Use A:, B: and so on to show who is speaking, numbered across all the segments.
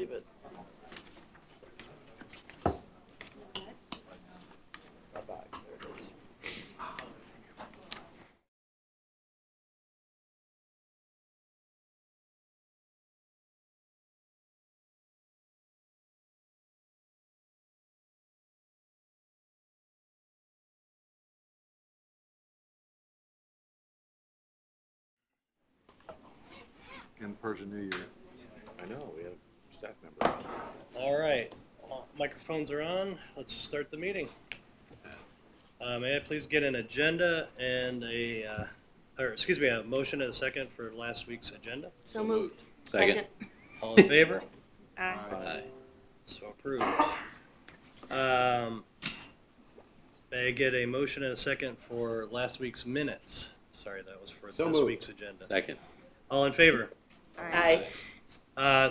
A: leave it. My box, there it is.
B: In Persian New Year. I know, we have staff members.
A: All right, microphones are on. Let's start the meeting. May I please get an agenda and a motion and a second for last week's agenda?
C: So moved.
D: Second.
A: All in favor?
C: Aye.
D: Aye.
A: So approved. May I get a motion and a second for last week's minutes? Sorry, that was for
D: So
A: this
D: moved.
A: week's agenda.
D: Second.
A: All in favor?
C: Aye.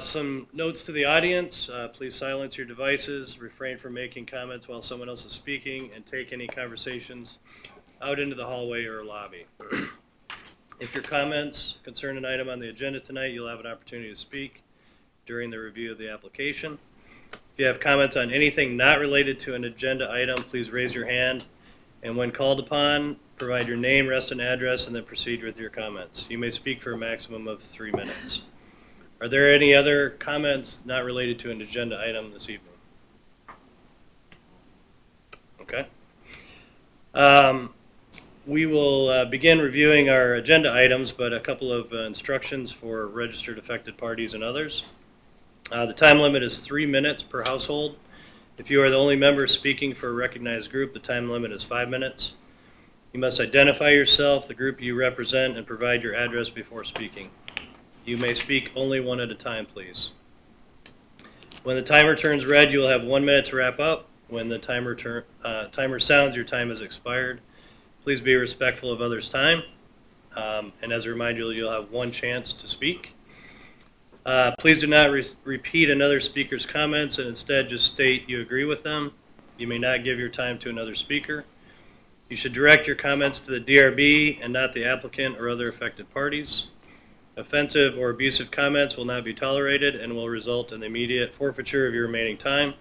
A: Some notes to the audience. Please silence your devices, refrain from making comments while someone else is speaking, and take any conversations out into the hallway or lobby. If your comments concern an item on the agenda tonight, you'll have an opportunity to speak during the review of the application. If you have comments on anything not related to an agenda item, please raise your hand, and when called upon, provide your name, Reston address, and then proceed with your comments. You may speak for a maximum of 3 minutes. Are there any other comments not related to an agenda item this evening? Okay. We will begin reviewing our agenda items, but a couple of instructions for registered affected parties and others. The time limit is 3 minutes per household. If you are the only member speaking for a recognized group, the time limit is 5 minutes. You must identify yourself, the group you represent, and provide your address before speaking. You may speak only one at a time, please. When the timer turns red, you will have 1 minute to wrap up. When the timer sounds, your time has expired. Please be respectful of others' time. And as a reminder, you'll have 1 chance to speak. Please do not repeat another speaker's comments and instead just state you agree with them. You may not give your time to another speaker. You should direct your comments to the DRB and not the applicant or other affected parties. Offensive or abusive comments will not be tolerated and will result in the immediate forfeiture of your remaining time.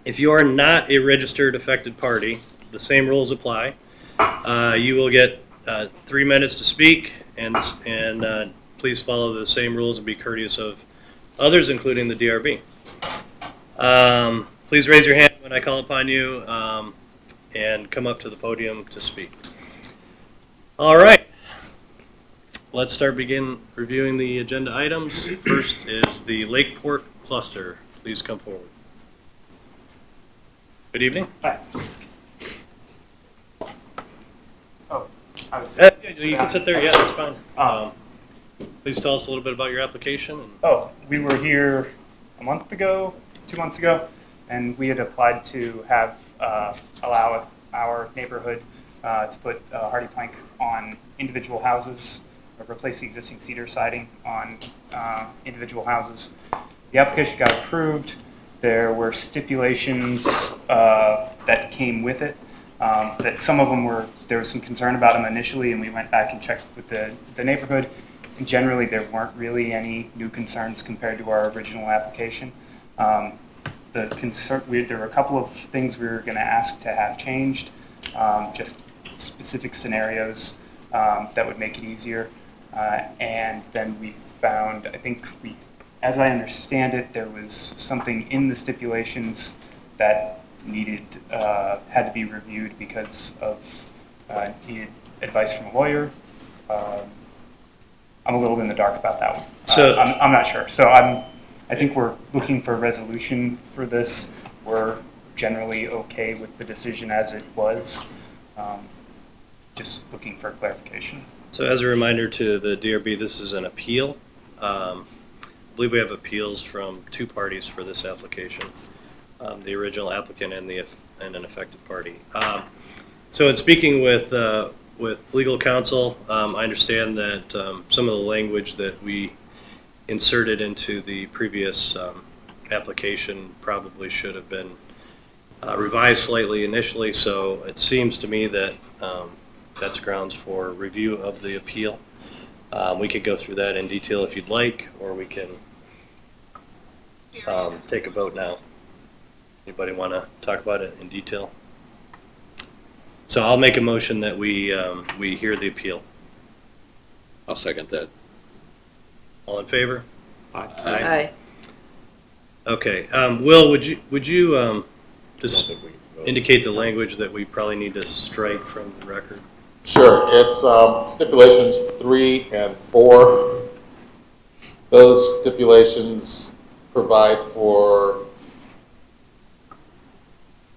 A: If you are not a registered affected party, the same rules apply. You will get 3 minutes to speak, and please follow the same rules and be courteous of others, including the DRB. Please raise your hand when I call upon you and come up to the podium to speak. All right. Let's begin reviewing the agenda items. First is the Lakeport cluster. Please come forward. Good evening.
E: Hi. Oh, I was.
A: You can sit there. Yeah, that's fine. Please tell us a little bit about your application.
E: We were here a month ago, 2 months ago, and we had applied to have allow our neighborhood to put hardy plank on individual houses, or replace the existing cedar siding on individual houses. The application got approved. There were stipulations that came with it. That some of them there was some concern about them initially, and we went back and checked with the neighborhood. And generally, there weren't really any new concerns compared to our original application. There were a couple of things we were going to ask to have changed, just specific scenarios that would make it easier. And then we found, as I understand it, there was something in the stipulations that had to be reviewed because of needed advice from a lawyer. I'm a little in the dark about that one. So I'm not sure. So I think we're looking for a resolution for this. We're generally okay with the decision as it was. Just looking for clarification.
A: So as a reminder to the DRB, this is an appeal. I believe we have appeals from 2 parties for this application, the original applicant and an affected party. So in speaking with legal counsel, I understand that some of the language that we inserted into the previous application probably should have been revised slightly initially, so it seems to me that that's grounds for review of the appeal. We could go through that in detail if you'd like, or we can take a vote now. Anybody want to talk about it in detail? So I'll make a motion that we hear the appeal.
C: I'll second that.
A: All in favor?
D: Aye.
A: Okay. Will, would you just
B: Don't think we can vote.
A: indicate the language that we probably need to strike from the record?
F: Sure, it's stipulations 3 and 4. Those stipulations provide for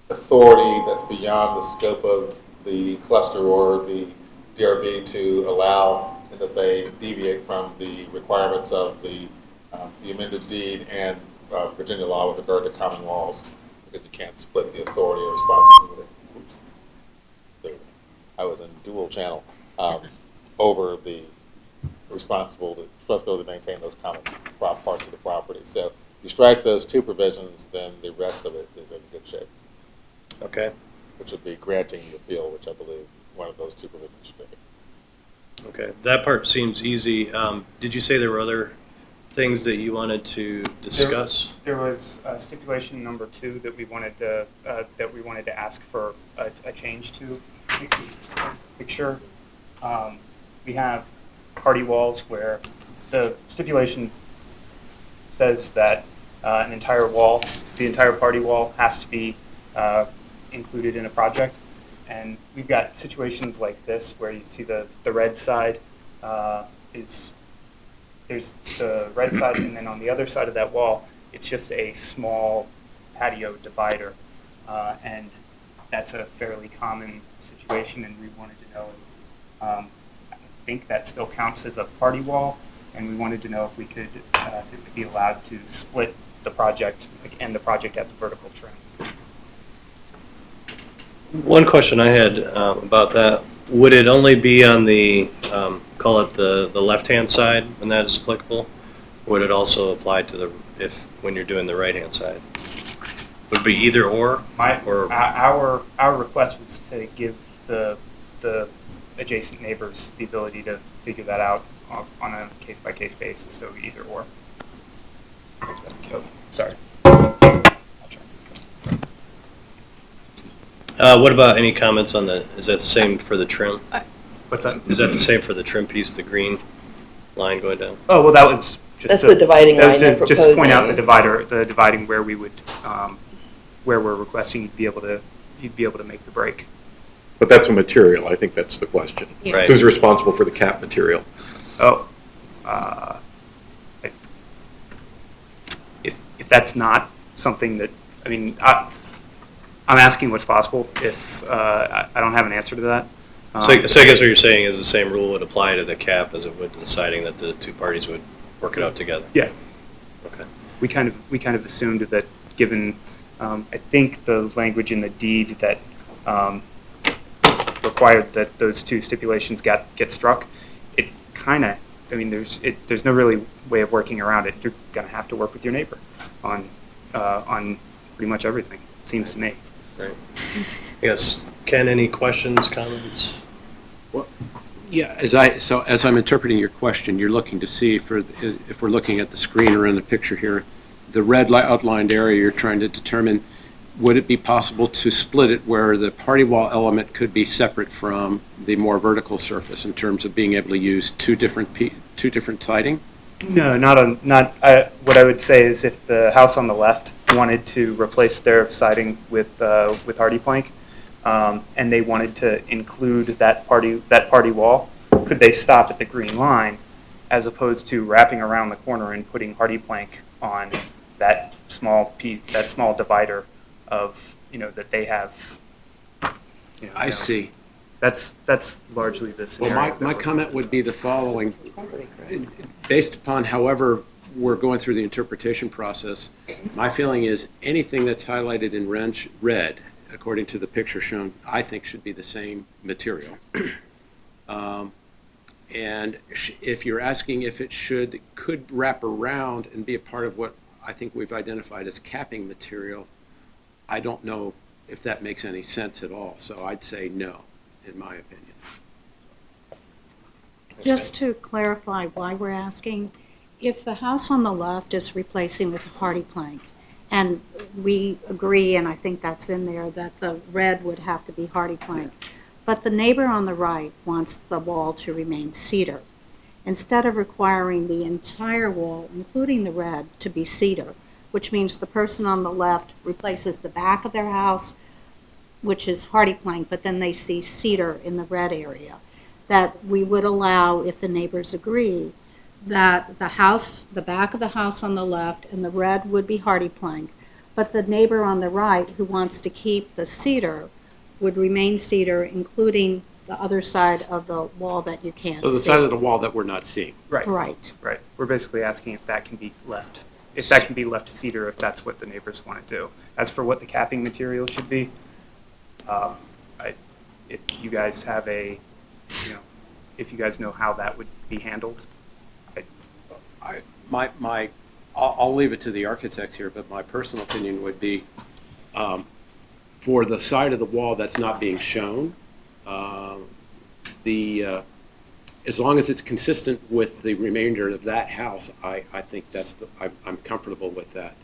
F: authority that's beyond the scope of the cluster or the DRB to allow, and that they deviate from the requirements of the amended deed and Virginia law with regard to common walls, because you can't split the authority or responsibility. Oops. There. I was in dual channel over the responsibility to maintain those common parts of the property. So if you strike those two provisions, then the rest of it is in good shape,
A: Okay.
F: which would be granting the appeal, which I believe one of those two provisions should be.
A: Okay. That part seems easy. Did you say there were other things that you wanted to discuss?
E: There was stipulation number 2 that we wanted to ask for a change to. Picture. We have party walls where the stipulation says that the entire party wall has to be included in a project. And we've got situations like this where you see the red side there's the red side, and then on the other side of that wall, it's just a small patio divider. And that's a fairly common situation, and we wanted to know, I think that still counts as a party wall, and we wanted to know if we could be allowed to split the project, end the project at the vertical trim.
A: One question I had about that, would it only be on the, call it the left-hand side when that is applicable? Or would it also apply to when you're doing the right-hand side? Would it be either or?
E: Our request was to give the adjacent neighbors the ability to figure that out on a case-by-case basis, so either or. Sorry.
A: What about any comments on is that the same for the trim?
E: What's that?
A: Is that the same for the trim piece, the green line going down?
E: Oh, well, that was just
D: That's the dividing line they're
E: just to point out
D: proposing.
E: the dividing where we would, where we're requesting you'd be able to make the break.
B: But that's a material, I think that's the question.
D: Yeah.
A: Right.
B: Who's responsible for the cap material?
E: Oh, if that's not something that, I mean, I'm asking what's possible. If I don't have an answer to that.
A: So I guess what you're saying is the same rule would apply to the cap as it would to deciding that the two parties would work it out together?
E: Yeah.
A: Okay.
E: We kind of assumed that given, I think the language in the deed that required that those two stipulations get struck, it kind of, I mean, there's no really way of working around it. You're going to have to work with your neighbor on pretty much everything, it seems to me.
A: Right. Yes. Ken, any questions, comments?
C: Well, yeah, as I'm interpreting your question, you're looking to see if we're looking at the screen or in the picture here, the red outlined area you're trying to determine, would it be possible to split it where the party wall element could be separate from the more vertical surface in terms of being able to use two different siding?
E: No, what I would say is if the house on the left wanted to replace their siding with hardy plank, and they wanted to include that party wall, could they stop at the green line as opposed to wrapping around the corner and putting hardy plank on that small piece, that small divider of, that they have.
C: I see.
E: That's largely the scenario.
C: Well, my comment would be the following. Based upon however we're going through the interpretation process, my feeling is anything that's highlighted in red, according to the picture shown, I think should be the same material. And if you're asking if it could wrap around and be a part of what I think we've identified as capping material, I don't know if that makes any sense at all. So I'd say no, in my opinion.
G: Just to clarify why we're asking, if the house on the left is replacing with hardy plank, and we agree, and I think that's in there, that the red would have to be hardy plank, but the neighbor on the right wants the wall to remain cedar. Instead of requiring the entire wall, including the red, to be cedar, which means the person on the left replaces the back of their house, which is hardy plank, but then they see cedar in the red area, that we would allow, if the neighbors agree, that the house, the back of the house on the left and the red would be hardy plank, but the neighbor on the right who wants to keep the cedar would remain cedar, including the other side of the wall that you can't see.
C: So the side of the wall that we're not seeing.
E: Right.
G: Right.
E: Right. We're basically asking if that can be left. If that can be left cedar, if that's what the neighbors want to do. As for what the capping material should be, if you guys have if you guys know how that would be handled.
C: I'll leave it to the architects here, but my personal opinion would be, for the side of the wall that's not being shown, as long as it's consistent with the remainder of that house, I think I'm comfortable with that.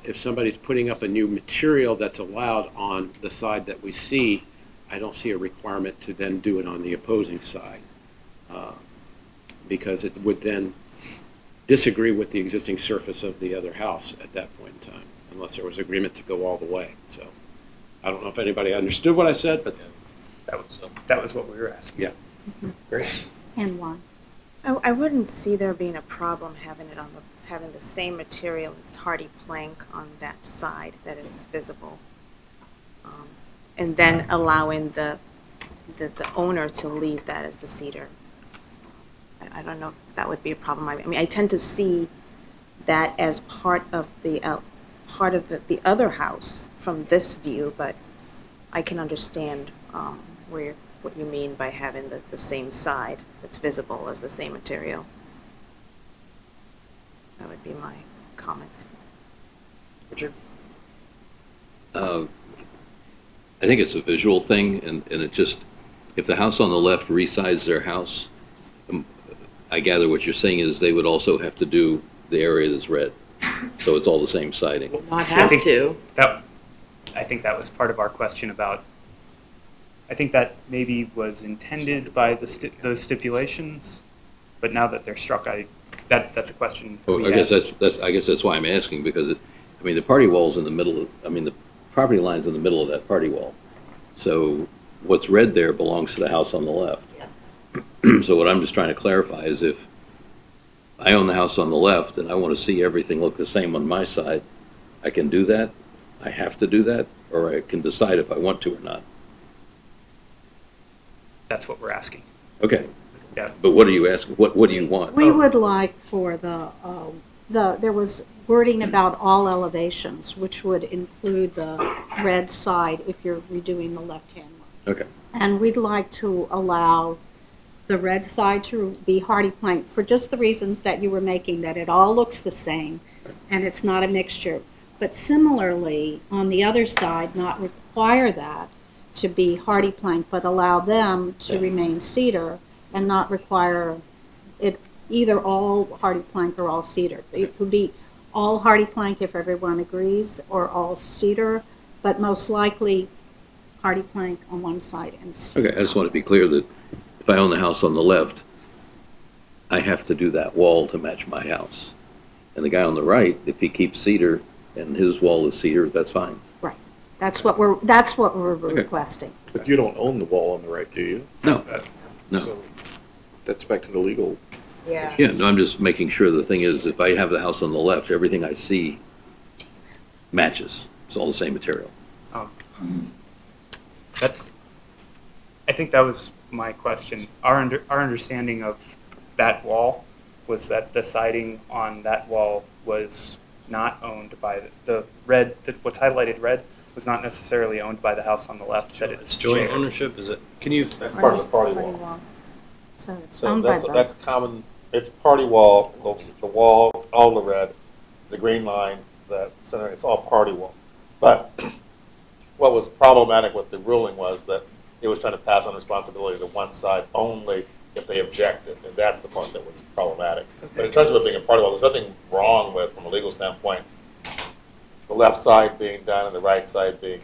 C: If somebody's putting up a new material that's allowed on the side that we see, I don't see a requirement to then do it on the opposing side, because it would then disagree with the existing surface of the other house at that point in time, unless there was agreement to go all the way. So I don't know if anybody understood what I said, but
E: That was what we were asking.
C: yeah.
B: Grace?
G: And why?
D: I wouldn't see there being a problem having it having the same material as hardy plank on that side that is visible. And then allowing the owner to leave that as the cedar. I don't know if that would be a problem. I mean, I tend to see that as part of the other house from this view, but I can understand what you mean by having the same side that's visible as the same material. That would be my comment.
B: Richard?
H: I think it's a visual thing, and it just, if the house on the left resizes their house, I gather what you're saying is they would also have to do the area that's red. So it's all the same siding.
D: Not have to.
E: I think that was part of our question about, I think that maybe was intended by those stipulations, but now that they're struck, that's a question.
H: I guess that's why I'm asking, because the party wall's in the middle the property line's in the middle of that party wall. So what's red there belongs to the house on the left. So what I'm just trying to clarify is, if I own the house on the left and I want to see everything look the same on my side, I can do that? I have to do that? Or I can decide if I want to or not?
E: That's what we're asking.
H: Okay.
E: Yeah.
H: But what are you asking? What do you want?
G: We would like for there was wording about all elevations, which would include the red side if you're redoing the left-hand line.
H: Okay.
G: And we'd like to allow the red side to be hardy plank for just the reasons that you were making, that it all looks the same and it's not a mixture. But similarly, on the other side, not require that to be hardy plank, but allow them to remain cedar and not require it either all hardy plank or all cedar. It could be all hardy plank if everyone agrees, or all cedar, but most likely hardy plank on one side and cedar.
H: Okay, I just want to be clear that if I own the house on the left, I have to do that wall to match my house. And the guy on the right, if he keeps cedar and his wall is cedar, that's fine.
G: Right. That's what we're requesting.
B: But you don't own the wall on the right, do you?
H: No, no.
B: So that's back to the legal.
D: Yeah.
H: Yeah, no, I'm just making sure. The thing is, if I have the house on the left, everything I see matches. It's all the same material.
E: I think that was my question. Our understanding of that wall was that the siding on that wall was not owned by the red, what's highlighted red, was not necessarily owned by the house on the left. That
A: It's joint
E: shared.
A: ownership, is it? Can you?
F: That's part of the party wall.
G: So it's
F: So
G: owned by
F: that's common, it's party wall, the wall, all the red, the green line, the center, it's all party wall. But what was problematic with the ruling was that it was trying to pass on responsibility to one side only if they objected, and that's the part that was problematic. But in terms of it being a party wall, there's nothing wrong with, from a legal standpoint, the left side being done and the right side being,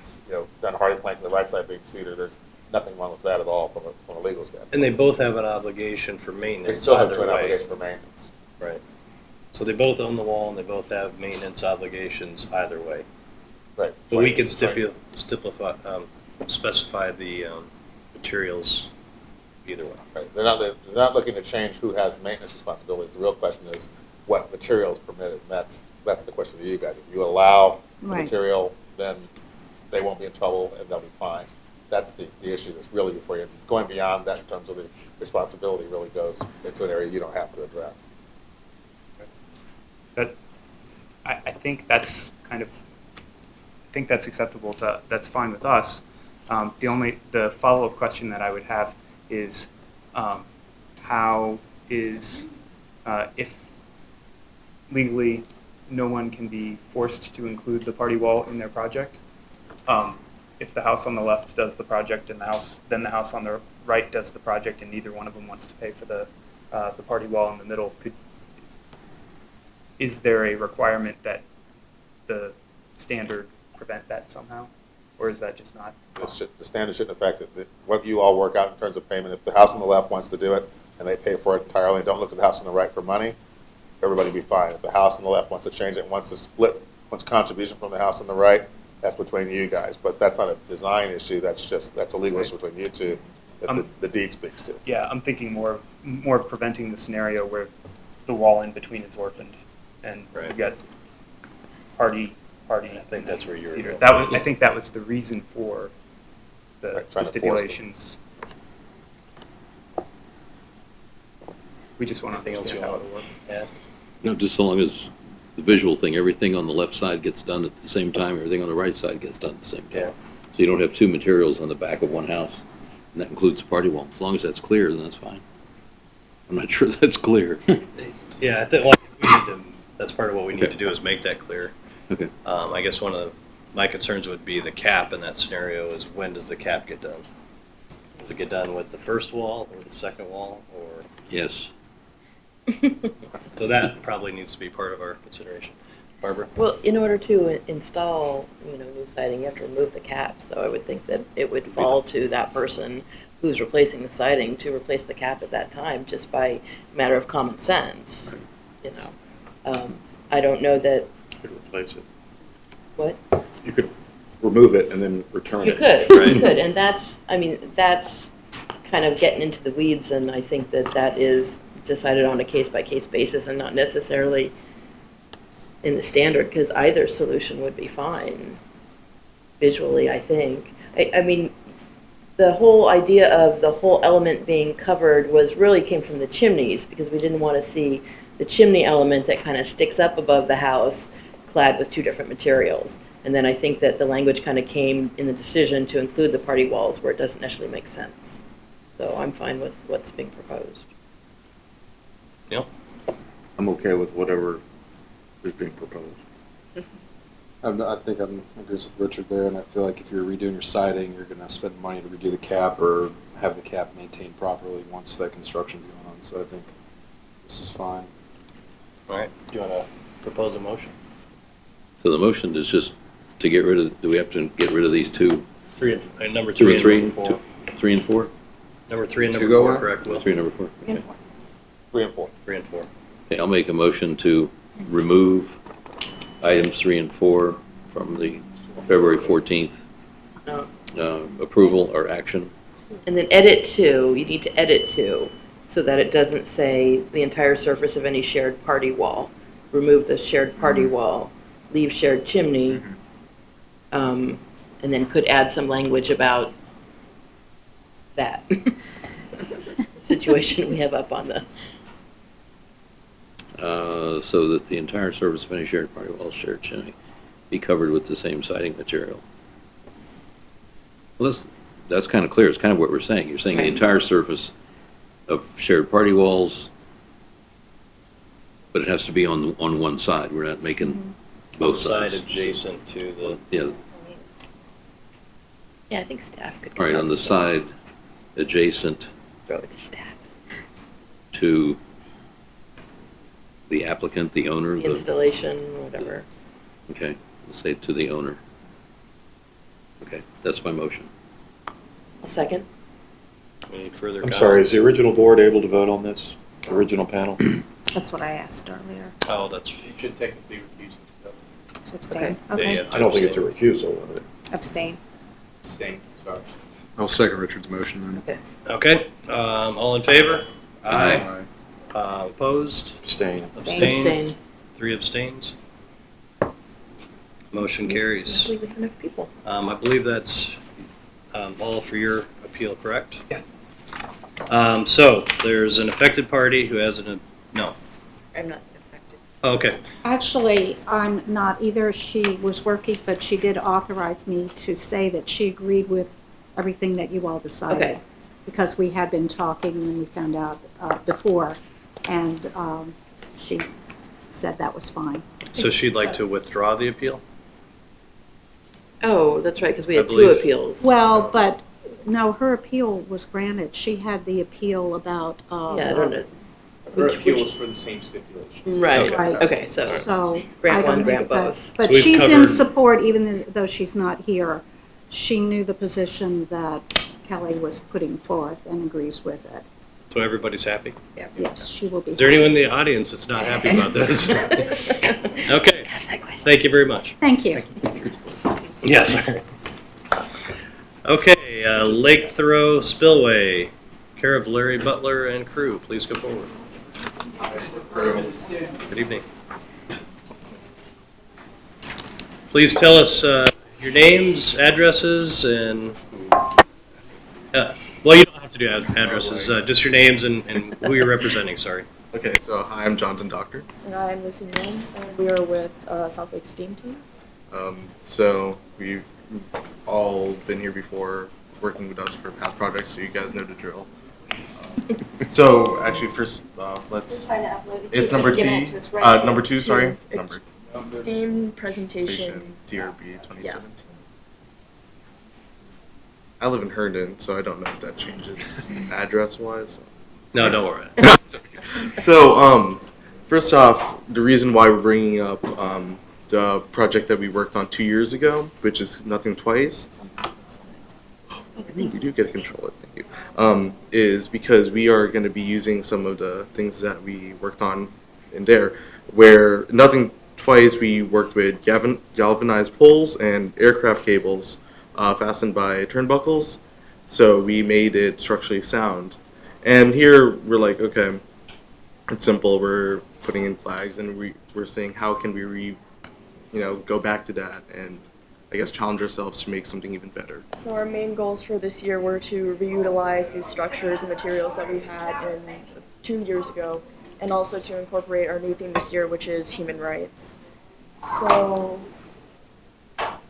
F: done hardy plank and the right side being cedar. There's nothing wrong with that at all from a legal standpoint.
A: And they both have an obligation for
F: They
A: maintenance
F: still have
A: either
F: joint
A: way.
F: obligation for maintenance.
A: Right. So they both own the wall and they both have maintenance obligations either way.
F: Right.
A: But we can
F: Right.
A: specify the materials either way.
F: Right. They're not looking to change who has maintenance responsibilities. The real question is what material is permitted, and that's the question to you guys. If you allow the
G: Right.
F: material, then they won't be in trouble and they'll be fine. That's the issue that's really before you. Going beyond that in terms of the responsibility really goes into an area you don't have to address.
E: But I think that's acceptable that's fine with us. The follow-up question that I would have is, how is, if legally no one can be forced to include the party wall in their project, if the house on the left does the project and then the house on the right does the project and neither one of them wants to pay for the party wall in the middle, is there a requirement that the standard prevent that somehow? Or is that just not?
F: The standard shouldn't affect it. What you all work out in terms of payment, if the house on the left wants to do it and they pay for it entirely and don't look at the house on the right for money, everybody will be fine. If the house on the left wants to change it, wants a contribution from the house on the right, that's between you guys. But that's not a design issue. That's a legal issue between you two that the deed speaks to.
E: Yeah, I'm thinking more of preventing the scenario where the wall in between is orphaned and
A: Right.
E: you get hardy.
A: I think that's where you're
E: cedar.
A: going.
E: I think that was the reason for the
F: Right, trying to force them.
E: stipulations. We just want to
A: Anything else you
E: understand how
A: want
E: it works.
A: to add?
H: No, just so long as the visual thing, everything on the left side gets done at the same time, everything on the right side gets done at the same time.
A: Yeah.
H: So you don't have two materials on the back of one house, and that includes the party wall. As long as that's clear, then that's fine. I'm not sure that's clear.
A: Yeah, I think that's part of what we need to do is make that clear.
H: Okay.
A: I guess one of my concerns would be the cap in that scenario is when does the cap get done? Does it get done with the first wall or the second wall, or?
H: Yes.
A: So that probably needs to be part of our consideration. Barbara?
I: Well, in order to install, new siding, you have to remove the cap. So I would think that it would fall to that person who's replacing the siding to replace the cap at that time, just by matter of common sense. I don't know that.
B: You could replace it.
I: What?
B: You could remove it and then return
I: You
B: it.
I: could,
H: Right.
I: you could, and that's kind of getting into the weeds, and I think that is decided on a case-by-case basis and not necessarily in the standard, because either solution would be fine visually, I think. I mean, the whole idea of the whole element being covered really came from the chimneys, because we didn't want to see the chimney element that kind of sticks up above the house clad with two different materials. And then I think that the language kind of came in the decision to include the party walls where it doesn't necessarily make sense. So I'm fine with what's being proposed.
A: Neil?
B: I'm okay with whatever is being proposed.
J: I think I'm agreeing with Richard there, and I feel like if you're redoing your siding, you're going to spend money to redo the cap or have the cap maintained properly once that construction's going on. So I think this is fine.
A: All right. Do you want to propose a motion?
H: So the motion is just to get rid of, do we have to get rid of these two?
A: Number
H: Two
A: three
H: and
A: and
H: three?
A: number 4.
H: 3 and 4?
A: Number 3 and
J: Two
A: number
J: go
A: 4,
J: on?
A: correct, Will?
H: 3 and number 4? Okay.
F: 3 and 4.
A: 3 and 4.
H: Okay, I'll make a motion to remove items 3 and 4 from the February 14th approval or action.
I: And then edit 2, you need to edit 2 so that it doesn't say the entire surface of any shared party wall. Remove the shared party wall, leave shared chimney, and then could add some language about that situation we have up on the.
H: So that the entire surface of any shared party wall, shared chimney, be covered with the same siding material. Well, that's kind of clear. It's kind of what we're saying. You're saying the entire surface of shared party walls, but it has to be on one side. We're not making both sides.
A: Side adjacent to the.
H: Yeah,
I: Yeah, I think staff could.
H: all right, on the side adjacent
I: Throw it to staff.
H: to the applicant, the owner?
I: The installation, whatever.
H: Okay, we'll say to the owner. Okay, that's my motion.
I: A second?
A: Any further
B: I'm
A: comments?
B: sorry, is the original board able to vote on this? The original panel?
D: That's what I asked earlier.
A: Oh, that's,
K: You should technically recuse himself.
D: To abstain.
I: Okay.
D: Okay.
A: Yeah,
B: I don't think it's a recusal of it.
D: Abstain.
K: Abstain, sorry.
J: I'll second Richard's motion then.
A: okay, all in favor?
H: Aye.
A: Opposed?
B: Abstain.
I: Abstain.
A: 3 abstains. Motion carries.
I: We have enough people.
A: I believe that's all for your appeal, correct?
K: Yeah.
A: So, there's an affected party who has no.
I: I'm not affected.
A: Okay,
G: Actually, I'm not either. She was working, but she did authorize me to say that she agreed with everything that you all decided.
I: Okay.
G: Because we had been talking and we found out before, and she said that was fine.
A: so she'd like to withdraw the appeal?
I: Oh, that's right, because we
A: I
I: had 2
A: believe-
I: appeals.
G: Well, but, no, her appeal was granted. She had the appeal about.
I: Yeah, I don't know.
K: Her
I: Which-
K: appeal
I: which-
K: was for the same stipulations.
I: Right,
A: Okay.
I: okay, so,
G: So.
I: Grant
G: I don't
I: one, grant
G: think that-
I: both.
G: But
A: So we've
G: she's in
A: covered-
G: support, even though she's not here. She knew the position that Kelly was putting forth and agrees with it.
A: So everybody's happy?
G: Yes, she will be.
A: Is there anyone in the audience that's not happy about this? Okay,
I: Ask that question.
A: thank you very much.
G: Thank you.
A: Yes, sir. Okay, Lake Throw Spillway, care of Larry Butler and crew. Please go forward. Good evening. Please tell us your names, addresses, and well, you don't have to do addresses. Just your names and who you're representing. Sorry.
L: Okay, so hi, I'm Jonathan Doctor.
M: And I'm Lucy Nguyen, and we are with South Lake Steam Team.
L: So we've all been here before working with us for past projects, so you guys know the drill. So actually, first off, let's. It's number T. Number 2. Sorry. Number.
M: Steam presentation.
L: DRB 2017.
M: Yeah.
L: I live in Herndon, so I don't know if that changes address-wise.
A: No, don't worry.
L: So, first off, the reason why we're bringing up the project that we worked on 2 years ago, which is Nothing Twice, we do get to control it, thank you, is because we are going to be using some of the things that we worked on in there, where Nothing Twice we worked with galvanized poles and aircraft cables fastened by turnbuckles, so we made it structurally sound. And here we're like, okay, it's simple. We're putting in flags, and we're saying how can we go back to that and I guess challenge ourselves to make something even better.
M: So our main goals for this year were to reutilize these structures and materials that we had in 2 years ago, and also to incorporate our new theme this year, which is human rights. So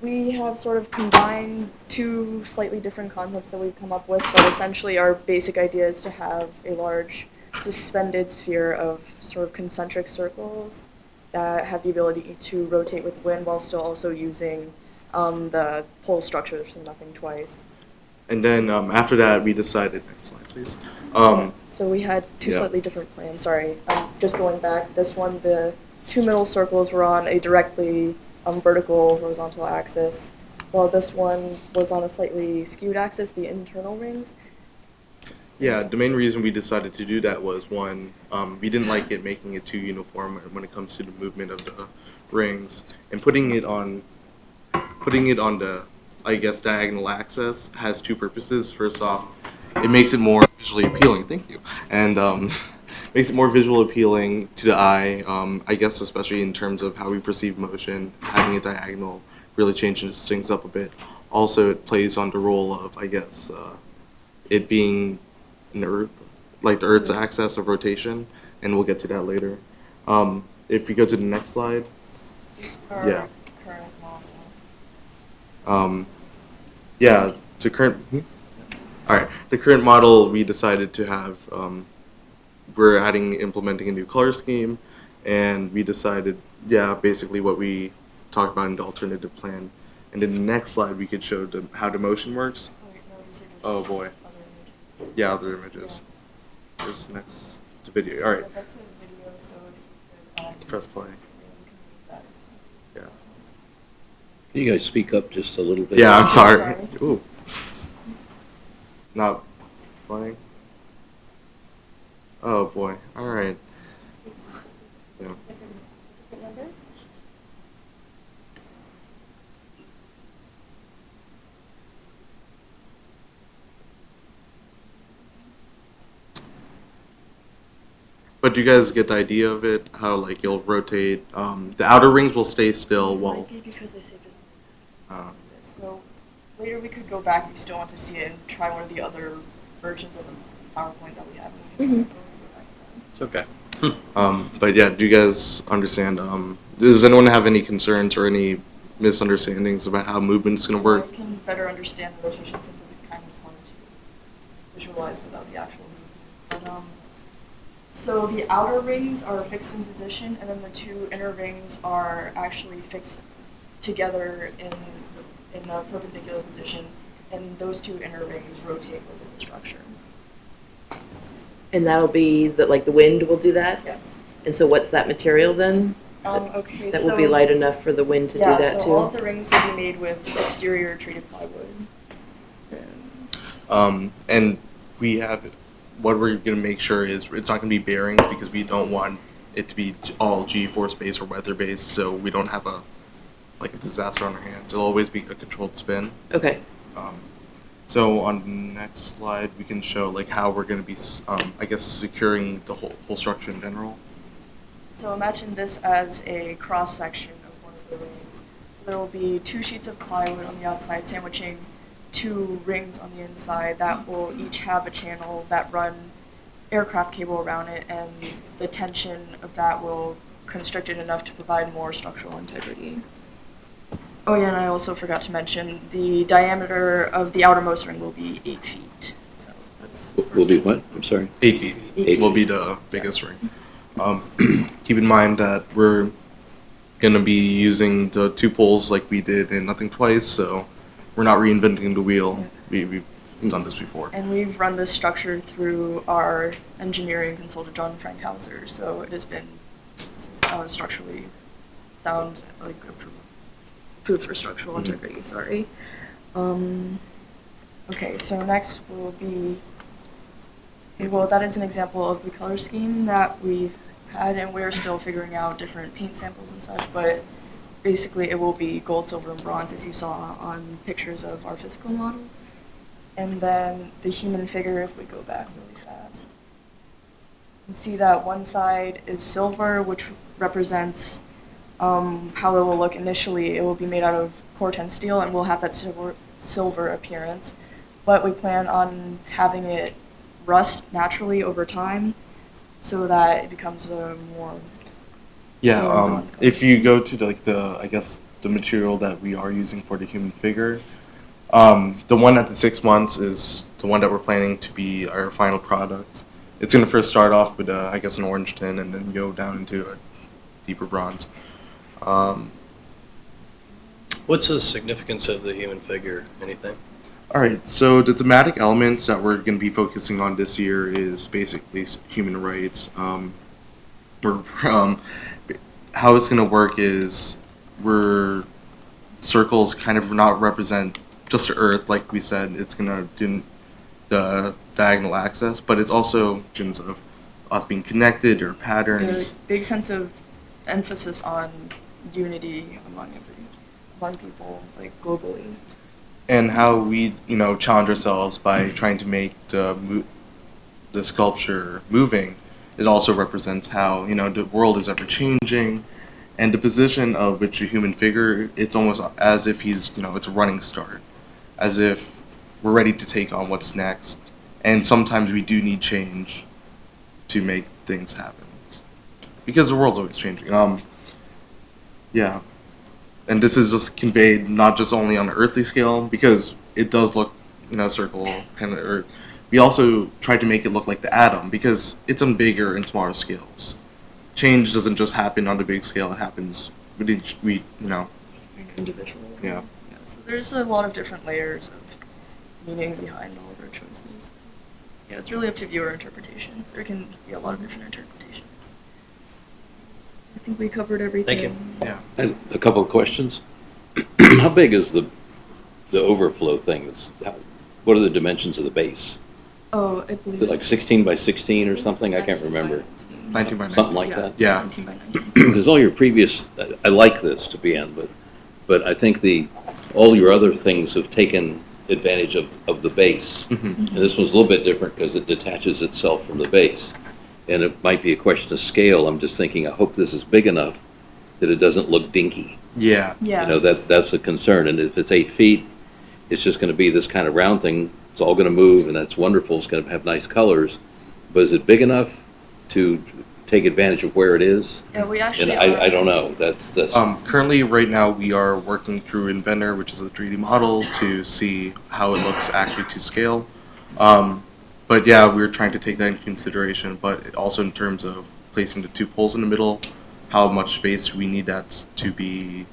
M: we have sort of combined 2 slightly different concepts that we've come up with, but essentially our basic idea is to have a large suspended sphere of sort of concentric circles that have the ability to rotate with wind while still also using the pole structure from Nothing Twice.
L: And then after that, we decided, next slide please.
M: So we had 2
L: yeah.
M: slightly different plans, sorry. Just going back, this one, the 2 middle circles were on a directly vertical horizontal axis, while this one was on a slightly skewed axis, the internal rings.
L: Yeah, the main reason we decided to do that was, one, we didn't like it making it too uniform when it comes to the movement of the rings, and putting it on the, I guess, diagonal axis has 2 purposes. First off, it makes it more visually appealing, thank you, and makes it more visual appealing to the eye, I guess especially in terms of how we perceive motion. Having it diagonal really changes things up a bit. Also, it plays on the role of, I guess, it being an Earth, like the Earth's axis of rotation, and we'll get to that later. If we go to the next slide.
M: Our
L: Yeah.
M: current model.
L: Yeah, the current. All right, the current model we decided to have. We're implementing a new color scheme, and we decided, yeah, basically what we talked about in the alternative plan. And in the next slide, we could show how the motion works.
M: Oh, wait, no, these are just
L: Oh boy.
M: other images.
L: Yeah, other images. This next. It's a video. All right.
M: That's a video, so
L: Press play. Yeah.
H: Can you guys speak up just a little bit?
L: Yeah, I'm sorry.
M: sorry.
L: Ooh. Not playing. Oh boy. All right. Yeah. But do you guys get the idea of it? How like you'll rotate? The outer rings will stay still while.
M: Might be because I saved it.
L: Um,
M: So later we could go back if you still want to see it and try one of the other versions of the PowerPoint that we have.
A: It's okay.
L: But yeah, do you guys understand? Does anyone have any concerns or any misunderstandings about how movement's gonna work?
M: I can better understand the rotation since it's kind of hard to visualize without the actual movement. But, so the outer rings are fixed in position, and then the two inner rings are actually fixed together in a perpendicular position, and those two inner rings rotate over the structure.
I: And that'll be, like the wind will do that?
M: Yes.
I: And so what's that material then?
M: Okay,
I: That
M: so
I: will be light enough for the wind to do
M: yeah,
I: that
M: so
I: too?
M: all of the rings will be made with exterior treated plywood.
L: And we have, what we're gonna make sure is it's not gonna be bearings because we don't want it to be all G-force based or weather based, so we don't have a disaster on our hands. It'll always be a controlled spin.
I: Okay.
L: So on the next slide, we can show like how we're gonna be, I guess, securing the whole structure in general.
M: So imagine this as a cross section of one of the rings. So there will be two sheets of plywood on the outside sandwiching two rings on the inside that will each have a channel that run aircraft cable around it, and the tension of that will constrict it enough to provide more structural integrity. Oh yeah, and I also forgot to mention the diameter of the outermost ring will be 8 feet. So that's
H: Will be what? I'm sorry.
L: 8 feet.
M: 8
L: will
M: feet.
L: be the biggest ring. Keep in mind that we're going to be using the two poles like we did in Nothing Twice, so we're not reinventing the wheel. We've done this before.
M: And we've run this structure through our engineering consultant, John Frankhauser, so it has been structurally sound, like approved for structural integrity, sorry. Okay, so next will be, well, that is an example of the color scheme that we've had, and we're still figuring out different paint samples and such, but basically it will be gold, silver, and bronze, as you saw on pictures of our physical model. And then the human figure, if we go back really fast. You can see that one side is silver, which represents how it will look initially. It will be made out of Corten steel and will have that silver appearance. But we plan on having it rust naturally over time so that it becomes a more...
L: Yeah, if you go to I guess the material that we are using for the human figure, the one at the 6 months is the one that we're planning to be our final product. It's going to first start off with, I guess, an orange tin and then go down into a deeper bronze.
A: What's the significance of the human figure? Anything?
L: All right, so the thematic elements that we're going to be focusing on this year is basically human rights. How it's going to work is circles kind of not represent just the Earth, like we said. It's going to do the diagonal axis, but it's also visions of us being connected or patterns.
M: A big sense of emphasis on unity among people, like globally.
L: And how we, challenge ourselves by trying to make the sculpture moving. It also represents how, the world is ever changing, and the position of which a human figure, it's almost as if he's, it's a running start, as if we're ready to take on what's next. And sometimes we do need change to make things happen, because the world's always changing. Yeah. And this is just conveyed not just only on an earthly scale, because it does look, circle, kind of Earth. We also tried to make it look like the atom, because it's on bigger and smaller scales. Change doesn't just happen on the big scale; it happens with each,
M: Individual.
L: Yeah.
M: So there's a lot of different layers of meaning behind all of our choices. Yeah, it's really up to viewer interpretation. There can be a lot of different interpretations. I think we covered everything.
A: Thank you.
L: Yeah.
H: I had a couple of questions. How big is the overflow thing? What are the dimensions of the base?
M: Oh, I believe
H: Is it like
M: it's
H: 16 by 16 or something? I can't
M: 19 by
H: remember.
M: 19.
L: 19 by 19.
H: Something like
M: Yeah.
H: that?
L: Yeah.
M: 19 by 19.
H: Because all your previous, I like this to be on, but I think all your other things have taken advantage of the base.
L: Mhm.
H: And this one's a little bit different because it detaches itself from the base. And it might be a question of scale. I'm just thinking, I hope this is big enough that it doesn't look dinky.
L: Yeah.
M: Yeah.
H: You know, that's a concern. And if it's 8 feet, it's just going to be this kind of round thing. It's all going to move, and that's wonderful. It's going to have nice colors. But is it big enough to take advantage of where it is?
M: Yeah, we
H: And
M: actually
H: I don't know. That's
L: Currently, right now, we are working through Inventor, which is a 3D model, to see how it looks actually to scale. But yeah, we're trying to take that into consideration, but also in terms of placing the 2 poles in the middle, how much space we need that to be,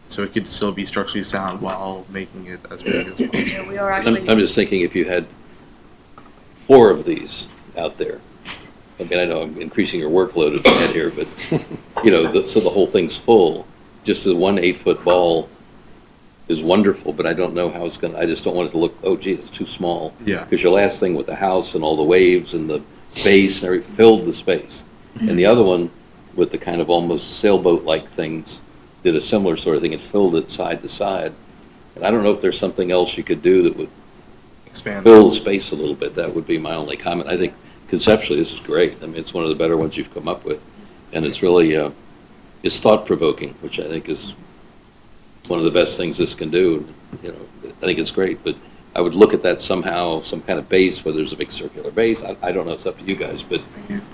L: so it could still be structurally sound while making it as big as possible.
M: Yeah, we are actually.
H: I'm just thinking if you had 4 of these out there. I mean, I know I'm increasing your workload at the head here, but, you know, so the whole thing's full. Just the one 8-foot ball is wonderful, but I don't know how it's going to, I just don't want it to look, oh, gee, it's too small.
L: Yeah.
H: Because your last thing with the house and all the waves and the base and everything filled the space. And the other one, with the kind of almost sailboat-like things, did a similar sort of thing. It filled it side to side. And I don't know if there's something else you could do that would
L: Expand.
H: fill the space a little bit. That would be my only comment. I think conceptually this is great. I mean, it's one of the better ones you've come up with. And it's really, it's thought-provoking, which I think is one of the best things this can do. You know, I think it's great, but I would look at that somehow, some kind of base, whether there's a big circular base. I don't know, it's up to you guys, but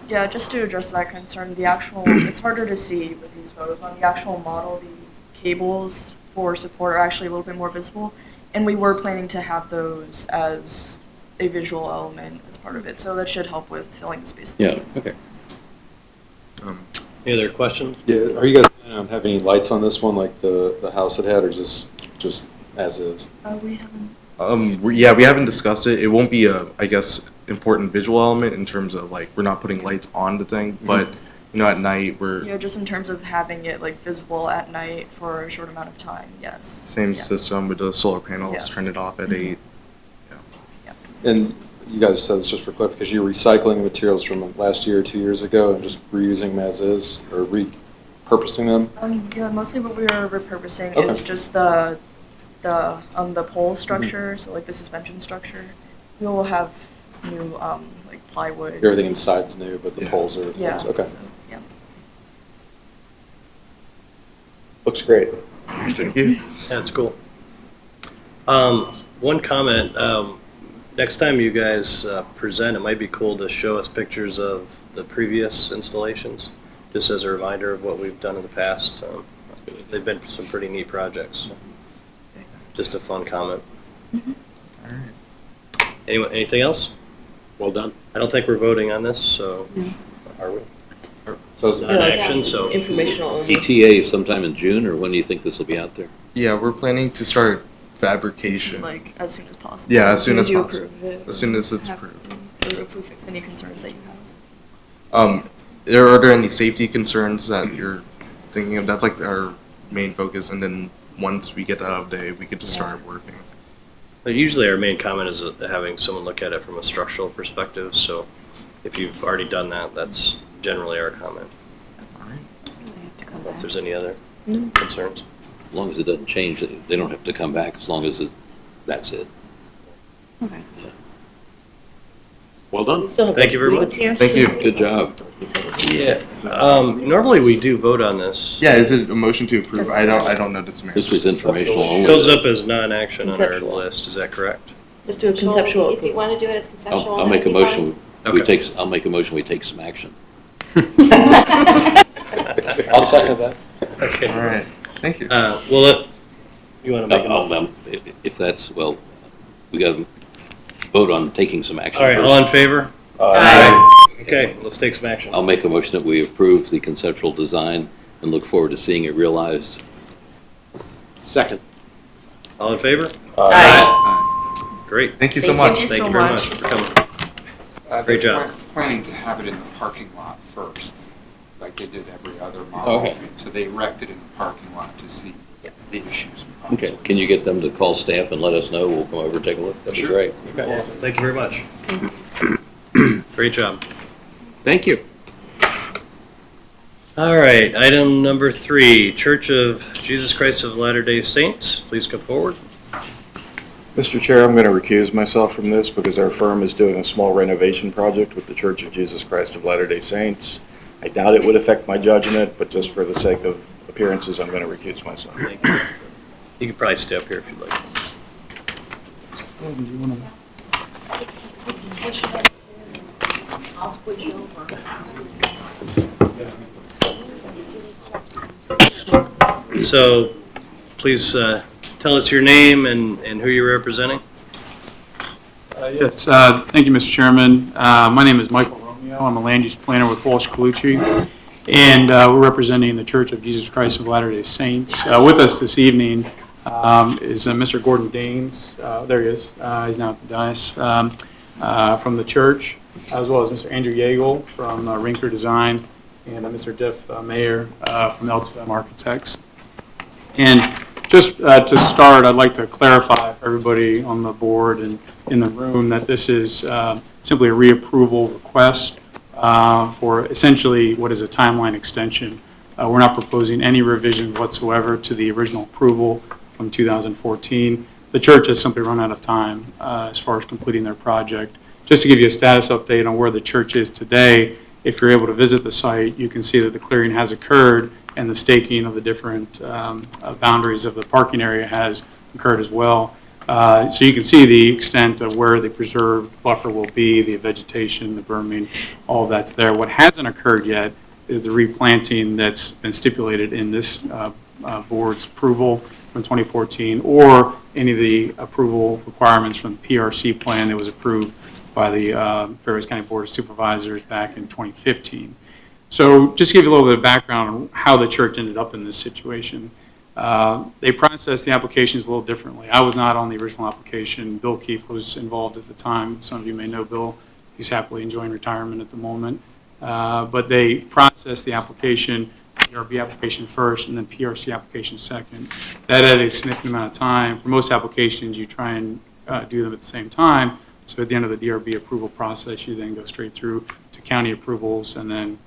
M: Yeah, just to address that concern, the actual, it's harder to see with these photos. On the actual model, the cables for support are actually a little bit more visible, and we were planning to have those as a visual element as part of it, so that should help with filling the space.
H: yeah, okay.
A: Any other questions?
J: Yeah, are you guys planning on having any lights on this one, like the house it had, or is this just as is?
M: We haven't.
L: We haven't discussed it. It won't be a, I guess, important visual element in terms of like we're not putting lights on the thing, but you know, at night we're
M: Yeah, just in terms of having it like visible at night for a short amount of time. Yes.
L: same
M: Yes.
L: system with the solar panels.
M: Yes.
L: Turn it off at
M: Mhm.
L: 8.
J: And you guys said this just for clarification, you're recycling materials from last year or 2 years ago and just reusing them as is, or repurposing them?
M: Yeah, mostly what we are repurposing
J: Okay.
M: is just the pole structure, so like the suspension structure. We will have new like plywood.
J: Everything inside's new, but the
L: Yeah.
J: poles are,
M: Yeah.
J: okay.
M: So, yeah.
K: Looks great.
L: Thank you.
A: That's cool. One comment, next time you guys present, it might be cool to show us pictures of the previous installations, just as a reminder of what we've done in the past. They've been some pretty neat projects. Just a fun comment.
L: All right.
A: Anything else?
C: Well done.
A: I don't think we're voting on this, so are we?
J: So is
A: Not
J: it-
A: action, so.
I: Informational only.
H: ETA sometime in June, or when do you think this will be out there?
L: Yeah, we're planning to start fabrication.
M: Like as soon as possible.
L: Yeah, as soon as
M: you
L: possible.
M: approve it.
L: As soon as it's
M: Have-
L: approved.
M: Or if we fix any concerns that you have.
L: Are there any safety concerns that you're thinking of? That's like our main focus, and then once we get that out of the way, we could just start working.
A: But usually our main comment is having someone look at it from a structural perspective, so if you've already done that, that's generally our comment.
L: All right.
A: If there's any other
I: No.
A: concerns.
H: As long as it doesn't change, they don't have to come back, as long as that's it.
D: Okay.
C: Well done.
I: We still have
A: Thank you very much.
L: Thank you.
H: Good job.
A: Yeah, normally we do vote on this.
L: Yeah, is it a motion to approve? I don't know this.
H: This was informational only.
A: Shows up as non-action on our
I: Conceptual.
A: list, is that correct?
I: Let's do a conceptual
N: If you
I: approval.
N: want to do it as conceptual.
H: I'll make a
N: that'd be
H: motion,
A: Okay.
H: I'll make a motion, we take some action.
J: I'll second that.
A: Okay.
L: All right. Thank you.
A: Well, you want to make a motion?
H: If that's, well, we got to vote on taking some action
A: All right,
H: first.
A: all in favor?
N: Aye.
A: Okay, let's take some action.
H: I'll make a motion that we approve the conceptual design and look forward to seeing it realized.
C: Second.
A: All in favor?
N: Aye.
A: Great.
L: Thank you so
I: Thank
L: much.
I: you.
A: Thank you
M: so
A: very
M: much.
A: much for coming. Great
N: they're
A: job.
N: planning to have it in the parking lot first, like they did every other model.
H: Okay.
N: So they erected in the parking lot to see
M: Yes.
N: the issues.
H: Okay, can you get them to call staff and let us know? We'll come over and take a look. That'd be
N: Sure.
H: great.
A: Okay. Thank you very much. Great job.
C: Thank you.
A: All right, item number 3, Church of Jesus Christ of Latter-day Saints. Please come forward.
K: Mr. Chair, I'm going to recuse myself from this because our firm is doing a small renovation project with the Church of Jesus Christ of Latter-day Saints. I doubt it would affect my judgment, but just for the sake of appearances, I'm going to recuse myself.
A: Thank you. You can probably stay up here if you'd like.
G: I'll switch over.
A: So please tell us your name and who you're representing.
O: Yes, thank you, Mr. Chairman. My name is Michael Romeo. I'm a land use planner with Walsh Colucci, and we're representing the Church of Jesus Christ of Latter-day Saints. With us this evening is Mr. Gordon Daines. There he is. He's now at the dais from the church, as well as Mr. Andrew Yeagle from Rinker Design, and Mr. Diff Mayer from LTM Architects. And just to start, I'd like to clarify for everybody on the board and in the room that this is simply a reapproval request for essentially what is a timeline extension. We're not proposing any revision whatsoever to the original approval from 2014. The church has simply run out of time as far as completing their project. Just to give you a status update on where the church is today, if you're able to visit the site, you can see that the clearing has occurred and the staking of the different boundaries of the parking area has occurred as well. So you can see the extent of where the preserved buffer will be, the vegetation, the berming, all of that's there. What hasn't occurred yet is the replanting that's been stipulated in this board's approval from 2014 or any of the approval requirements from the PRC plan that was approved by the Fairfax County Board of Supervisors back in 2015. So just to give you a little bit of background on how the church ended up in this situation. They processed the applications a little differently. I was not on the original application. Bill Keefe was involved at the time. Some of you may know Bill. He's happily enjoying retirement at the moment. But they processed the application, DRB application first, and then PRC application second. That added a significant amount of time. For most applications, you try and do them at the same time. So at the end of the DRB approval process, you then go straight through to county approvals and then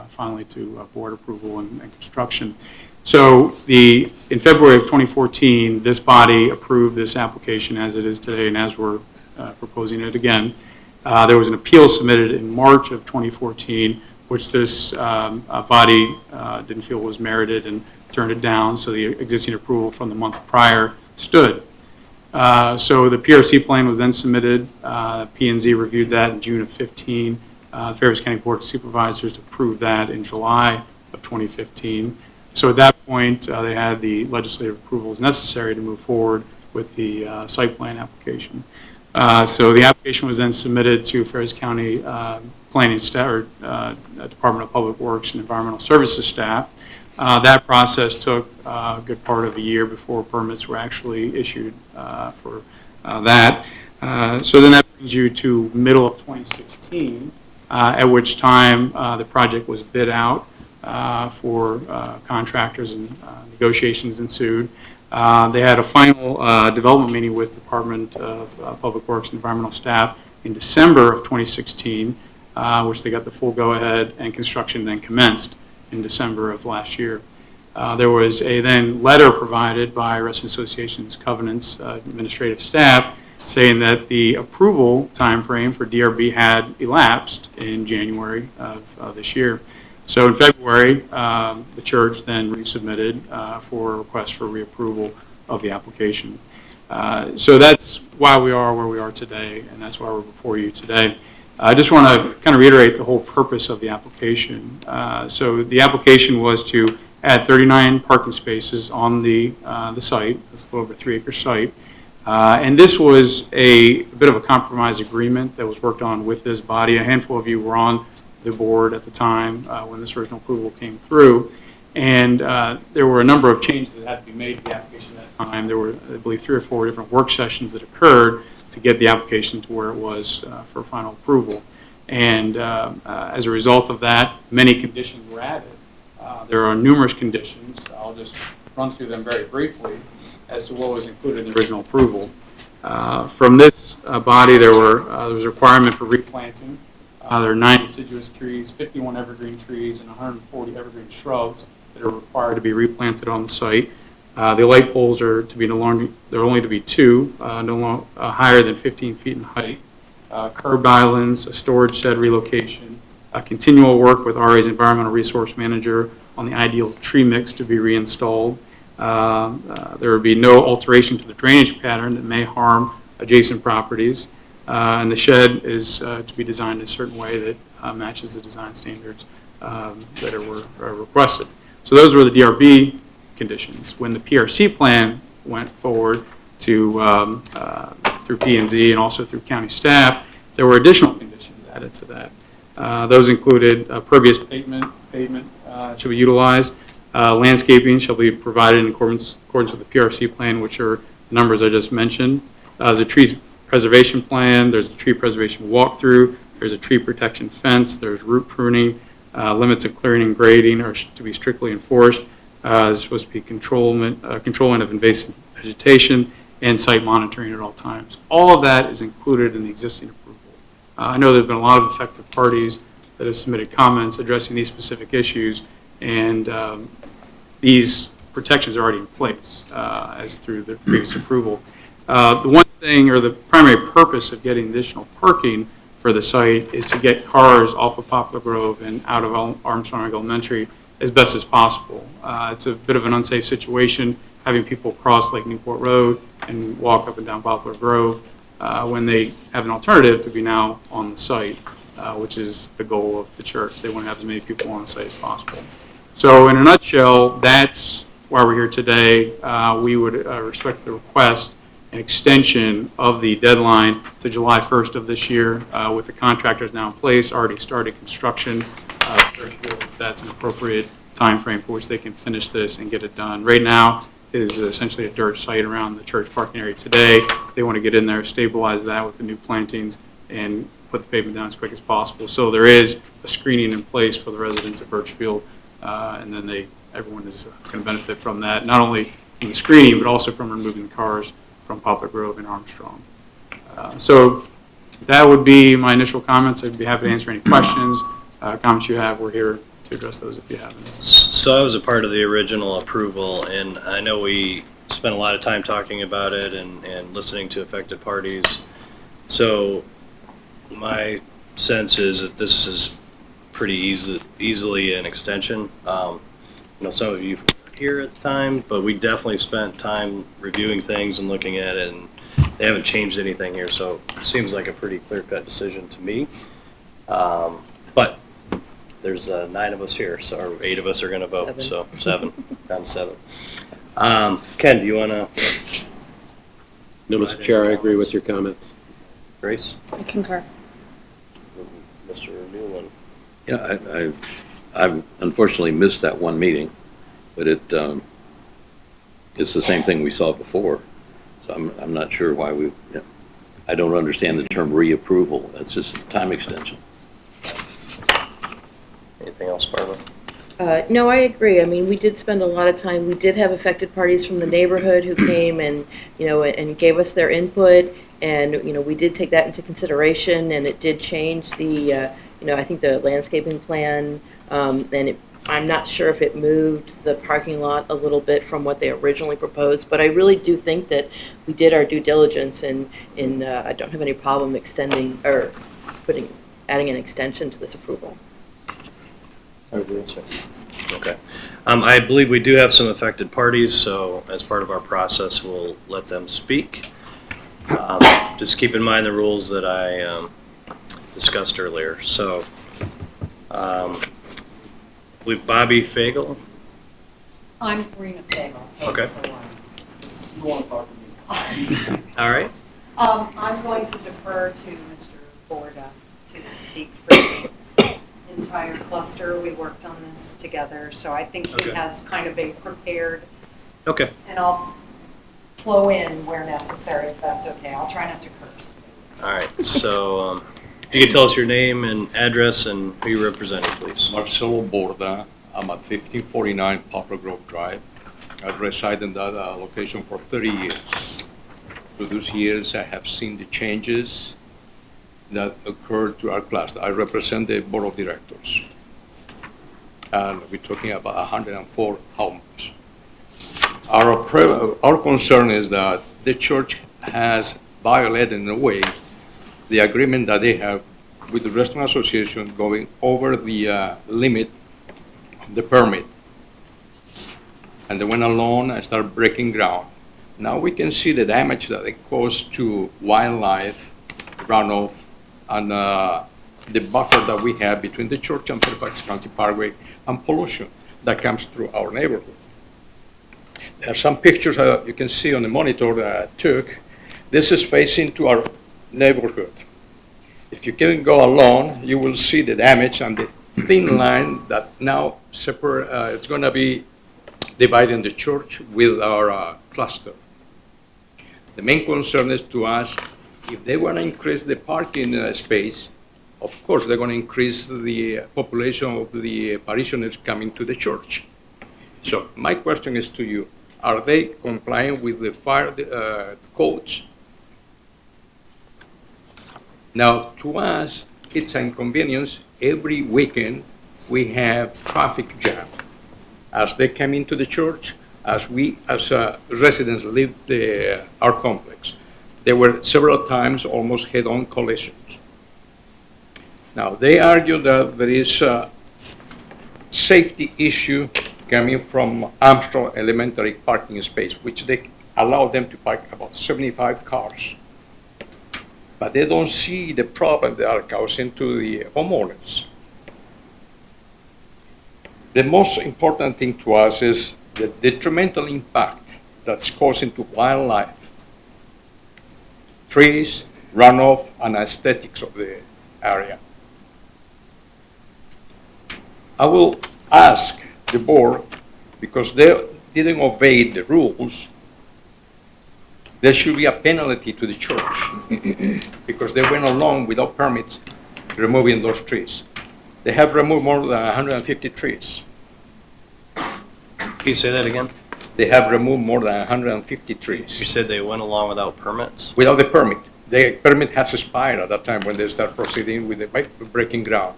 O: finally to board approval and construction. So in February of 2014, this body approved this application as it is today and as we're proposing it again. There was an appeal submitted in March of 2014, which this body didn't feel was merited and turned it down, so the existing approval from the month prior stood. So the PRC plan was then submitted. P&Z reviewed that in June of 15. Fairfax County Board of Supervisors approved that in July of 2015. So at that point, they had the legislative approvals necessary to move forward with the site plan application. So the application was then submitted to Fairfax County Planning Staff, or Department of Public Works and Environmental Services staff. That process took a good part of a year before permits were actually issued for that. So then that brings you to middle of 2016, at which time the project was bid out for contractors and negotiations ensued. They had a final development meeting with Department of Public Works and Environmental Staff in December of 2016, which they got the full go-ahead, and construction then commenced in December of last year. There was a then letter provided by Reston Association's Covenants administrative staff saying that the approval timeframe for DRB had elapsed in January of this year. So in February, the church then resubmitted for a request for reapproval of the application. So that's why we are where we are today, and that's why we're before you today. I just want to kind of reiterate the whole purpose of the application. So the application was to add 39 parking spaces on the site. It's a little over 3-acre site. And this was a bit of a compromise agreement that was worked on with this body. A handful of you were on the board at the time when this original approval came through. And there were a number of changes that had to be made to the application at that time. There were, I believe, 3 or 4 different work sessions that occurred to get the application to where it was for final approval. And as a result of that, many conditions were added. There are numerous conditions. I'll just run through them very briefly as to what was included in the original approval. From this body, there was a requirement for replanting. There are 9 deciduous trees, 51 evergreen trees, and 140 evergreen shrubs that are required to be replanted on the site. The light poles are to be there are only to be 2, higher than 15 feet in height. Curbed islands, a storage shed relocation, continual work with RA's environmental resource manager on the ideal tree mix to be reinstalled. There would be no alteration to the drainage pattern that may harm adjacent properties. And the shed is to be designed in a certain way that matches the design standards that were requested. So those were the DRB conditions. When the PRC plan went forward to through P&Z and also through county staff, there were additional conditions added to that. Those included pervious pavement should be utilized. Landscaping shall be provided in accordance with the PRC plan, which are the numbers I just mentioned. There's a tree preservation plan, there's a tree preservation walkthrough, there's a tree protection fence, there's root pruning, limits of clearing and grading are to be strictly enforced. There's supposed to be controlment of invasive vegetation and site monitoring at all times. All of that is included in the existing approval. I know there's been a lot of affected parties that have submitted comments addressing these specific issues, and these protections are already in place as through the previous approval. The one thing, or the primary purpose of getting additional parking for the site is to get cars off of Poplar Grove and out of Armstrong Elementary as best as possible. It's a bit of an unsafe situation having people cross Lake Newport Road and walk up and down Poplar Grove when they have an alternative to be now on the site, which is the goal of the church. They want to have as many people on the site as possible. So in a nutshell, that's why we're here today. We would respect the request an extension of the deadline to July 1st of this year with the contractors now in place, already started construction. That's an appropriate time frame for which they can finish this and get it done. Right now is essentially a dirt site around the church parking area today. They want to get in there, stabilize that with the new plantings, and put the pavement down as quick as possible. So there is a screening in place for the residents of Birchfield, and then everyone is going to benefit from that, not only from the screening, but also from removing the cars from Poplar Grove and Armstrong. So that would be my initial comments. I'd be happy to answer any questions, comments you have. We're here to address those if you have any.
A: So I was a part of the original approval, and I know we spent a lot of time talking about it and listening to affected parties. So my sense is that this is pretty easily an extension. Some of you were here at the time, but we definitely spent time reviewing things and looking at it, and they haven't changed anything here, so it seems like a pretty clear-cut decision to me. But there's 9 of us here, or 8 of us are going to vote, 7. So 7, down to 7. Ken, do you want to?
C: No, Mr. Chair, I agree with your comments.
A: Grace?
D: I concur.
A: Mr. Newland?
H: Yeah, I've unfortunately missed that one meeting, but it's the same thing we saw before. So I'm not sure why I don't understand the term reapproval. That's just a time extension.
A: Anything else, Barbara?
I: No, I agree. I mean, we did spend a lot of time. We did have affected parties from the neighborhood who came and, and gave us their input. And, we did take that into consideration, and it did change the, I think the landscaping plan. And I'm not sure if it moved the parking lot a little bit from what they originally proposed. But I really do think that we did our due diligence, and I don't have any problem extending or adding an extension to this approval.
A: Okay. I believe we do have some affected parties, so as part of our process, we'll let them speak. Just keep in mind the rules that I discussed earlier. So, with Bobby Fagel.
P: I'm Karina Fagel.
A: Okay.
P: You want to talk to me?
A: All right.
P: I'm going to defer to Mr. Borda to speak for the entire cluster. We worked on this together, so I think he has kind of a prepared.
A: Okay.
P: And I'll flow in where necessary, if that's okay. I'll try not to curse.
A: All right. So, If you could tell us your name and address and who you're representing, please.
Q: Marcelo Borda. I'm at 1549 Poplar Grove Drive. I've resided in that location for 30 years. Through those years, I have seen the changes that occurred to our cluster. I represent the board of directors. And we're talking about 104 homes. Our concern is that the church has violated in a way the agreement that they have with the Restaurant Association going over the limit of the permit. And they went along and started breaking ground. Now we can see the damage that it caused to wildlife, runoff, and the buffer that we have between the church and Fairfax County Parkway and pollution that comes through our neighborhood. There are some pictures you can see on the monitor that I took. This is facing to our neighborhood. If you can go along, you will see the damage and the thin line that now separate. It's going to be dividing the church with our cluster. The main concern is to us, if they want to increase the parking space, of course they're going to increase the population of the parishioners coming to the church. So my question is to you, are they complying with the fire codes? Now, to us, it's an inconvenience. Every weekend, we have traffic jam. As they come into the church, as we, as residents, leave our complex. There were several times almost head-on collisions. Now, they argue that there is a safety issue coming from Armstrong Elementary parking space, which they allow them to park about 75 cars. But they don't see the problem they are causing to the homeowners. The most important thing to us is the detrimental impact that's causing to wildlife, trees, runoff, and aesthetics of the area. I will ask the board, because they didn't obey the rules, there should be a penalty to the church because they went along without permits removing those trees. They have removed more than 150 trees.
A: Can you say that again?
Q: They have removed more than 150 trees.
A: You said they went along without permits?
Q: Without the permit. The permit has expired at that time when they start proceeding with the breaking ground.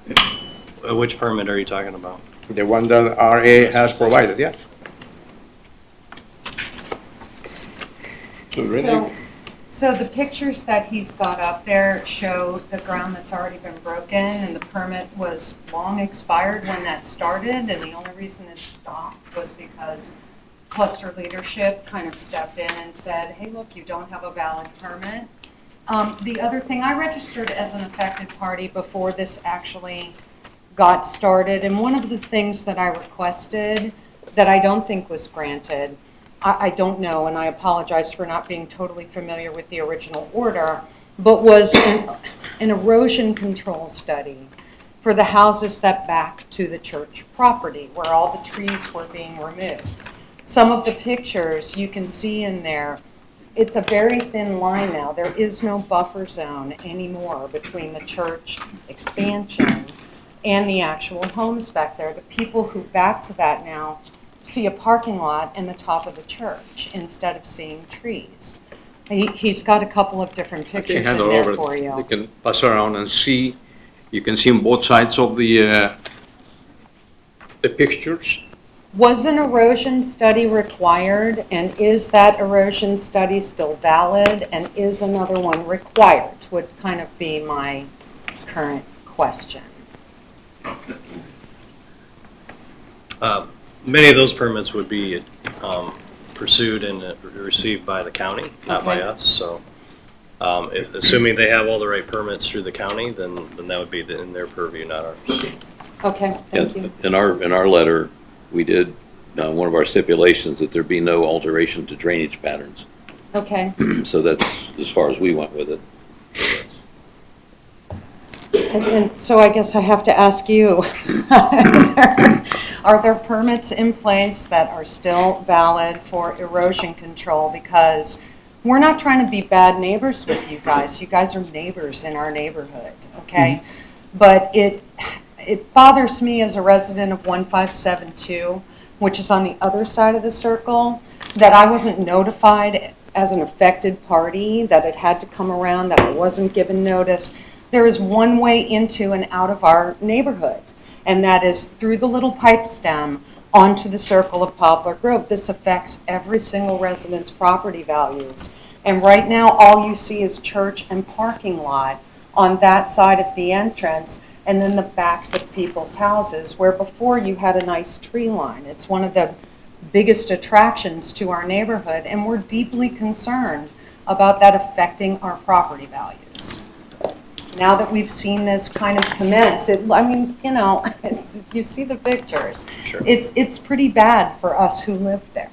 A: Which permit are you talking about?
Q: The one that RA has provided, yes.
P: So the pictures that he's got up there show the ground that's already been broken, and the permit was long expired when that started, and the only reason it stopped was because cluster leadership kind of stepped in and said, hey, look, you don't have a valid permit. The other thing, I registered as an affected party before this actually got started, and one of the things that I requested that I don't think was granted, I don't know, and I apologize for not being totally familiar with the original order, but was an erosion control study for the houses that back to the church property where all the trees were being removed. Some of the pictures you can see in there, it's a very thin line now. There is no buffer zone anymore between the church expansion and the actual homes back there. The people who back to that now see a parking lot and the top of the church instead of seeing trees. He's got a couple of different pictures in there for you.
Q: You can pass around and see. You can see on both sides of the pictures.
P: Was an erosion study required, and is that erosion study still valid, and is another one required, would kind of be my current question.
A: Many of those permits would be pursued and received by the county, not by us. So, assuming they have all the right permits through the county, then that would be in their purview, not ours.
P: Okay, thank you.
H: In our letter, we did one of our stipulations that there be no alteration to drainage patterns.
P: Okay.
H: So that's as far as we went with it.
P: And so I guess I have to ask you, are there permits in place that are still valid for erosion control? Because we're not trying to be bad neighbors with you guys. You guys are neighbors in our neighborhood, okay? But it bothers me as a resident of 1572, which is on the other side of the circle, that I wasn't notified as an affected party, that it had to come around, that I wasn't given notice. There is one way into and out of our neighborhood, and that is through the little pipe stem onto the circle of Poplar Grove. This affects every single resident's property values. And right now, all you see is church and parking lot on that side of the entrance, and then the backs of people's houses, where before you had a nice tree line. It's one of the biggest attractions to our neighborhood, and we're deeply concerned about that affecting our property values. Now that we've seen this kind of commence, you see the pictures.
A: Sure.
P: It's pretty bad for us who live there.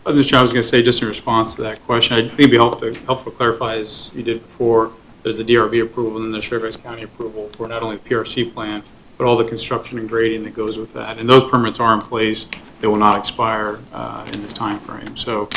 O: Mr. Chair, I was going to say, just in response to that question, I think it'd be helpful to clarify, as you did before, there's the DRB approval and then the Fairfax County approval for not only the PRC plan, but all the construction and grading that goes with that. And those permits are in place. They will not expire in this time frame. So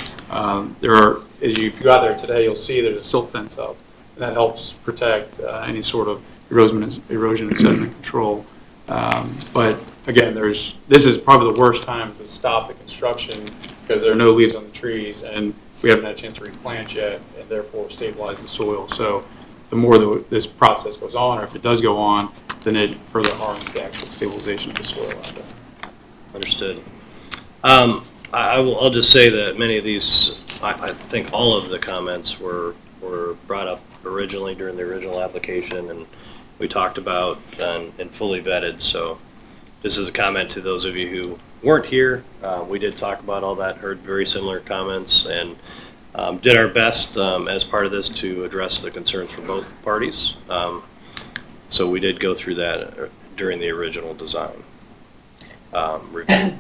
O: there are, if you go out there today, you'll see there's a silt fence up, and that helps protect any sort of erosion and sediment control. But again, this is probably the worst time to stop the construction because there are no leaves on the trees, and we haven't had a chance to replant yet, and therefore stabilize the soil. So the more this process goes on, or if it does go on, then it further harms the actual stabilization of the soil out there.
A: Understood. I'll just say that many of these, I think all of the comments were brought up originally during the original application, and we talked about and fully vetted. So this is a comment to those of you who weren't here. We did talk about all that, heard very similar comments, and did our best as part of this to address the concerns from both parties. So we did go through that during the original design review.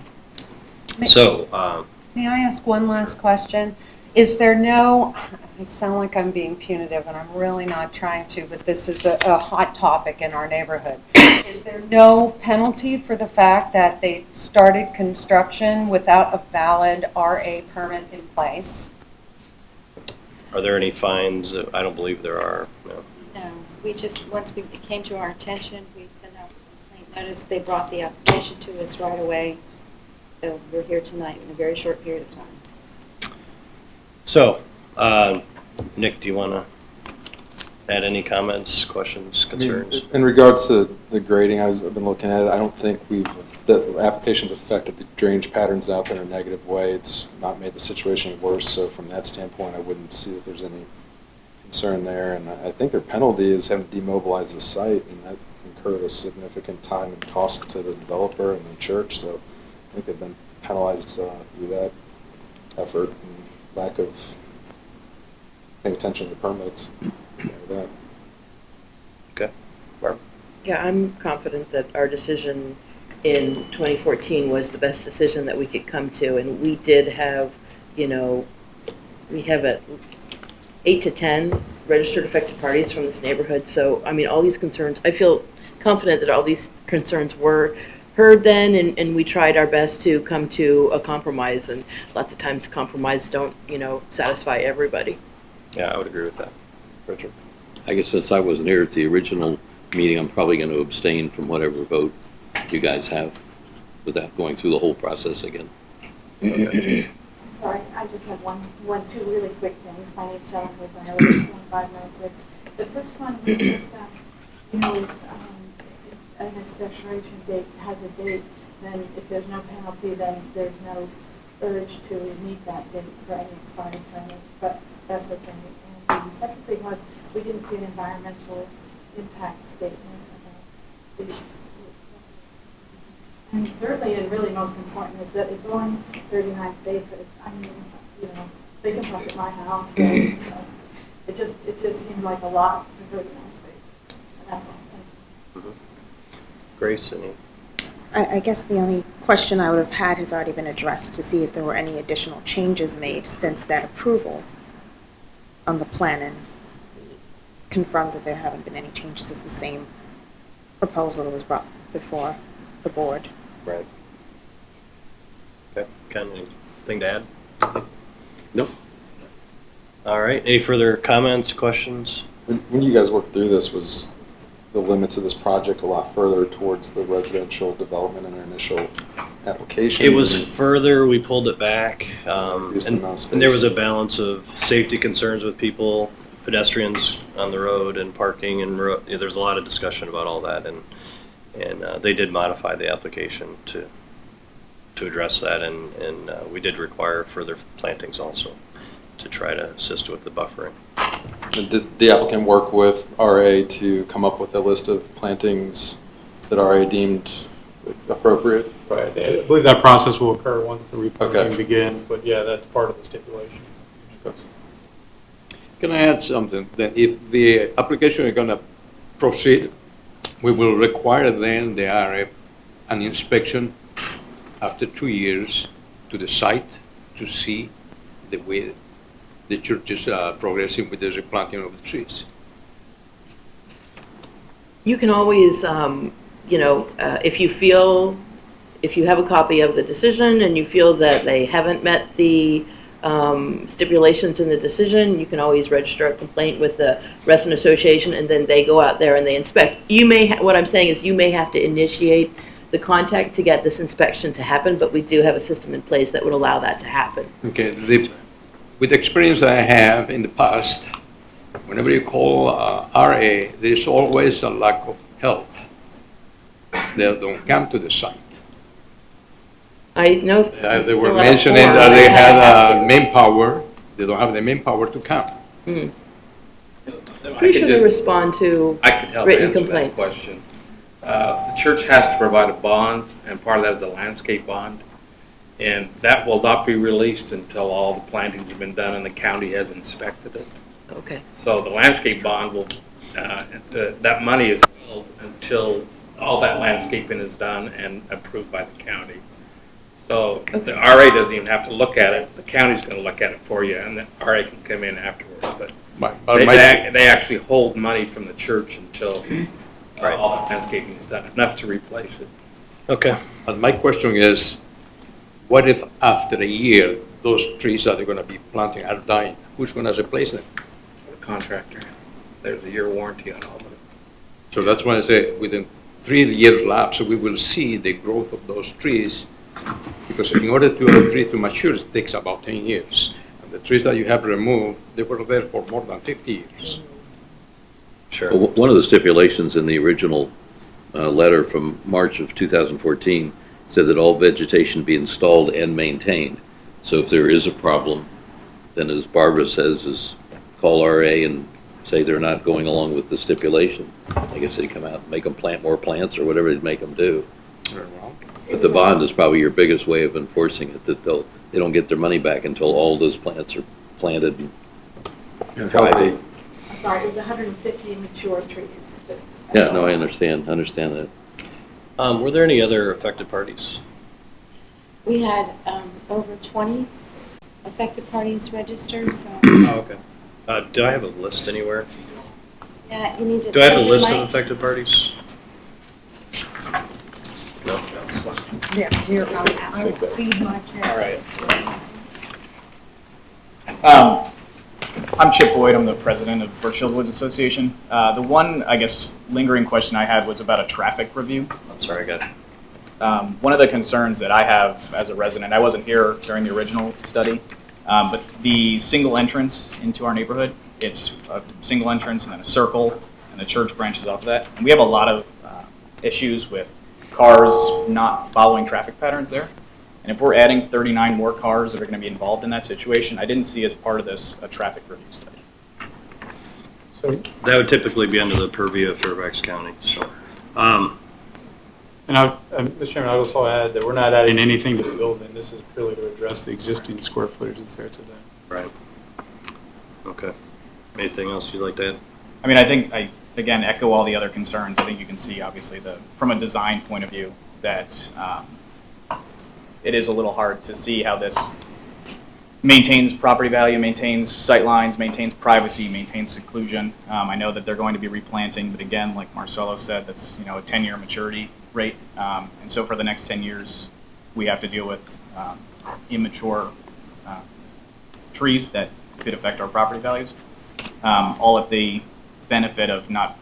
P: May I ask one last question? Is there no, I sound like I'm being punitive, and I'm really not trying to, but this is a hot topic in our neighborhood. Is there no penalty for the fact that they started construction without a valid RA permit in place?
A: Are there any fines? I don't believe there are. No.
D: No, we just, once it came to our attention, we sent out a complaint notice. They brought the application to us right away. So we're here tonight in a very short period of time.
A: So, Nick, do you want to add any comments, questions, concerns?
J: In regards to the grading, I've been looking at it. I don't think the application's affected the drainage patterns out there in a negative way. It's not made the situation worse. So from that standpoint, I wouldn't see that there's any concern there. And I think their penalty is having to demobilize the site, and that incurred a significant time and cost to the developer and the church. So I think they've been penalized through that effort and lack of paying attention to the permits. That.
A: Okay. Barb?
I: Yeah, I'm confident that our decision in 2014 was the best decision that we could come to, and we did have, we have 8 to 10 registered affected parties from this neighborhood. So, I mean, all these concerns, I feel confident that all these concerns were heard then, and we tried our best to come to a compromise, and lots of times compromise don't, satisfy everybody.
A: Yeah, I would agree with that. Richard?
H: I guess since I wasn't here at the original meeting, I'm probably going to abstain from whatever vote you guys have without going through the whole process again.
A: Okay.
D: Sorry, I just have two really quick things. My name's Shelley Hope. I know it's 2596. The first one was just, an expiration date has a date, then if there's no penalty, then there's no urge to meet that date for any expired permits, but that's okay. And the second thing was, we didn't see an environmental impact statement about the, and thirdly, and really most important, is that it's only 39 acres. I mean, they can park at my house, and it just seemed like a lot for 39 spaces, and that's all. Thank you.
A: Grace, any?
D: I guess the only question I would have had has already been addressed, to see if there were any additional changes made since that approval on the plan, and confirmed that there haven't been any changes. It's the same proposal that was brought before the board.
A: Right. Okay. Ken, anything to add?
C: Nope.
A: All right, any further comments, questions?
J: When you guys worked through this, was the limits of this project a lot further towards the residential development in their initial application?
A: It was further, we pulled it back,
J: Reduced the amount of space.
A: and there was a balance of safety concerns with people, pedestrians on the road and parking, and there's a lot of discussion about all that, and they did modify the application to address that, and we did require further plantings also to try to assist with the buffering.
J: And did the applicant work with RA to come up with a list of plantings that RA deemed appropriate?
O: Right, I believe that process will occur once the replanting
J: Okay.
O: begins, but yeah, that's part of the stipulation.
Q: Can I add something? That if the application is going to proceed, we will require then the RF an inspection after 2 years to the site to see the way the church is progressing with the replanting of the trees.
I: You can always, if you have a copy of the decision and you feel that they haven't met the stipulations in the decision, you can always register a complaint with the Reston Association, and then they go out there and they inspect. What I'm saying is you may have to initiate the contact to get this inspection to happen, but we do have a system in place that would allow that to happen.
Q: Okay, with the experience I have in the past, whenever you call RA, there's always a lack of help. They don't come to the site.
I: I know.
Q: They were mentioning that they had manpower. They don't have the manpower to come.
I: Pretty sure they respond to
R: I could help
I: written
R: answer
I: complaints.
R: that question. The church has to provide a bond, and part of that is a landscape bond. And that will not be released until all the plantings have been done and the county has inspected it.
I: Okay.
R: So the landscape bond will, that money is held until all that landscaping is done and approved by the county. So the RA doesn't even have to look at it. The county's going to look at it for you, and the RA can come in afterwards. But they actually hold money from the church until all the landscaping is done, enough to replace it.
A: Okay.
Q: But my question is, what if after a year, those trees that they're going to be planting are dying? Who's going to replace them?
R: The contractor. There's a year warranty on all of it.
Q: So that's why I say within 3 years lapse, we will see the growth of those trees, because in order to a tree to mature, it takes about 10 years. And the trees that you have removed, they were there for more than 50 years.
A: Sure.
H: Well, one of the stipulations in the original letter from March of 2014 said that all vegetation be installed and maintained. So if there is a problem, then as Barbara says, is call RA and say they're not going along with the stipulation. I guess they come out and make them plant more plants or whatever they'd make them do. But the bond is probably your biggest way of enforcing it, that they don't get their money back until all those plants are planted and healthy.
S: I'm sorry, it was 150 mature trees. Just
H: Yeah, no, I understand that.
A: Were there any other affected parties?
D: We had over 20 affected parties registered, so.
A: Oh, okay. Do I have a list anywhere?
D: Yeah, you need to.
A: Do I have the
D: take
A: list
D: mic.
A: of affected parties? No.
S: Yeah, here,
P: I would cede my chair.
E: All right. I'm Chip Boyd. I'm the president of Birchfield Woods Association. The one, I guess, lingering question I had was about a traffic review.
A: I'm sorry, I got it.
E: One of the concerns that I have as a resident, I wasn't here during the original study, but the single entrance into our neighborhood, it's a single entrance and then a circle, and the church branches off of that. And we have a lot of issues with cars not following traffic patterns there. And if we're adding 39 more cars that are going to be involved in that situation, I didn't see as part of this a traffic review study.
A: So that would typically be under the purview of Fairfax County. So,
O: And Mr. Chairman, I also add that we're not adding anything to the building. This is purely to address the existing square footage that's there today.
A: right. Okay. Anything else you'd like to add?
E: I mean, I think again, echo all the other concerns. I think you can see, obviously, from a design point of view, that it is a little hard to see how this maintains property value, maintains sight lines, maintains privacy, maintains seclusion. I know that they're going to be replanting, but again, like Marcelo said, that's a 10-year maturity rate, and so for the next 10 years, we have to deal with immature trees that could affect our property values, all at the benefit of not,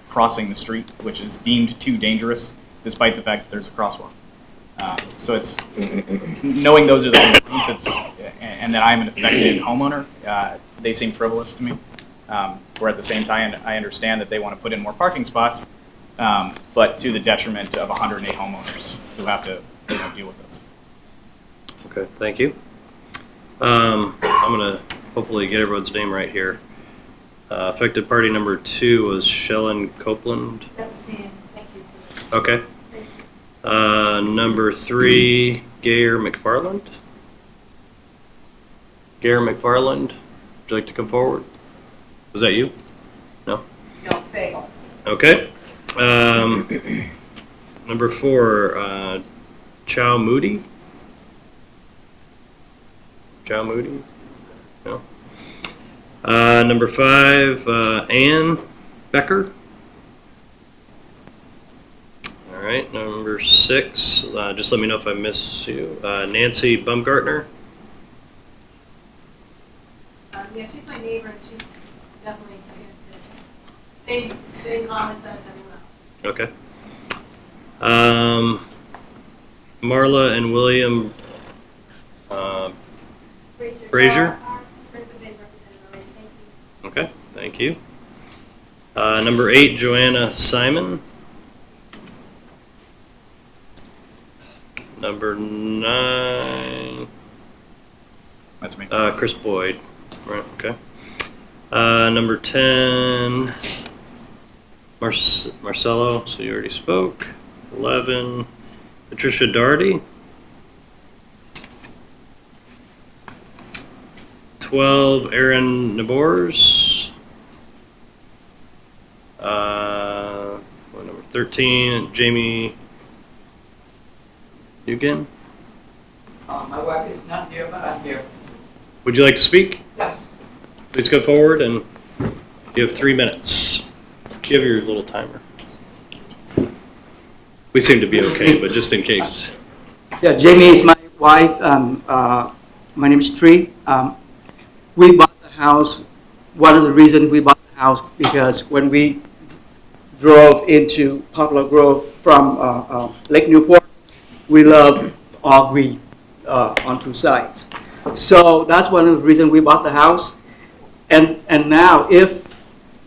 E: crossing the street, which is deemed too dangerous, despite the fact that there's a crosswalk. So it's knowing those are the complaints, and that I'm an affected homeowner. They seem frivolous to me. Where at the same time, I understand that they want to put in more parking spots, but to the detriment of 108 homeowners who have to deal with those.
A: Okay, thank you. I'm going to hopefully get everyone's name right here. Affected party number 2 was Shellen Copeland.
S: That was me. Thank you.
A: Okay. Number 3, Gayer McFarland. Gayer McFarland, would you like to come forward? Was that you? No?
P: No, fail.
A: Okay. Number 4, Chow Moody. Chow Moody? No. Number 5, Ann Becker. All right. Number 6, just let me know if I miss you. Nancy Bumgartner.
S: Yeah, she's my neighbor, and she's definitely same comments as everyone else.
A: Okay. Marla and William Frazier. Okay, thank you. Number 8, Joanna Simon. Number 9.
E: That's me.
A: Chris Boyd. Right, okay. Number 10, Marcelo, so you already spoke. 11, Patricia Darty. 12, Aaron Nabors. Number 13, Jamie Nugent.
T: My wife is not here, but I'm here.
A: Would you like to speak?
T: Yes.
A: Please come forward, and you have 3 minutes. You have your little timer. We seem to be okay, but just in case.
T: Yeah, Jamie is my wife. My name is Tree. We bought the house. One of the reasons we bought the house because when we drove into Poplar Grove from Lake Newport, we love all green on 2 sides. So that's one of the reasons we bought the house. And now,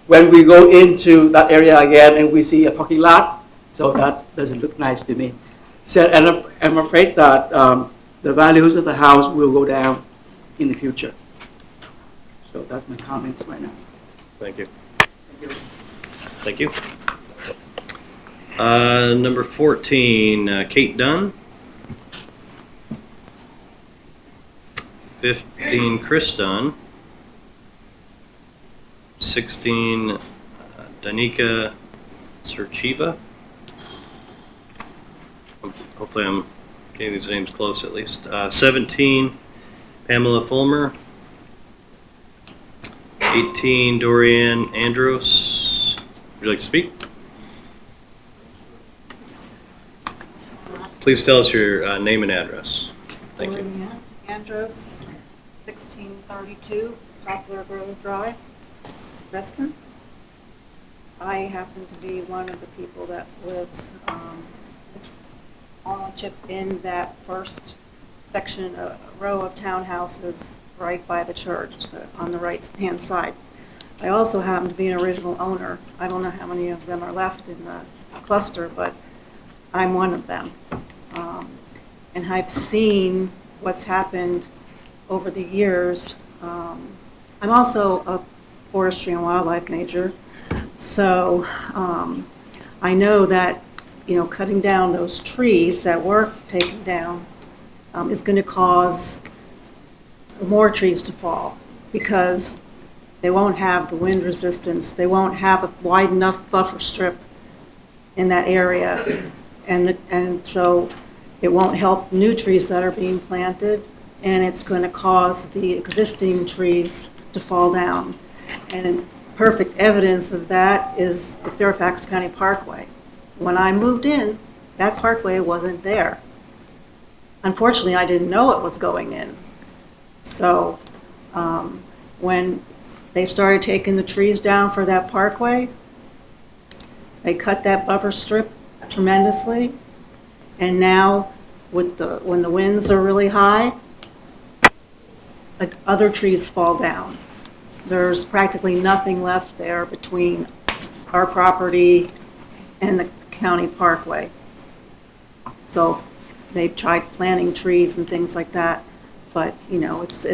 T: when we go into that area again and we see a parking lot, so that doesn't look nice to me. So, and I'm afraid that the values of the house will go down in the future. So that's my comments right now.
A: Thank you.
T: Thank you.
A: Thank you. Number 14, Kate Dunn. 15, Chris Dunn. 16, Danica Serchiva. Hopefully I'm getting these names close at least. 17, Pamela Fulmer. 18, Dorian Andros. Would you like to speak? Please tell us your name and address. Thank you.
U: Dorian Andros, 1632 Poplar Grove Drive, Reston. I happen to be one of the people that lives in that first section, row of townhouses right by the church on the right-hand side. I also happen to be an original owner. I don't know how many of them are left in the cluster, but I'm one of them. And I've seen what's happened over the years. I'm also a forestry and wildlife major, so I know that cutting down those trees that were taken down is going to cause more trees to fall because they won't have the wind resistance. They won't have a wide enough buffer strip in that area, and so it won't help new trees that are being planted, and it's going to cause the existing trees to fall down. And perfect evidence of that is the Fairfax County Parkway. When I moved in, that parkway wasn't there. Unfortunately, I didn't know it was going in. So when they started taking the trees down for that parkway, they cut that buffer strip tremendously. And now when the winds are really high, like other trees fall down. There's practically nothing left there between our property and the county parkway. So they've tried planting trees and things like that, but it's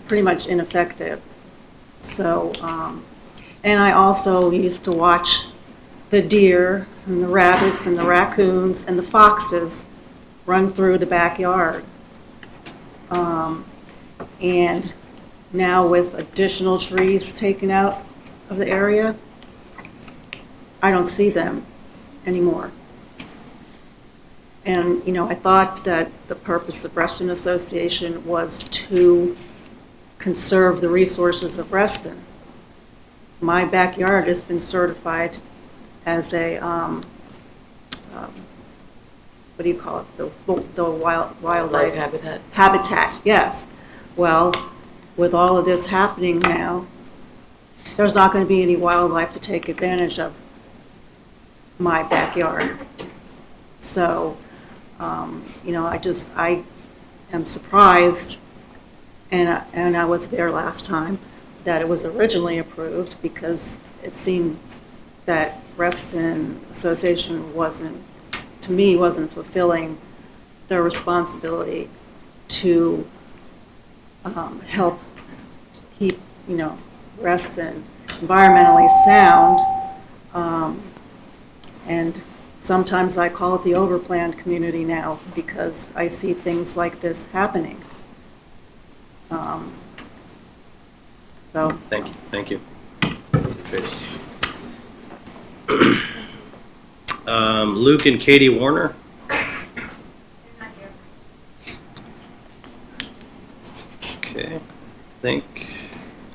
U: pretty much ineffective. So, and I also used to watch the deer and the rabbits and the raccoons and the foxes run through the backyard. And now with additional trees taken out of the area, I don't see them anymore. And, I thought that the purpose of Reston Association was to conserve the resources of Reston. My backyard has been certified as a, what do you call it? The wildlife
I: habitat.
U: Habitat, yes. Well, with all of this happening now, there's not going to be any wildlife to take advantage of my backyard. So, I am surprised, and I was there last time, that it was originally approved because it seemed that Reston Association wasn't fulfilling their responsibility to help keep, Reston environmentally sound. And sometimes I call it the overplanned community now because I see things like this happening. So.
A: Thank you. Luke and Katie Warner. Okay, did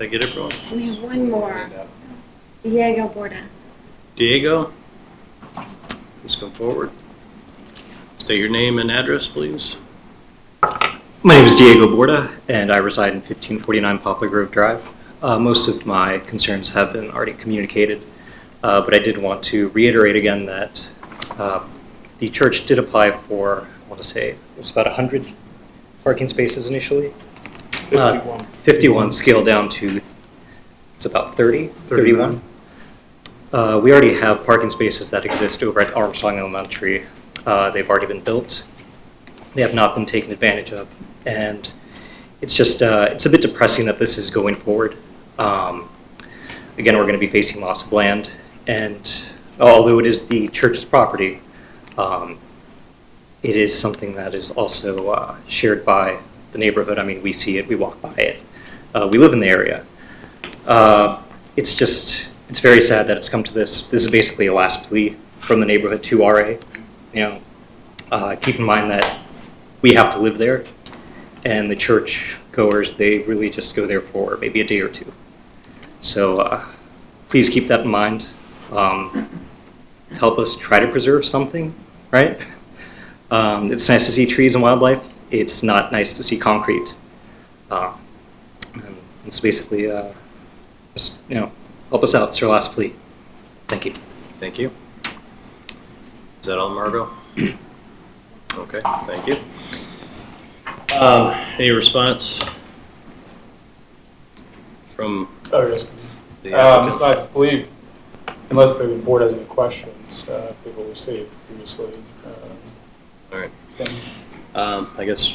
A: I get everyone?
D: We have one more. Diego Borda.
A: Diego, please come forward. State your name and address, please.
F: My name is Diego Borda, and I reside in 1549 Poplar Grove Drive. Most of my concerns have been already communicated, but I did want to reiterate again that the church did apply for, I want to say, it was about 100 parking spaces initially. 51 scaled down to, it's about 31. We already have parking spaces that exist over at Armstrong Elementary. They've already been built. They have not been taken advantage of. And it's just, it's a bit depressing that this is going forward. Again, we're going to be facing loss of land. And although it is the church's property, it is something that is also shared by the neighborhood. I mean, we see it, we walk by it. We live in the area. It's just, it's very sad that it's come to this. This is basically a last plea from the neighborhood to RA. Keep in mind that we have to live there, and the church goers, they really just go there for maybe a day or two. So please keep that in mind. To help us try to preserve something, right? It's nice to see trees and wildlife. It's not nice to see concrete. And it's basically, just, help us out. It's our last plea. Thank you.
A: Thank you. Is that all, Margot? Okay, thank you. Any response from
O: Oh, yes.
A: the applicant?
O: I believe, unless the board has any questions, people received previously.
A: All right. I guess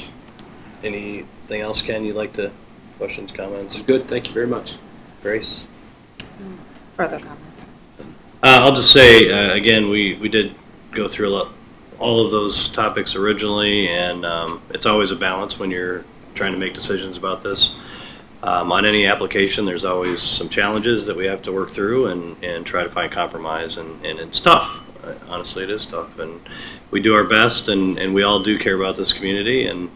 A: anything else, Ken, you'd like to, questions, comments?
C: Good, thank you very much.
A: Grace?
D: Further comments?
A: I'll just say, again, we did go through all of those topics originally, and it's always a balance when you're trying to make decisions about this. On any application, there's always some challenges that we have to work through and try to find compromise, and it's tough. Honestly, it is tough, and we do our best, and we all do care about this community and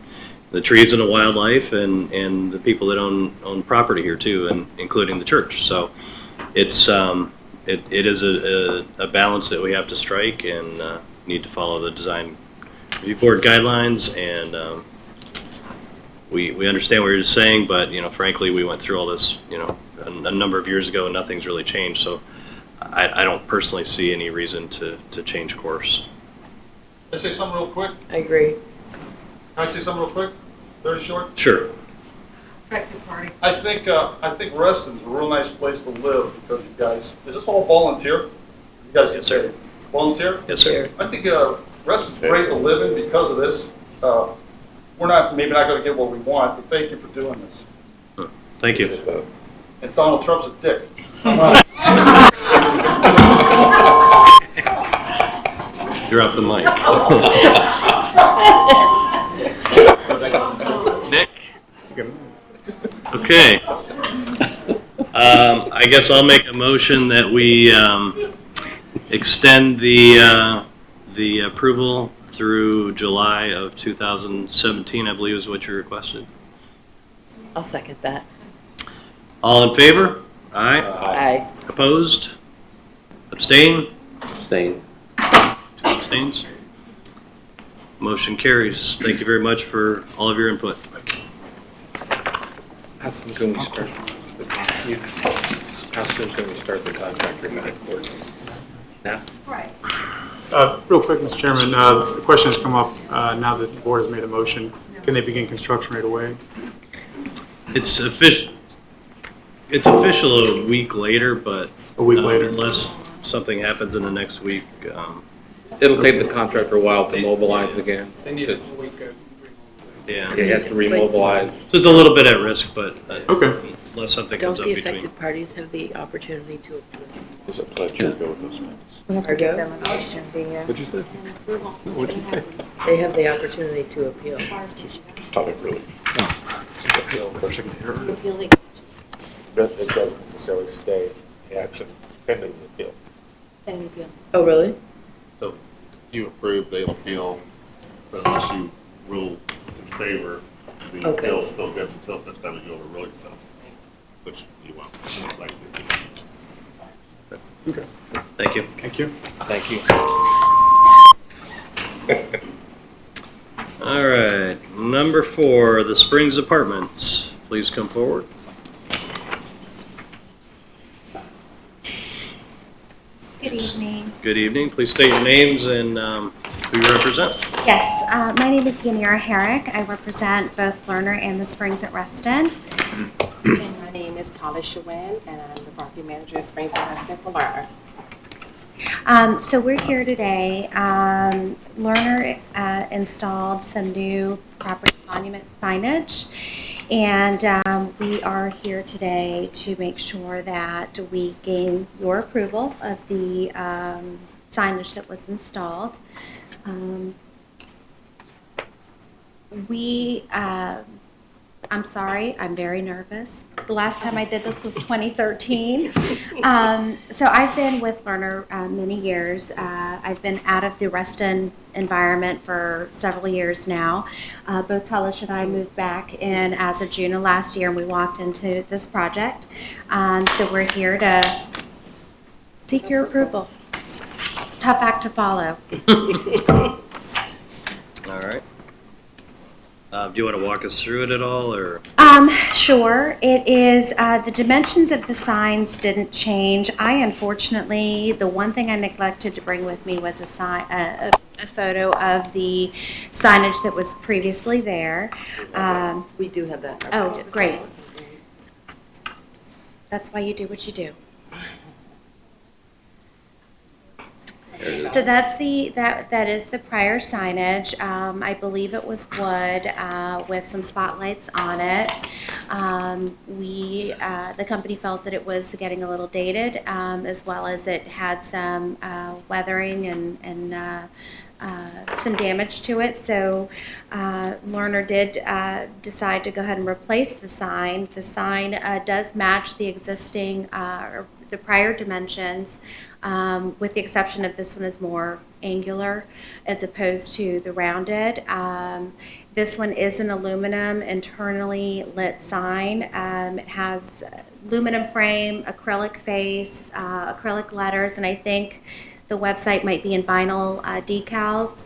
A: the trees and the wildlife and the people that own property here too, and including the church. So it's it is a balance that we have to strike, and need to follow the design review board guidelines, and we understand what you're saying, but, frankly, we went through all this, a number of years ago, and nothing's really changed. So I don't personally see any reason to change course.
B: Can I say something real quick?
I: I agree.
B: Can I say something real quick? Very short?
A: Sure.
P: Effective party.
B: I think Reston's a real nice place to live because you guys, is this all volunteer? You guys get paid. Volunteer?
A: Yes, sir.
B: I think Reston's great to live in because of this. We're maybe not going to get what we want, but thank you for doing this.
A: Thank you.
B: And Donald Trump's a dick.
A: Drop the mic. Nick? Okay. I guess I'll make a motion that we extend the approval through July of 2017, I believe is what you requested.
I: I'll second that.
A: All in favor? Aye.
I: Aye.
A: Opposed? Abstain?
H: Abstain.
A: 2 abstains. Motion carries. Thank you very much for all of your input.
R: How soon can we start the contract for Lakeport? Now?
P: Right.
O: Real quick, Mr. Chairman, the question has come up now that the board has made a motion. Can they begin construction right away?
A: It's official. It's official a week later, but
O: a week later,
A: unless something happens in the next week.
R: It'll take the contractor a while to mobilize again.
N: They need a week.
A: Yeah.
R: They have to remobilize.
A: So it's a little bit at risk, but
O: okay.
A: Unless something
I: Don't
A: comes up
I: the
A: between.
I: affected parties have the opportunity to appeal?
K: There's a pledge to go with those things.
D: We have to give them an opportunity, yes.
J: What'd you say? What'd you say?
I: They have the opportunity to appeal.
K: Public relief.
J: Of course I can hear her.
K: But it doesn't necessarily stay in action pending the appeal.
I: Oh, really?
V: So you approve, they'll appeal, but unless you rule in favor, the
I: Okay.
V: appeal still gets until such time as you overrule yourself, which you won't. Most likely.
A: Okay. Thank you.
O: Thank you.
R: Thank you.
A: All right. Number 4, the Springs Apartments. Please come forward.
W: Good evening.
A: Good evening. Please state your names and who you represent.
W: Yes, my name is Yanira Herrick. I represent both Lerner and the Springs at Reston.
X: And my name is Tala Shawan, and I'm the property manager at Springs at Reston for Lerner.
W: So we're here today. Lerner installed some new property monument signage, and we are here today to make sure that we gain your approval of the signage that was installed. I'm sorry, I'm very nervous. The last time I did this was 2013. So I've been with Lerner many years. I've been out of the Reston environment for several years now. Both Talish and I moved back in as of June of last year, and we walked into this project. So we're here to seek your approval. It's a tough act to follow.
A: All right. Do you want to walk us through it at all, or?
W: Sure. It is, the dimensions of the signs didn't change. Unfortunately, the one thing I neglected to bring with me was a photo of the signage that was previously there.
I: We do have that.
W: Oh, great. That's why you do what you do. So that's that is the prior signage. I believe it was wood with some spotlights on it. The company felt that it was getting a little dated, as well as it had some weathering and some damage to it. So Lerner did decide to go ahead and replace the sign. The sign does match the existing, the prior dimensions. With the exception of this one is more angular as opposed to the rounded. This one is an aluminum internally lit sign. It has aluminum frame, acrylic face, acrylic letters, and I think the website might be in vinyl decals.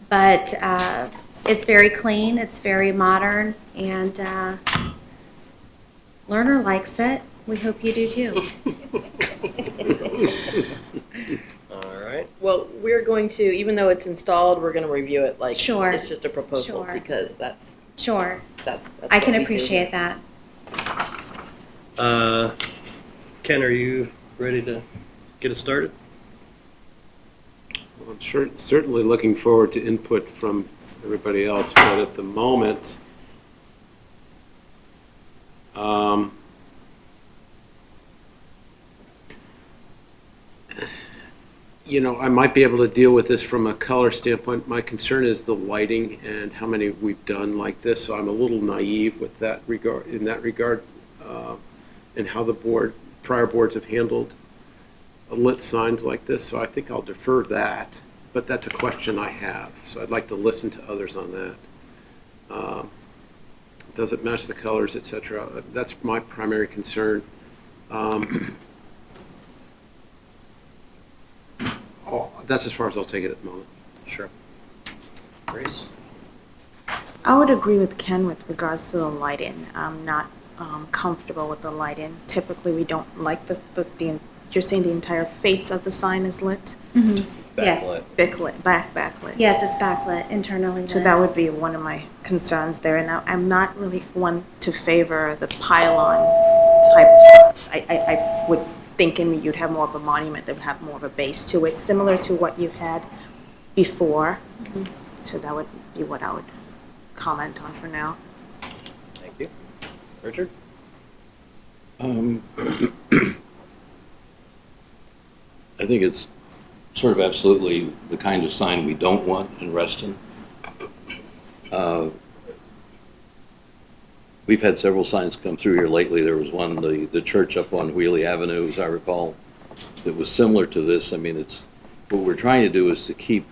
W: But It's very clean, it's very modern, and Lerner likes it. We hope you do too.
A: All right.
I: Well, we're going to, even though it's installed, we're going to review it like
W: Sure.
I: it's just a proposal
W: Sure.
I: because that's
W: Sure.
I: that's
W: I
I: what
W: can
I: we do
W: appreciate
I: here.
W: that.
A: Ken, are you ready to get us started?
C: Well, I'm certainly looking forward to input from everybody else, but at the moment, you know, I might be able to deal with this from a color standpoint. My concern is the lighting and how many we've done like this, so I'm a little naive with that regard, and how the prior boards have handled lit signs like this, so I think I'll defer that, but that's a question I have, so I'd like to listen to others on that. Does it match the colors, etc.? That's my primary concern. That's as far as I'll take it at the moment.
A: Sure. Grace?
D: I would agree with Ken with regards to the lighting. I'm not comfortable with the lighting. Typically, we don't like you're saying the entire face of the sign is lit?
W: Mm-hmm. Yes.
D: Backlit.
W: Yes, it's backlit, internally
D: So
W: lit.
D: that would be one of my concerns there. And I'm not really one to favor the pylon type of signs. I would think you'd have more of a monument that would have more of a base to it, similar to what you had before.
W: Mm-hmm.
D: So that would be what I would comment on for now.
A: Thank you. Richard?
H: I think it's sort of absolutely the kind of sign we don't want in Reston. We've had several signs come through here lately. There was one, the church up on Wheelie Avenue, as I recall, that was similar to this. I mean, what we're trying to do is to keep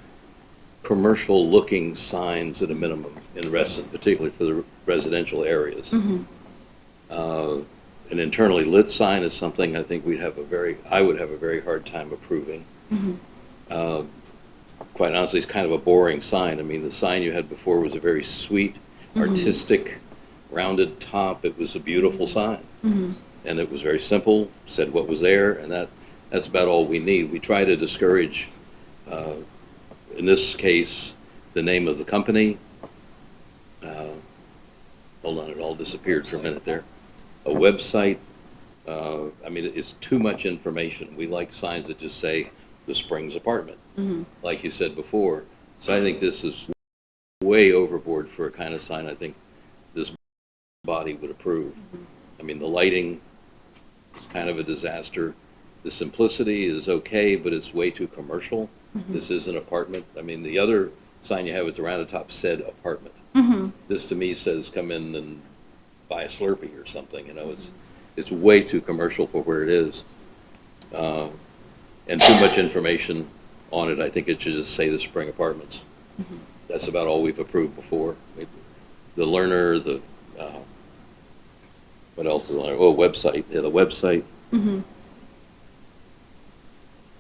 H: commercial-looking signs at a minimum in Reston, particularly for the residential areas.
W: Mm-hmm.
H: An internally lit sign is something I think I would have a very hard time approving.
W: Mm-hmm.
H: Quite honestly, it's kind of a boring sign. I mean, the sign you had before was a very sweet, artistic, rounded top. It was a beautiful sign.
W: Mm-hmm.
H: And it was very simple, said what was there, and that's about all we need. We try to discourage, in this case, the name of the company. Hold on, it all disappeared for a minute there. A website. I mean, it's too much information. We like signs that just say the Springs apartment, like you said before. So I think this is way overboard for a kind of sign I think this body would approve. I mean, the lighting is kind of a disaster. The simplicity is okay, but it's way too commercial. This is an apartment. I mean, the other sign you have at the rounded top said apartment. This to me says come in and buy a Slurpee or something. You know, it's way too commercial for where it is, and too much information on it. I think it should just say the Spring Apartments. That's about all we've approved before. The learner, what else is on there? Oh, website. Yeah, the website.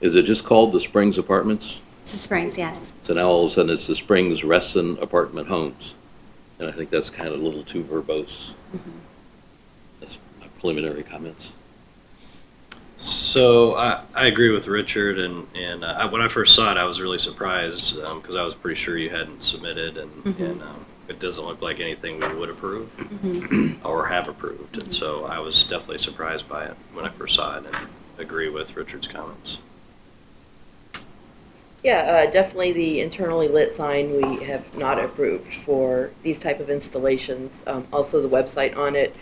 H: Is it just called the Springs Apartments?
W: It's the Springs, yes.
H: So now all of a sudden it's the Springs Reston Apartment Homes. And I think that's kind of a little too verbose. That's my preliminary comments.
A: So I agree with Richard, and when I first saw it, I was really surprised because I was pretty sure you hadn't submitted, and it doesn't look like anything we would approve or have approved, and so I was definitely surprised by it when I first saw it, and agree with Richard's comments.
I: Yeah, definitely the internally lit sign we have not approved for these type of installations. Also the website on it,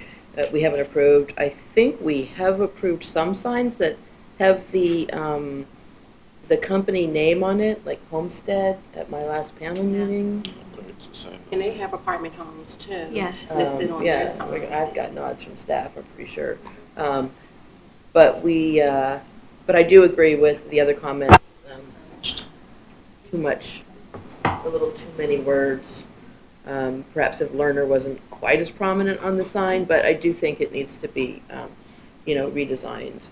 I: we haven't approved. I think we have approved some signs that have the company name on it, like Homestead at my last panel meeting.
X: And they have apartment homes too.
W: Yes.
X: Listed on their
I: Yeah,
X: sign.
I: I've got nods from staff, I'm pretty sure. But I do agree with the other comment. A little too many words. Perhaps if learner wasn't quite as prominent on the sign, but I do think it needs to be, redesigned.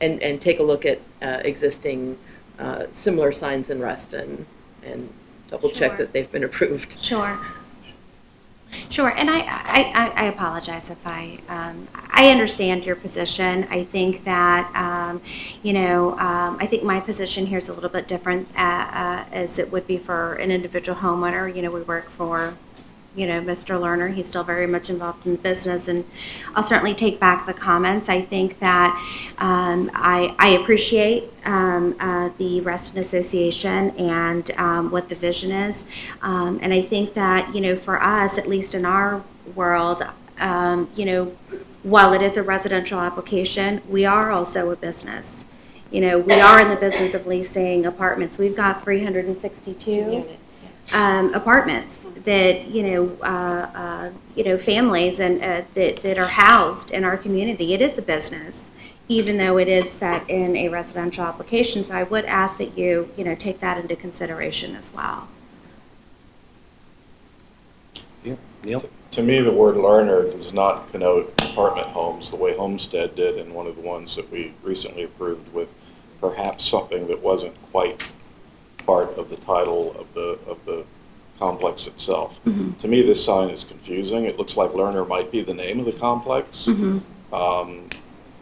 I: And take a look at existing similar signs in Reston and double check
W: Sure.
I: that they've been approved.
W: Sure. Sure, and I apologize if I understand your position. I think that, I think my position here is a little bit different as it would be for an individual homeowner. We work for, Mr. Lerner. He's still very much involved in the business, and I'll certainly take back the comments. I think that I appreciate the Reston Association and what the vision is, and I think that for us, at least in our world, while it is a residential application, we are also a business. We are in the business of leasing apartments. We've got 362 apartments that families and that are housed in our community. It is a business, even though it is set in a residential application. So I would ask that you take that into consideration as well.
A: Yeah. Neil?
K: To me, the word learner does not connote apartment homes the way Homestead did, and one of the ones that we recently approved with perhaps something that wasn't quite part of the title of the complex itself.
W: Mm-hmm.
K: To me, this sign is confusing. It looks like Lerner might be the name of the complex.
W: Mm-hmm.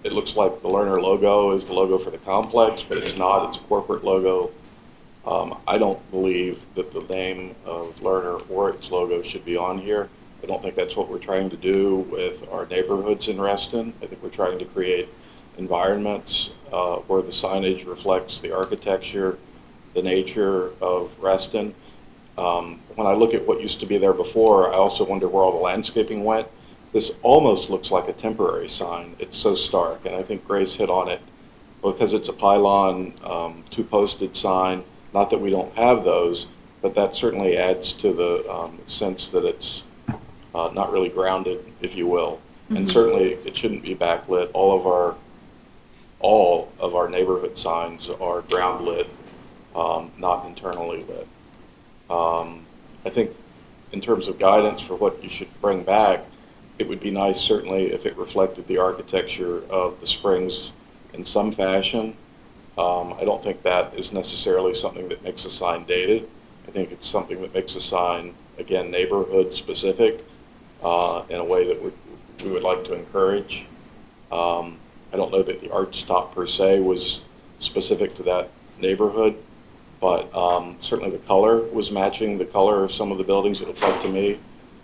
K: It looks like the Lerner logo is the logo for the complex, but it's not. It's a corporate logo. I don't believe that the name of Lerner or its logo should be on here. I don't think that's what we're trying to do with our neighborhoods in Reston. I think we're trying to create environments where the signage reflects the architecture, the nature of Reston. When I look at what used to be there before, I also wonder where all the landscaping went. This almost looks like a temporary sign. It's so stark, and I think Grace hit on it because it's a pylon, two-posted sign. Not that we don't have those, but that certainly adds to the sense that it's not really grounded, if you will.
W: Mm-hmm.
K: And certainly it shouldn't be backlit. All of our neighborhood signs are ground lit, not internally lit. I think in terms of guidance for what you should bring back, it would be nice certainly if it reflected the architecture of the Springs in some fashion. I don't think that is necessarily something that makes a sign dated. I think it's something that makes a sign, again, neighborhood specific in a way that we would like to encourage. I don't know that the arch top per se was specific to that neighborhood, but certainly the color was matching the color of some of the buildings, it looked like to me.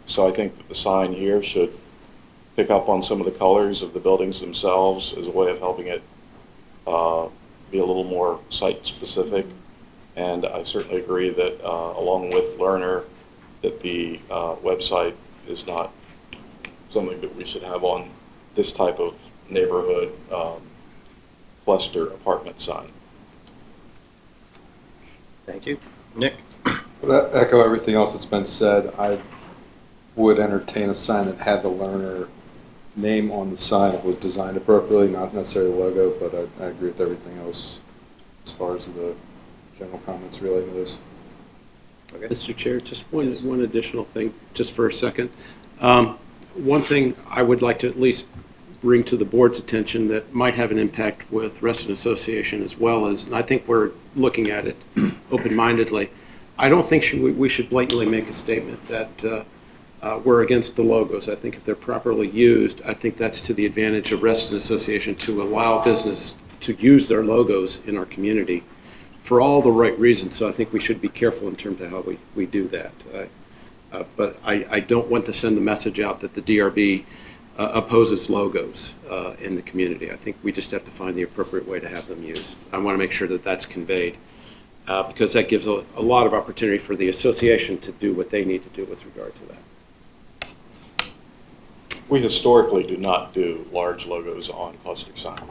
K: So I think that the sign here should pick up on some of the colors of the buildings themselves as a way of helping it be a little more site-specific. And I certainly agree that along with Lerner, that the website is not something that we should have on this type of neighborhood cluster apartment sign.
A: Thank you. Nick?
J: But I echo everything else that's been said. I would entertain a sign that had the Lerner name on the sign that was designed appropriately, not necessarily the logo, but I agree with everything else as far as the general comments relating to this.
A: Okay.
C: Mr. Chair, just one additional thing, just for a second. One thing I would like to at least bring to the board's attention that might have an impact with Reston Association as well as, and I think we're looking at it open-mindedly, I don't think we should blatantly make a statement that we're against the logos. I think if they're properly used, I think that's to the advantage of Reston Association to allow business to use their logos in our community for all the right reasons. So I think we should be careful in terms of how we do that. But I don't want to send the message out that the DRB opposes logos in the community. I think we just have to find the appropriate way to have them used. I want to make sure that that's conveyed because that gives a lot of opportunity for the association to do what they need to do with regard to that.
K: We historically do not do large logos on cluster signage.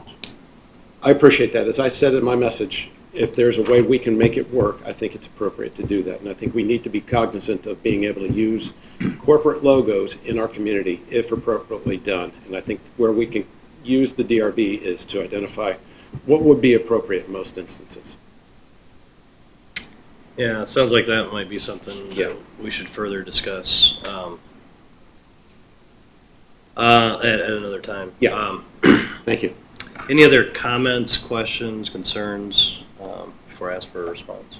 C: I appreciate that. As I said in my message, if there's a way we can make it work, I think it's appropriate to do that. And I think we need to be cognizant of being able to use corporate logos in our community if appropriately done. And I think where we can use the DRB is to identify what would be appropriate in most instances.
A: Yeah, it sounds like that might be something that we should further discuss at another time.
C: Yeah. Thank you.
A: Any other comments, questions, concerns before I ask for a response?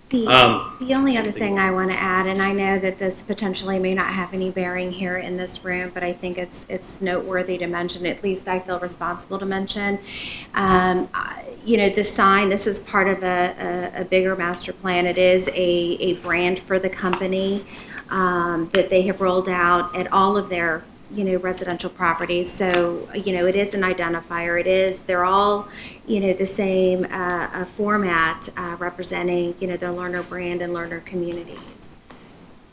W: The only other thing I want to add, and I know that this potentially may not have any bearing here in this room, but I think it's noteworthy to mention, at least I feel responsible to mention. The sign, this is part of a bigger master plan. It is a brand for the company that they have rolled out at all of their residential properties. So, it is an identifier. They're all, the same format representing, the learner brand and learner communities.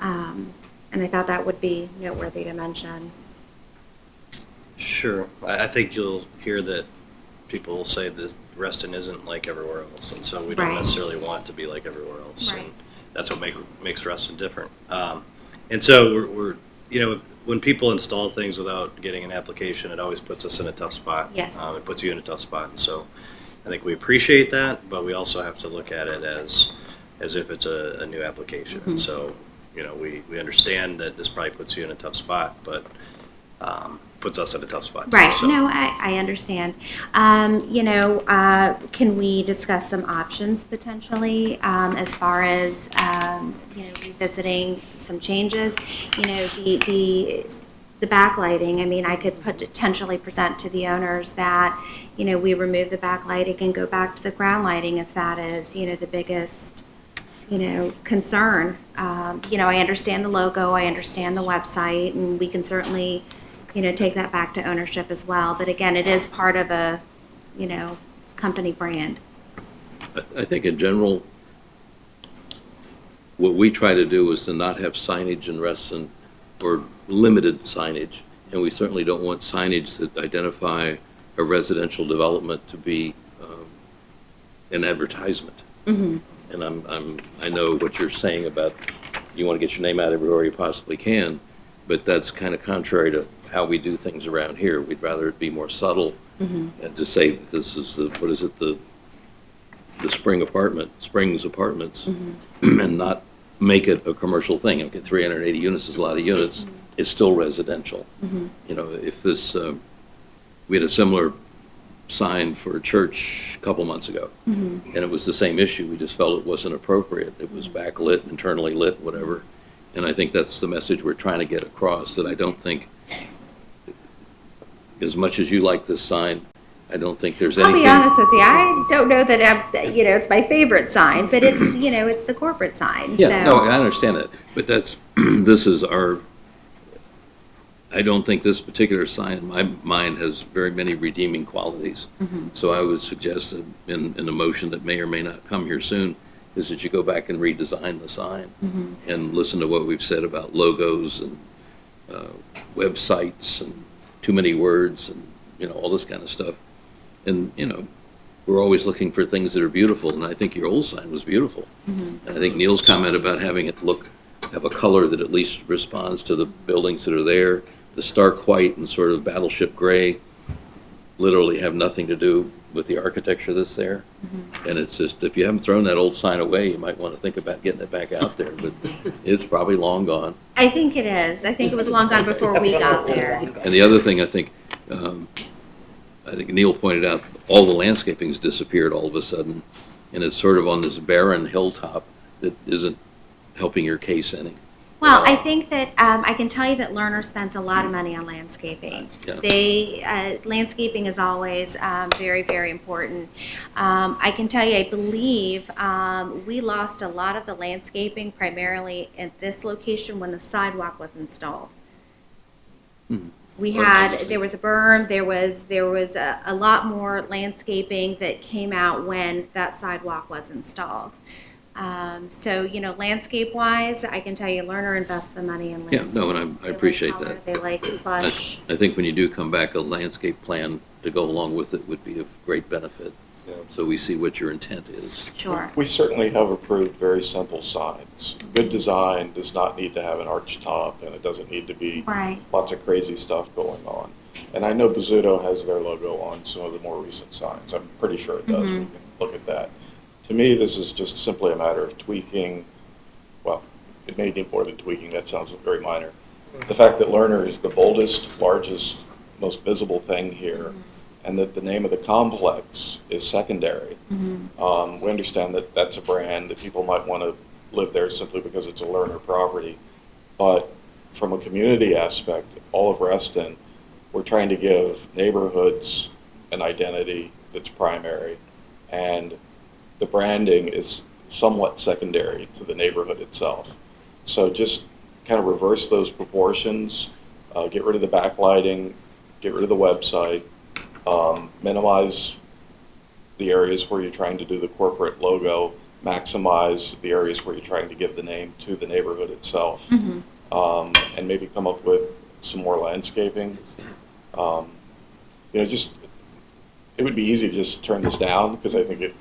W: And I thought that would be noteworthy to mention.
A: Sure. I think you'll hear that people will say that Reston isn't like everywhere else, and so we don't
W: Right.
A: necessarily want to be like everywhere else.
W: Right.
A: And that's what makes Reston different. And so we're when people install things without getting an application, it always puts us in a tough spot.
W: Yes.
A: It puts you in a tough spot, and so I think we appreciate that, but we also have to look at it as if it's a new application.
W: Mm-hmm.
A: And so, we understand that this probably puts you in a tough spot, but puts us in a tough spot too,
W: Right.
A: so.
W: No, I understand. Can we discuss some options potentially as far as, revisiting some changes? The backlighting, I mean, I could potentially present to the owners that, we remove the backlighting and go back to the ground lighting if that is, the biggest, concern. I understand the logo, I understand the website, and we can certainly, take that back to ownership as well. But again, it is part of a, company brand.
H: I think in general, what we try to do is to not have signage in Reston or limited signage. And we certainly don't want signage that identify a residential development to be an advertisement.
W: Mm-hmm.
H: And I know what you're saying about you want to get your name out everywhere you possibly can, but that's kind of contrary to how we do things around here. We'd rather it be more subtle
W: Mm-hmm.
H: and to say that this is the Springs Apartments,
W: Mm-hmm.
H: and not make it a commercial thing. Okay, 380 units is a lot of units.
W: Mm-hmm.
H: It's still residential.
W: Mm-hmm.
H: If this, we had a similar sign for a church a couple months ago,
W: Mm-hmm.
H: and it was the same issue. We just felt it wasn't appropriate. It was backlit, internally lit, whatever. And I think that's the message we're trying to get across, that I don't think, as much as you like this sign, I don't think there's
W: I'll
H: anything.
W: be honest with you, I don't know that it's my favorite sign, but it's, it's the corporate sign.
H: Yeah,
W: so.
H: no, I understand that, but that's, this is our, I don't think this particular sign in my mind has very many redeeming qualities.
W: Mhm.
H: So I would suggest that in a motion that may or may not come here soon, is that you go back and redesign the sign
W: Mhm.
H: and listen to what we've said about logos and websites and too many words and, all this kind of stuff. And, we're always looking for things that are beautiful, and I think your old sign was beautiful.
W: Mhm.
H: And I think Neil's comment about having it have a color that at least responds to the buildings that are there, the stark white and sort of battleship gray literally have nothing to do with the architecture that's there.
W: Mhm.
H: And it's just, if you haven't thrown that old sign away, you might want to think about getting it back out there, but it's probably long gone.
W: I think it is. I think it was long gone before we got there.
H: And the other thing I think Neil pointed out, all the landscaping's disappeared all of a sudden, and it's sort of on this barren hilltop that isn't helping your case any.
W: Well, I think that I can tell you that Lerner spends a lot of money on landscaping.
H: Yeah.
W: Landscaping is always very, very important. I can tell you, I believe we lost a lot of the landscaping primarily at this location when the sidewalk was installed.
H: Mhm.
W: There was a berm, there was a lot more landscaping that came out when that sidewalk was installed. So, landscape-wise, I can tell you, Lerner invests the money in landscape.
H: Yeah, no, and I appreciate
W: They like color,
H: that.
W: They like plush.
H: I think when you do come back, a landscape plan to go along with it would be of great benefit. So we see what your intent is.
W: Sure.
K: We certainly have approved very simple signs. Good design does not need to have an arch top, and it doesn't need to be
W: Right.
K: lots of crazy stuff going on. And I know Bozzuto has their logo on some of the more recent signs. I'm pretty sure it does.
W: Mhm.
K: We can look at that. To me, this is just simply a matter of tweaking. Well, it may need more than tweaking. That sounds very minor. The fact that Lerner is the boldest, largest, most visible thing here, and that the name of the complex is secondary. We understand that that's a brand, that people might want to live there simply because it's a Lerner property. But from a community aspect, all of Reston, we're trying to give neighborhoods an identity that's primary, and the branding is somewhat secondary to the neighborhood itself. So just kind of reverse those proportions, get rid of the backlighting, get rid of the website, minimize the areas where you're trying to do the corporate logo, maximize the areas where you're trying to give the name to the neighborhood itself, and maybe come up with some more landscaping. Just it would be easy to just turn this down because I think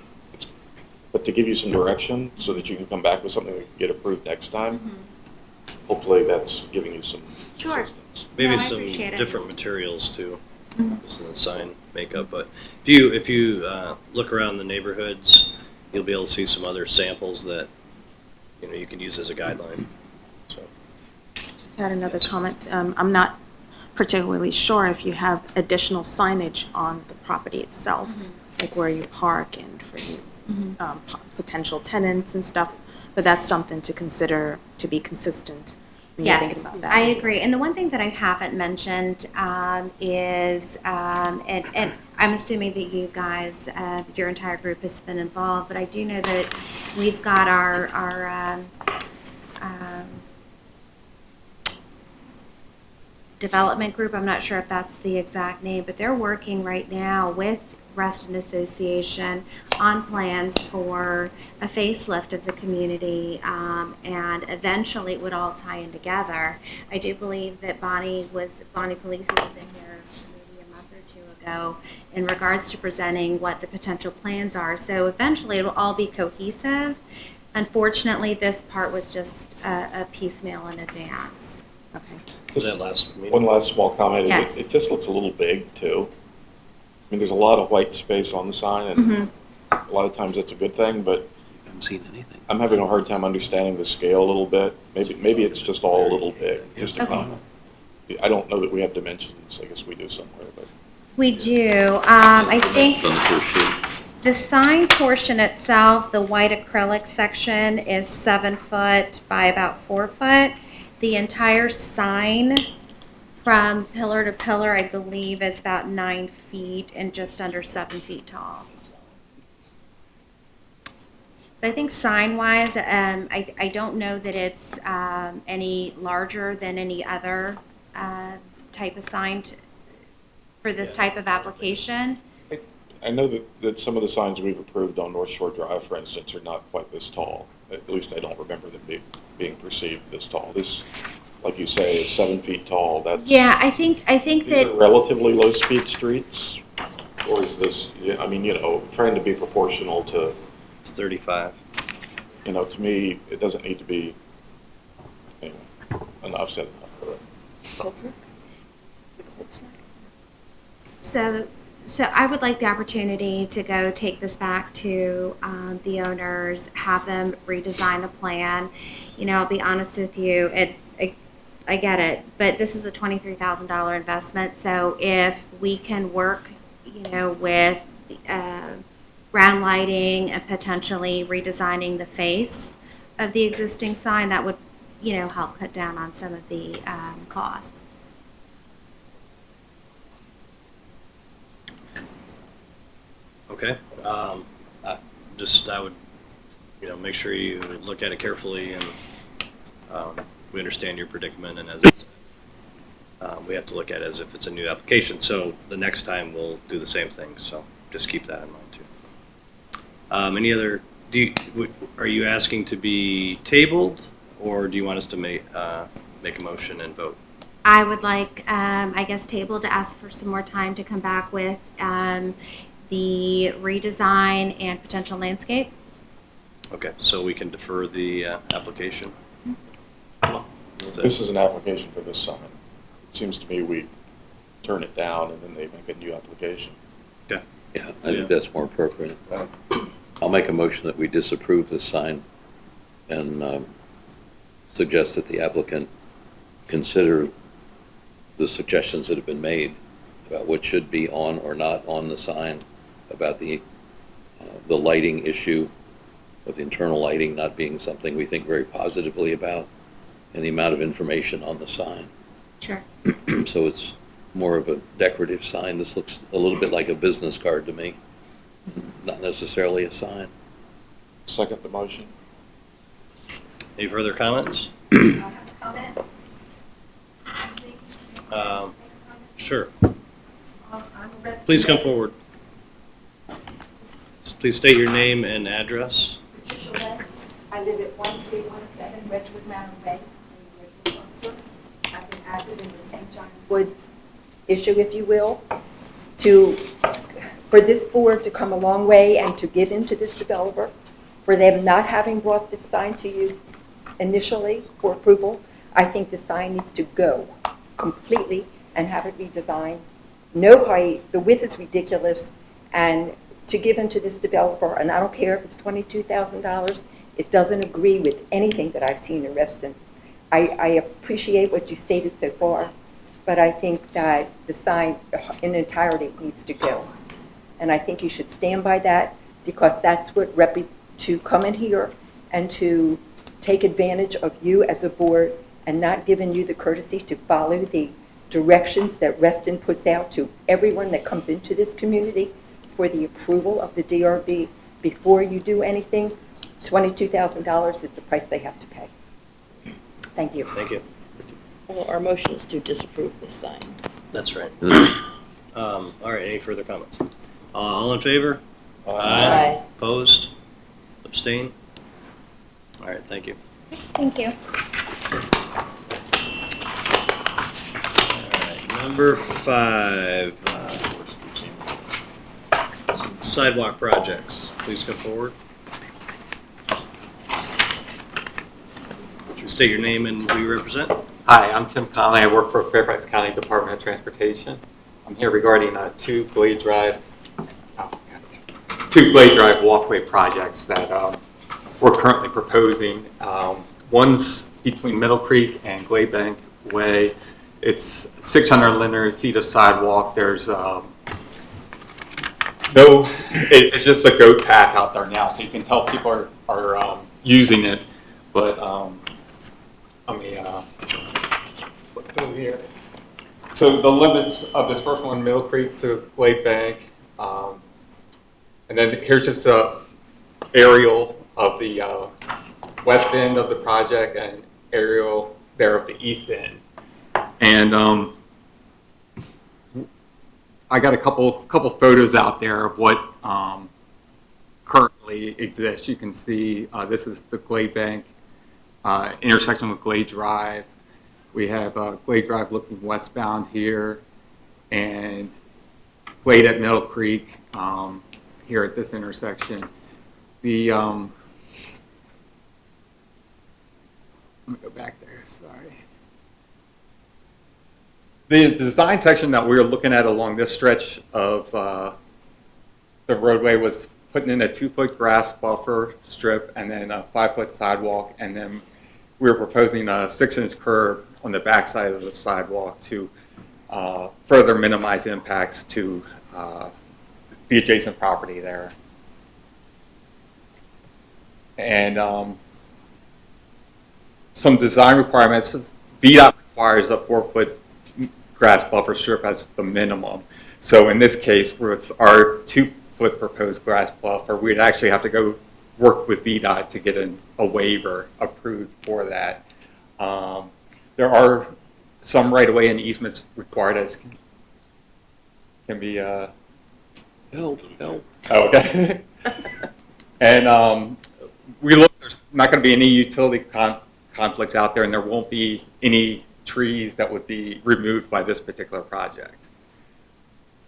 K: but to give you some direction so that you can come back with something that can get approved next time. Hopefully that's giving you some assistance.
A: Maybe
W: No, I
A: some
W: appreciate it.
A: different materials too, just in the sign makeup. But if you look around the neighborhoods, you'll be able to see some other samples that you can use as a guideline. So
D: Just had another comment. I'm not particularly sure if you have additional signage on the property itself, like where you park and for you, potential tenants and stuff, but that's something to consider to be consistent when you're thinking about that.
W: I agree. And the one thing that I haven't mentioned is, and I'm assuming that you guys, your entire group has been involved, but I do know that we've got our development group. I'm not sure if that's the exact name, but they're working right now with Reston Association on plans for a facelift of the community, and eventually it would all tie in together. I do believe that Bonnie Polisi was in here maybe a month or two ago in regards to presenting what the potential plans are. So eventually it will all be cohesive. Unfortunately, this part was just a piecemeal in advance.
D: Okay.
A: was that last meeting?
K: One last small comment.
W: Yes.
K: It just looks a little big too. I mean, there's a lot of white space on the sign, and a lot of times that's a good thing, but
H: I haven't seen anything.
K: I'm having a hard time understanding the scale a little bit. Maybe it's just all a little big, just a comment. I don't know that we have dimensions. I guess we do somewhere, but.
W: We do. I think
H: On the first sheet.
W: the sign portion itself, the white acrylic section, is 7 foot by about 4 foot. The entire sign from pillar to pillar, I believe, is about 9 feet and just under 7 feet tall. So I think sign-wise, I don't know that it's any larger than any other type of sign for this type of application.
K: I know that some of the signs we've approved on North Shore Drive, for instance, are not quite this tall. At least I don't remember them being perceived this tall. This, like you say, is 7 feet tall. That's,
W: Yeah, I think
K: these
W: that
K: are relatively low-speed streets, or is this, I mean, trying to be proportional to,
A: It's 35.
K: to me, it doesn't need to be, anyway, enough said enough for it.
U: Colts Neck? The Colts Neck?
W: So I would like the opportunity to go take this back to the owners, have them redesign a plan. I'll be honest with you, I get it, but this is a $23,000 investment. So if we can work, with ground lighting and potentially redesigning the face of the existing sign, that would, help cut down on some of the costs.
A: Okay. I would, make sure you look at it carefully, and we understand your predicament, and we have to look at it as if it's a new application. So the next time we'll do the same thing. So just keep that in mind too. Any other? Are you asking to be tabled, or do you want us to make a motion and vote?
W: I would like, I guess, table to ask for some more time to come back with the redesign and potential landscape.
A: Okay, so we can defer the application.
K: This is an application for this sign. It seems to me we turn it down and then they make a new application.
A: Okay.
H: Yeah, I think that's more appropriate. I'll make a motion that we disapprove this sign and suggest that the applicant consider the suggestions that have been made about what should be on or not on the sign, about the lighting issue, with internal lighting not being something we think very positively about, and the amount of information on the sign.
W: Sure.
H: So it's more of a decorative sign. This looks a little bit like a business card to me, not necessarily a sign.
K: Second the motion.
A: Any further comments? Sure. Please come forward. Please state your name and address.
G: I live at 1317 Wedgewood Mountain Way. I've been active in the St. John Woods issue, if you will, for this board to come a long way and to give in to this developer, for them not having brought this sign to you initially for approval. I think the sign needs to go completely and have it redesigned. No height, the width is ridiculous, and to give in to this developer, and I don't care if it's $22,000, it doesn't agree with anything that I've seen in Reston. I appreciate what you stated so far, but I think that the sign in entirety needs to go. And I think you should stand by that, because that's what to come in here and to take advantage of you as a board and not giving you the courtesy to follow the directions that Reston puts out to everyone that comes into this community for the approval of the DRB before you do anything. $22,000 is the price they have to pay. Thank you.
A: Thank you.
I: Well, our motion is to disapprove this sign.
A: That's right. All right, any further comments? All in favor?
I: Aye.
A: Opposed? Abstain? All right, thank you.
W: Thank you.
A: All right, number 5, sidewalk projects. Please come forward. State your name and who you represent.
L: Hi, I'm Tim Conley. I work for Fairfax County Department of Transportation. I'm here regarding two Glade Drive walkway projects that we're currently proposing. One's between Middle Creek and Glade Bank Way. It's 600 linear feet of sidewalk. There's it's just a goat path out there now, so you can tell people are using it, but let me flip through here. So the limits of this first one, Middle Creek to Glade Bank, and then here's just a aerial of the west end of the project and aerial there of the east end. And I got a couple photos out there of what currently exists. You can see this is the Glade Bank intersection with Glade Drive. We have Glade Drive looking westbound here, and Glade at Middle Creek here at this intersection. The let me go back there. Sorry. The design section that we were looking at along this stretch of the roadway was putting in a 2-foot grass buffer strip and then a 5-foot sidewalk, and then we were proposing a 6-inch curb on the backside of the sidewalk to further minimize impacts to the adjacent property there. And some design requirements. VDOT requires a 4-foot grass buffer strip as the minimum. So in this case, with our 2-foot proposed grass buffer, we'd actually have to go work with VDOT to get a waiver approved for that. There are some right-of-way and easements required as can be
H: Held.
L: Oh, okay. And we look, there's not going to be any utility conflicts out there, and there won't be any trees that would be removed by this particular project.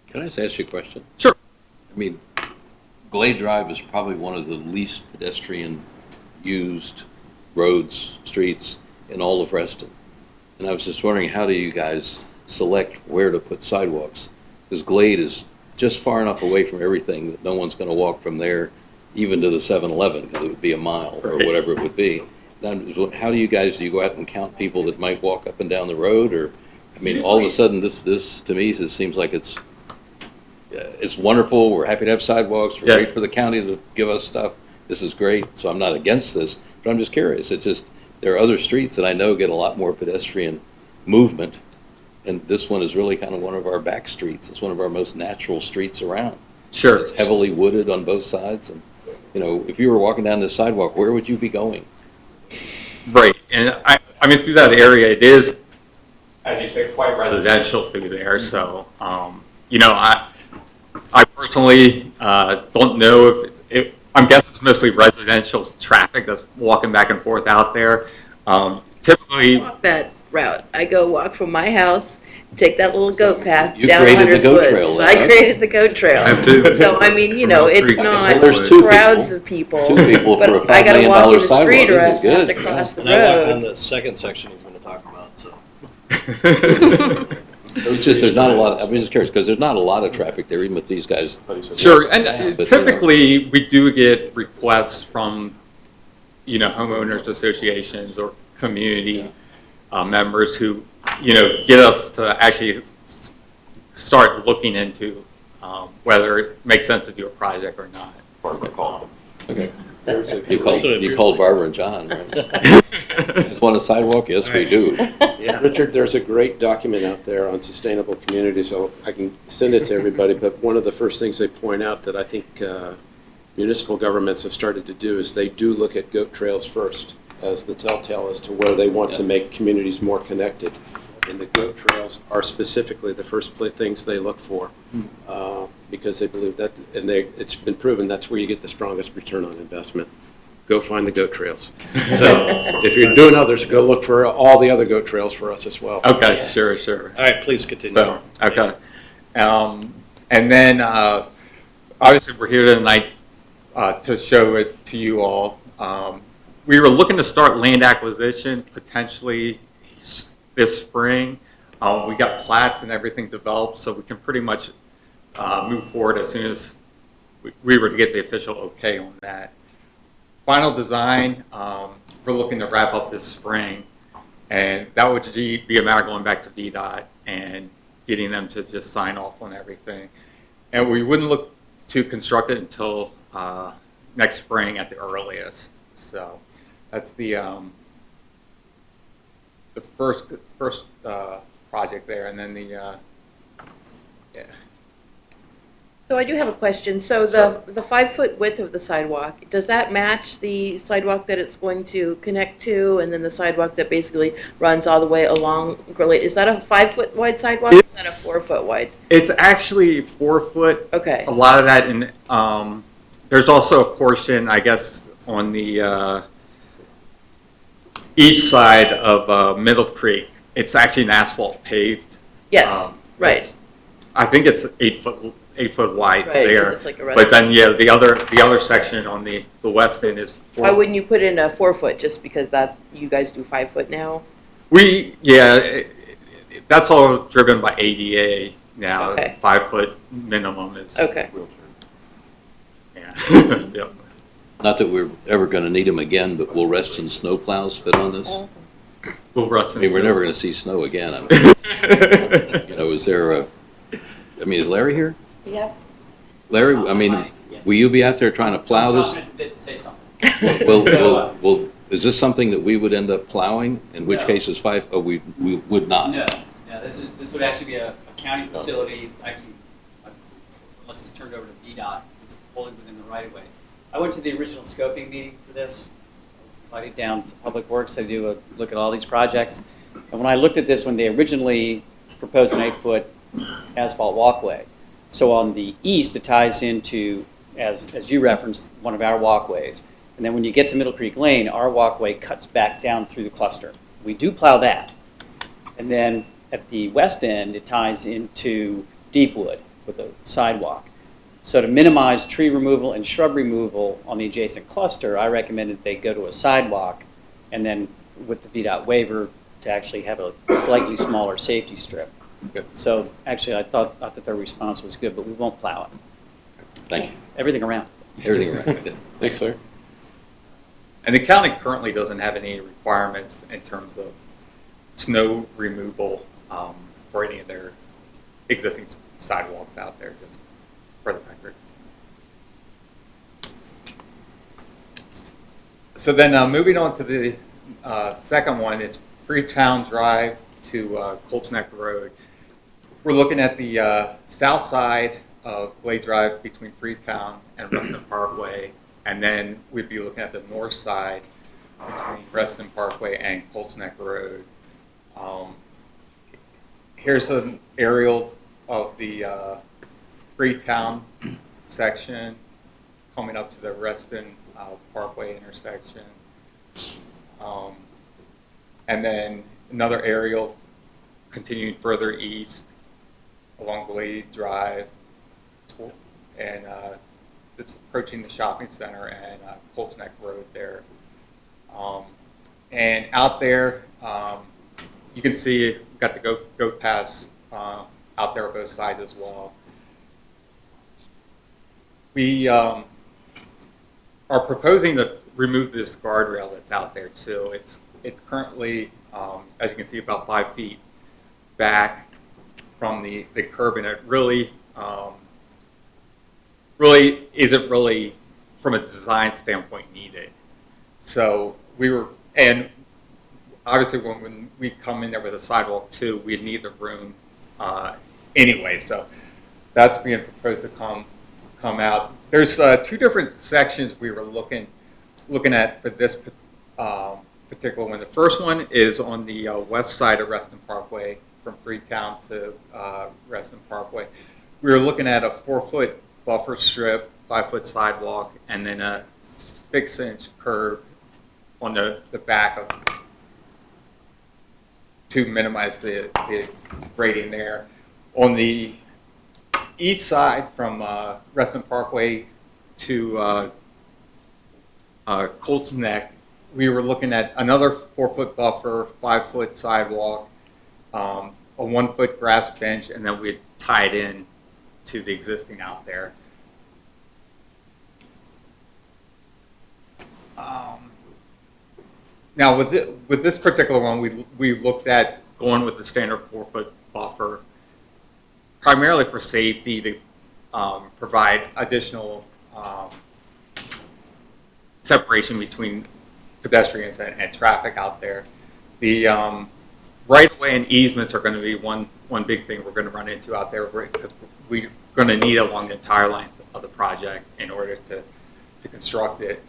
H: Can I just ask you a question?
L: Sure.
H: I mean, Glade Drive is probably one of the least pedestrian used roads, streets in all of Reston. And I was just wondering, how do you guys select where to put sidewalks? Because Glade is just far enough away from everything that no one's going to walk from there even to the 7-Eleven, because it would be a mile or whatever it would be. Now, how do you go out and count people that might walk up and down the road, or I mean, all of a sudden, this to me, it seems like it's wonderful. We're happy to have sidewalks. We're great for the county to give us stuff. This is great. So I'm not against this, but I'm just curious. It's just, there are other streets that I know get a lot more pedestrian movement. And this one is really kind of one of our back streets. It's one of our most natural streets around.
R: Sure.
H: It's heavily wooded on both sides. And, you know, if you were walking down this sidewalk, where would you be going?
R: Right, and I mean, through that area, it is, as you say, quite residential through there, so, you know, I personally don't know if I'm guessing it's mostly residential traffic that's walking back and forth out there. Typically,
I: Walk that route. I go walk from my house, take that little goat path
H: You
I: down
H: created the
I: 100
H: goat
I: Woods.
H: trail,
I: I
H: right?
I: created the goat trail. So, I mean, you know, it's not
H: There's two
I: crowds
H: people.
I: of people.
H: 2 people for a
I: But I
H: $5
I: gotta
H: million
I: walk in the
H: sidewalk.
I: street or
H: This
I: else
H: is
I: I have to
H: good.
I: cross the
A: And I walked on
I: road.
A: the second section he's going to talk about, so.
H: It's just, there's not a lot, I'm just curious, because there's not a lot of traffic there, even with these guys.
R: sure, and
H: But, you know.
R: typically, we do get requests from, you know, homeowners associations or community members who, you know, get us to actually start looking into whether it makes sense to do a project or not.
H: Part of the call. Okay. You called Barbara and John, right? Just want a sidewalk? Yes, we do.
C: Yeah, Richard, there's a great document out there on sustainable communities, so I can send it to everybody, but one of the first things they point out that I think municipal governments have started to do is they do look at goat trails first as the telltale as to where they want to make communities more connected. And the goat trails are specifically the first things they look for because they believe that, and it's been proven that's where you get the strongest return on investment. Go find the goat trails. So if you're doing others, go look for all the other goat trails for us as well.
R: Okay, sure.
A: All right, please continue.
R: So, okay. And then, obviously, we're here tonight to show it to you all. We were looking to start land acquisition potentially this spring. We got plats and everything developed, so we can pretty much move forward as soon as we were to get the official okay on that. Final design, we're looking to wrap up this spring, and that would be a matter of going back to VDOT and getting them to just sign off on everything. And we wouldn't look to construct it until next spring at the earliest. So that's the first project there, and then the yeah.
I: So I do have a question. So the 5-foot width of the sidewalk, does that match the sidewalk that it's going to connect to, and then the sidewalk that basically runs all the way along Gurley? Is that a 5-foot wide sidewalk? Or is that a 4-foot wide?
R: It's actually 4 foot.
I: Okay.
R: A lot of that, and there's also a portion, I guess, on the east side of Middle Creek. It's actually an asphalt paved.
I: Yes, right.
R: I think it's 8 foot wide
I: Right, 'cause
R: there.
I: it's like a
R: But then, yeah, the other section on the west end is 4.
I: Why wouldn't you put in a 4-foot just because that you guys do 5-foot now?
R: That's all driven by ADA now.
I: Okay.
R: 5 foot minimum is.
I: Okay.
R: Yeah. Yep.
H: Not that we're ever going to need them again, but will Reston snow plows fit on this?
R: Will Reston
H: I mean, we're
R: snow-
H: never going to see snow again. I mean, you know, is is Larry here?
X: Yep.
H: Larry, I mean, will you be out there trying to plow this?
E: Say something.
H: Well, is this something that we would end up plowing? In which
E: No.
H: case is we would not?
E: No, this would actually be a county facility, actually, unless it's turned over to VDOT, it's fully within the right of way. I went to the original scoping meeting for this. I was invited down to Public Works to do a look at all these projects. And when I looked at this, when they originally proposed an 8-foot asphalt walkway, so on the east, it ties into, as you referenced, one of our walkways. And then when you get to Middle Creek Lane, our walkway cuts back down through the cluster. We do plow that. And then at the west end, it ties into Deepwood with a sidewalk. So to minimize tree removal and shrub removal on the adjacent cluster, I recommended they go to a sidewalk and then with the VDOT waiver to actually have a slightly smaller safety strip.
H: Okay.
E: So actually I thought that their response was good, but we won't plow it.
H: Thank you.
E: Everything around.
H: Everything around.
C: Thanks, sir.
R: And the county currently doesn't have any requirements in terms of snow removal
L: or any of their existing sidewalks out there, just for the record. So then moving on to the second one, it's Freetown Drive to Colts Neck Road. We're looking at the south side of Glade Drive between Freetown and Reston Parkway, and then we'd be looking at the north side between Reston Parkway and Colts Neck Road. Here's an aerial of the Freetown section coming up to the Reston Parkway intersection. And then another aerial continuing further east along Glade Drive, and it's approaching the shopping center and Colts Neck Road there. And out there, you can see we've got the goat paths out there on both sides as well. We are proposing to remove this guardrail that's out there too. It's currently, as you can see, about 5 feet back from the curb, and it really isn't really, from a design standpoint, needed. So we were, and obviously when we come in there with a sidewalk too, we need the room anyway. So that's being proposed to come out. There's 2 different sections we were looking at for this particular one. The first one is on the west side of Reston Parkway, from Freetown to Reston Parkway. We were looking at a 4-foot buffer strip, 5-foot sidewalk, and then a 6-inch curb on the back of, to minimize the grading there. On the east side from Reston Parkway to Colts Neck, we were looking at another 4-foot buffer, 5-foot sidewalk, a 1-foot grass bench, and then we'd tie it in to the existing out there. Now with this particular one, we looked at going with the standard 4-foot buffer, primarily for safety, to provide additional separation between pedestrians and traffic out there. The right-of-way and easements are going to be one big thing we're going to run into out there, because we're going to need along the entire length of the project in order to construct it.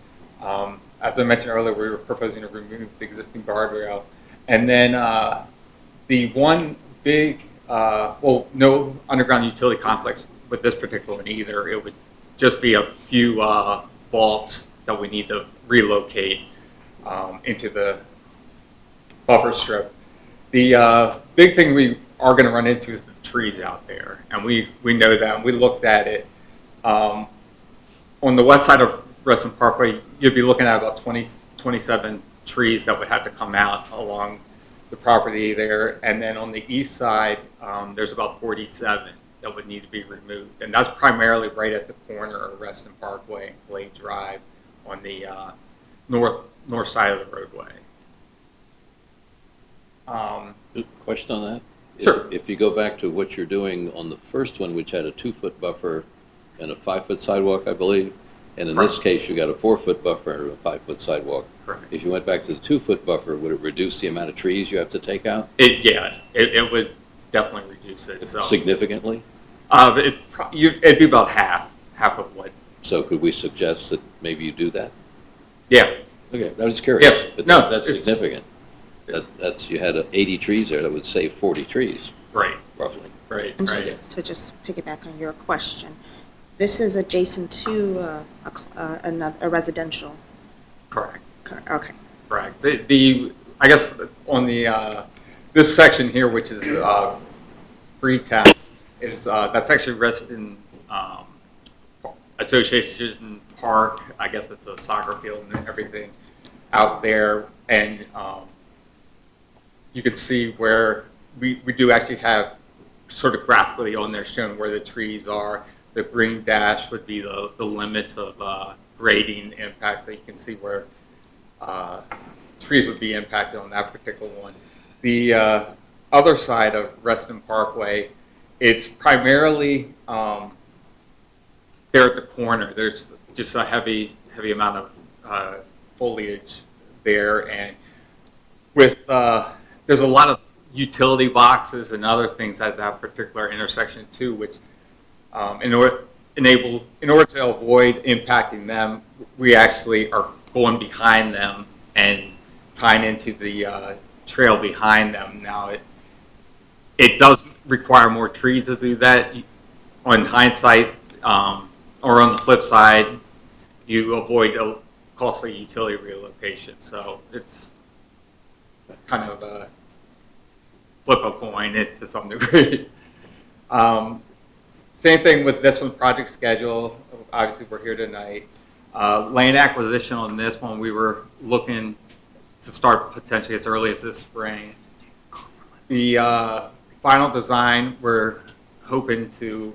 L: As I mentioned earlier, we were proposing to remove the existing guardrail. And then the one big, well, no underground utility complex with this particular one either. It would just be a few vaults that we need to relocate into the buffer strip. The big thing we are going to run into is the trees out there. And we know that, and we looked at it. On the west side of Reston Parkway, you'd be looking at about 27 trees that would have to come out along the property there. And then on the east side, there's about 47 that would need to be removed. And that's primarily right at the corner of Reston Parkway and Glade Drive on the north side of the roadway.
H: Question on that?
L: Sure.
H: If you go back to what you're doing on the first one, which had a 2-foot buffer and a 5-foot sidewalk, I believe, and in this case, you got a 4-foot buffer and a 5-foot sidewalk.
L: Correct.
H: If you went back to the 2-foot buffer, would it reduce the amount of trees you have to take out?
L: It would definitely reduce it. So.
H: Significantly?
L: It'd be about half of what.
H: So could we suggest that maybe you do that?
L: Yeah.
H: Okay, I was curious.
L: Yeah.
H: But
L: No,
H: that's significant. That's you had 80 trees there, that would save 40 trees.
L: Right.
H: Roughly.
L: Right.
D: And
L: Right.
D: to just piggyback on your question, this is adjacent to a residential.
L: Correct.
D: Okay.
L: Correct. I guess on the this section here, which is Freetown, is that's actually Reston Association Park. I guess it's a soccer field and everything out there, and you can see where we do actually have sort of graphically on there showing where the trees are. The green dash would be the limits of grading impact, so you can see where trees would be impacted on that particular one. The other side of Reston Parkway, it's primarily there at the corner. There's just a heavy amount of foliage there, and with there's a lot of utility boxes and other things at that particular intersection too, which in order to avoid impacting them, we actually are going behind them and tying into the trail behind them. Now it does require more trees to do that. On hindsight, or on the flip side, you avoid a costly utility relocation. So it's kind of a flip a coin to some degree. Same thing with this one, project schedule. Obviously, we're here tonight. Land acquisition on this one, we were looking to start potentially as early as this spring. The final design, we're hoping to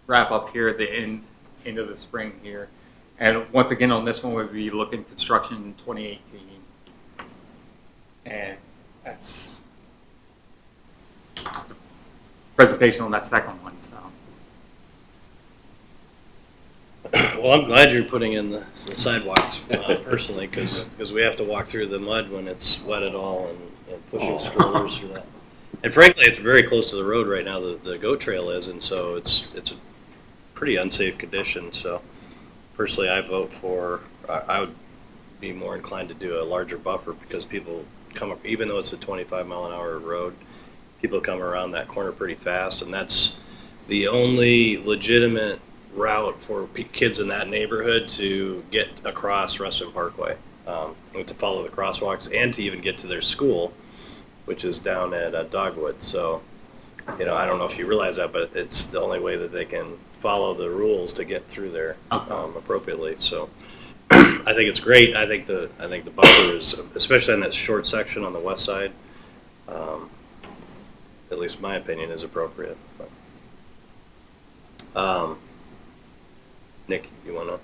L: wrap up here at the end of the spring here. And once again, on this one, we'll be looking construction in 2018. And that's the presentation on that second one.
A: Well, I'm glad you're putting in the sidewalks personally, because we have to walk through the mud when it's wet at all and pushing strollers through that. And frankly, it's very close to the road right now, the goat trail is, and so it's a pretty unsafe condition. So personally, I vote for, I would be more inclined to do a larger buffer, because people come up, even though it's a 25-mile-an-hour road, people come around that corner pretty fast, and that's the only legitimate route for kids in that neighborhood to get across Reston Parkway, to follow the crosswalks and to even get to their school, which is down at Dogwood. So, I don't know if you realize that, but it's the only way that they can follow the rules to get through there appropriately. So, I think it's great. I think the buffer is, especially on that short section on the west side, at least in my opinion, is appropriate. But, Nick, you want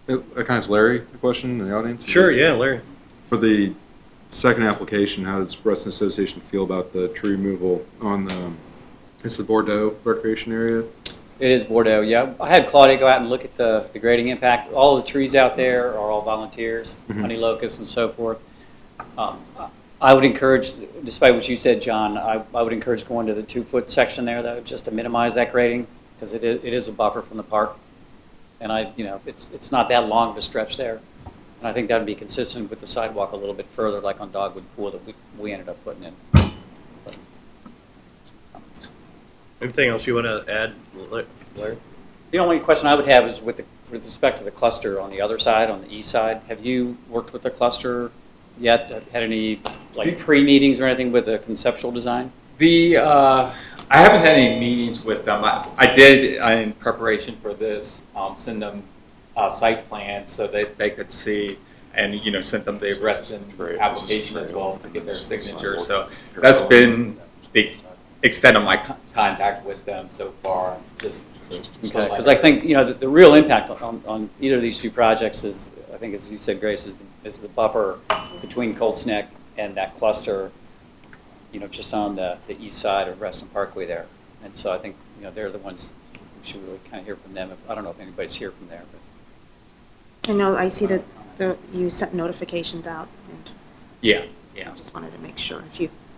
A: to?
J: Can I ask Larry a question in the audience?
A: Sure, yeah, Larry.
J: For the second application, how does Reston Association feel about the tree removal on it's the Bordeaux recreation area?
E: It is Bordeaux, yeah. I had Claudia go out and look at the grading impact. All the trees out there are all volunteers, honey locusts and so forth. I would encourage, despite what you said, John, I would encourage going to the 2-foot section there, though, just to minimize that grading, because it is a buffer from the park. And it's not that long of a stretch there. And I think that would be consistent with the sidewalk a little bit further, like on Dogwood Pool that we ended up putting in.
A: Anything else you want to add, Larry?
E: The only question I would have is with respect to the cluster on the other side, on the east side. Have you worked with the cluster yet? Had any pre-meetings or anything with the conceptual design?
L: I haven't had any meetings with them. I did, in preparation for this, send them site plans so that they could see, and sent them the Reston application as well to get their signature. So that's been the extent of my contact with them so far.
E: Because I think the real impact on either of these two projects is, I think as you said, Grace, is the buffer between Colts Neck and that cluster, just on the east side of Reston Parkway there. And so I think, they're the ones we should really kind of hear from them. I don't know if anybody's here from there. But.
D: I know, I see that you sent notifications out. And
L: yeah.
D: I just wanted to make sure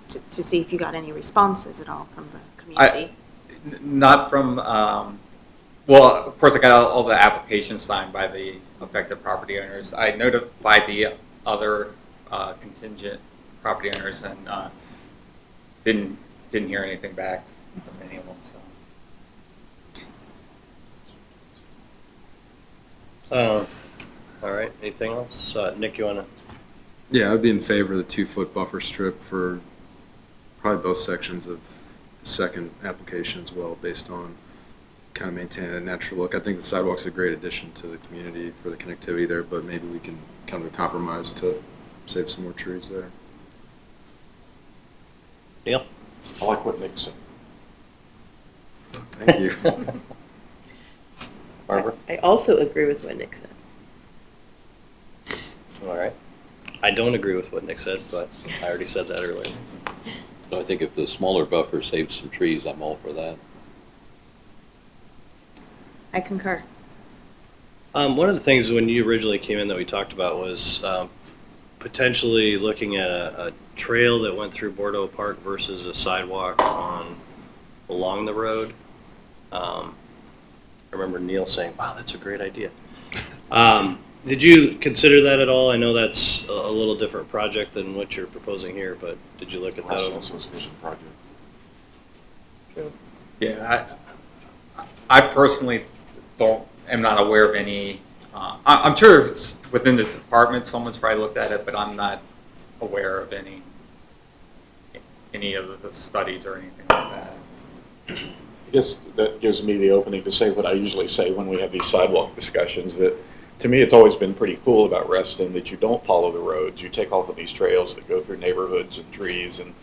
D: to see if you got any responses at all from the community.
L: Not from, well, of course I got all the applications signed by the affected property owners. I notified the other contingent property owners and didn't hear anything back from any of them.
A: So. All right. Anything else, Nick? You want to?
J: Yeah, I'd be in favor of the 2-foot buffer strip for probably both sections of the second application as well, based on kind of maintaining a natural look. I think the sidewalk's a great addition to the community for the connectivity there, but maybe we can come to a compromise to save some more trees there.
A: Neil?
K: I like what Nick said.
J: Thank you.
A: Barbara?
I: I also agree with what Nick said.
A: All right. I don't agree with what Nick said, but I already said that earlier.
H: So I think if the smaller buffer saves some trees, I'm all for that.
D: I concur.
A: One of the things when you originally came in that we talked about was potentially looking at a trail that went through Bordeaux Park versus a sidewalk along the road. I remember Neil saying, "Wow, that's a great idea." Did you consider that at all? I know that's a little different project than what you're proposing here, but did you look at that?
J: National Association project.
L: Yeah, I personally am not aware of any, I'm sure it's within the department, someone's probably looked at it, but I'm not aware of any of the studies or anything like that.
K: I guess that gives me the opening to say what I usually say when we have these sidewalk discussions, that to me it's always been pretty cool about Reston that you don't follow the roads. You take off on these trails that go through neighborhoods and trees and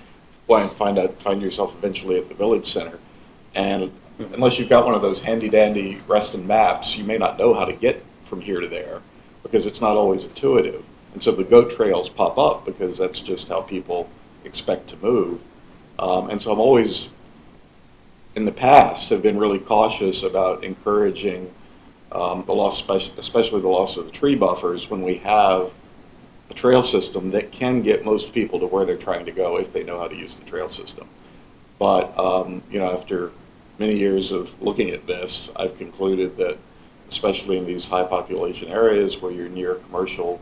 K: find yourself eventually at the village center. And unless you've got one of those handy-dandy Reston maps, you may not know how to get from here to there because it's not always intuitive. And so the goat trails pop up because that's just how people expect to move. And so I'm always, in the past, have been really cautious about encouraging the loss, especially the loss of the tree buffers, when we have a trail system that can get most people to where they're trying to go if they know how to use the trail system. But after many years of looking at this, I've concluded that, especially in these high population areas where you're near commercial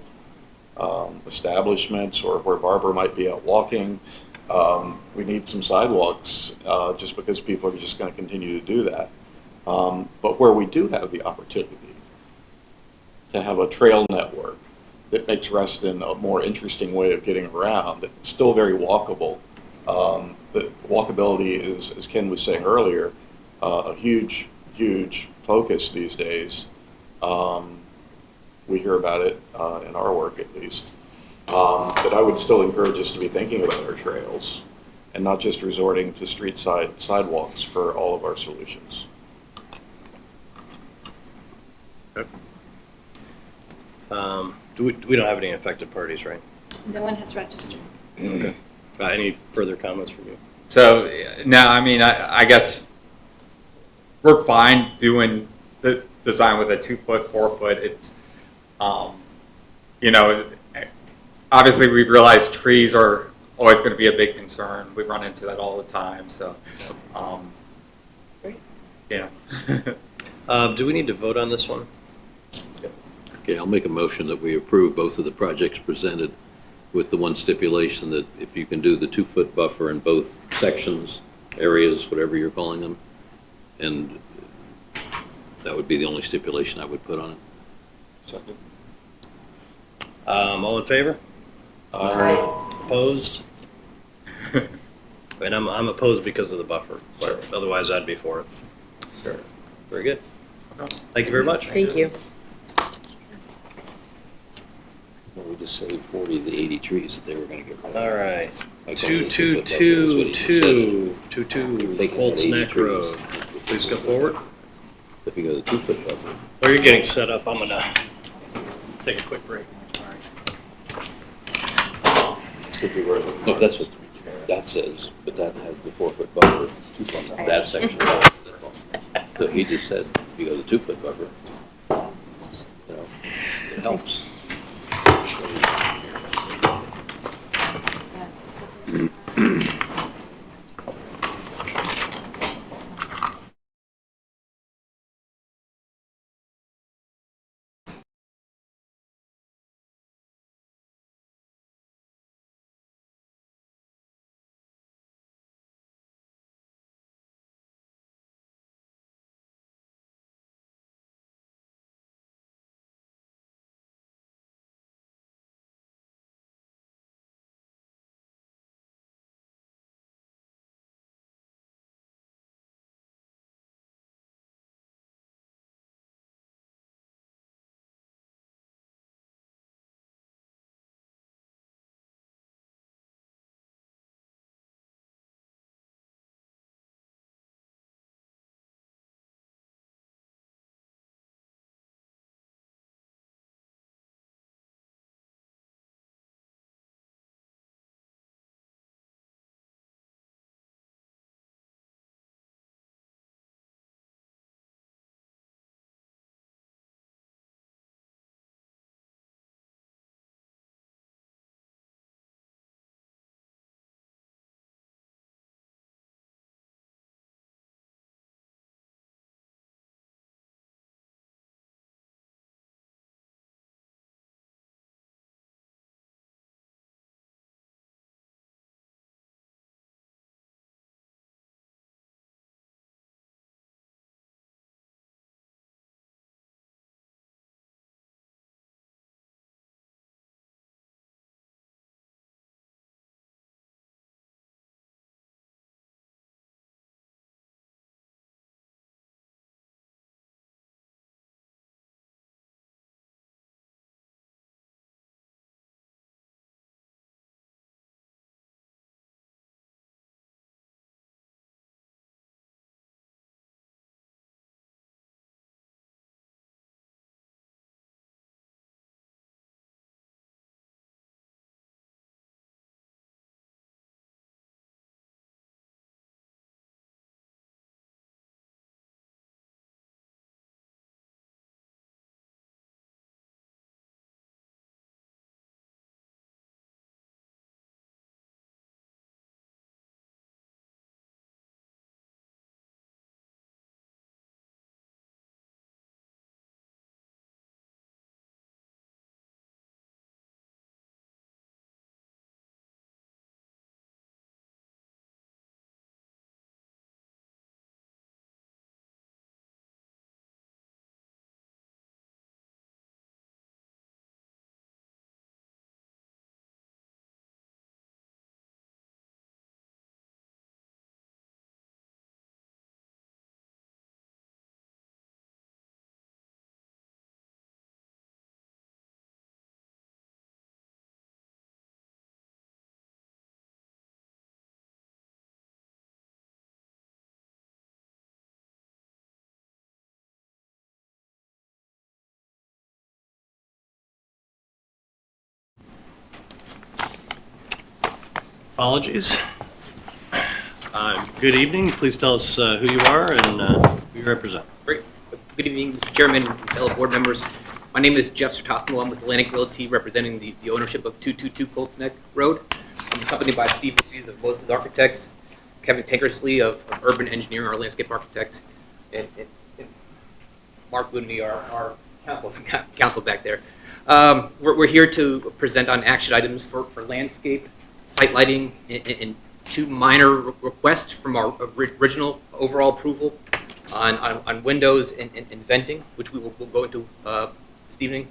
K: establishments or where Barbara might be out walking, we need some sidewalks just because people are just going to continue to do that. But where we do have the opportunity to have a trail network that makes Reston a more interesting way of getting around, it's still very walkable. The walkability is, as Ken was saying earlier, a huge focus these days. We hear about it in our work, at least. But I would still encourage us to be thinking about our trails and not just resorting to street side sidewalks for all of our solutions.
A: Okay. We don't have any affected parties, right?
U: No one has registered.
A: Okay. Any further comments from you?
L: So, no, I mean, I guess we're fine doing the design with a 2-foot, 4-foot. It's, obviously we realize trees are always going to be a big concern. We run into that all the time, so, yeah.
A: Do we need to vote on this one?
H: Okay, I'll make a motion that we approve both of the projects presented with the one stipulation that if you can do the 2-foot buffer in both sections, areas, whatever you're calling them, and that would be the only stipulation I would put on it.
J: Second.
A: All in favor?
J: Aye.
A: Opposed? And I'm opposed because of the buffer, but otherwise I'd be for it.
L: Sure.
A: Very good. Thank you very much.
I: Thank you.
H: Well, we just saved 40 of the 80 trees that they were going to get rid of.
A: All right.
H: Okay,
A: 22222 Colts Neck Road. Please come forward.
H: If you go to 2-foot buffer.
A: While you're getting set up, I'm gonna take a quick break.
H: No, that's what that says, but that has the 4-foot buffer, 2-foot, that section. So he just says, if you go to 2-foot buffer, it helps.
A: apologies. Good evening. Please tell us who you are and who you represent.
M: Great. Good evening, Mr. Chairman, fellow board members. My name is Jeff Sertosimo. I'm with Atlantic Realty, representing the ownership of 222 Colts Neck Road. I'm accompanied by Steve Ruiz of Moses Architects, Kevin Tankersley of Urban Engineering, our landscape architect, and Mark Looney, our counsel back there. We're here to present on action items for landscape, site lighting, and two minor requests from our original overall approval on windows and venting, which we'll go into this evening.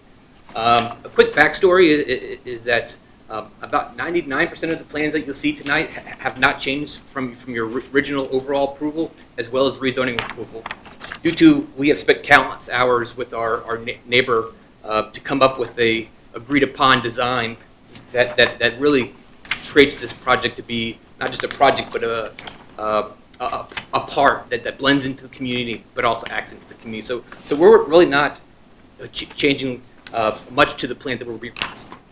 M: A quick backstory is that about 99% of the plans that you'll see tonight have not changed from your original overall approval, as well as rezoning approval. Due to, we have spent countless hours with our neighbor to come up with a agreed upon design that really creates this project to be not just a project, but a part that blends into the community, but also accents the community. So we're really not changing much to the plan that we're going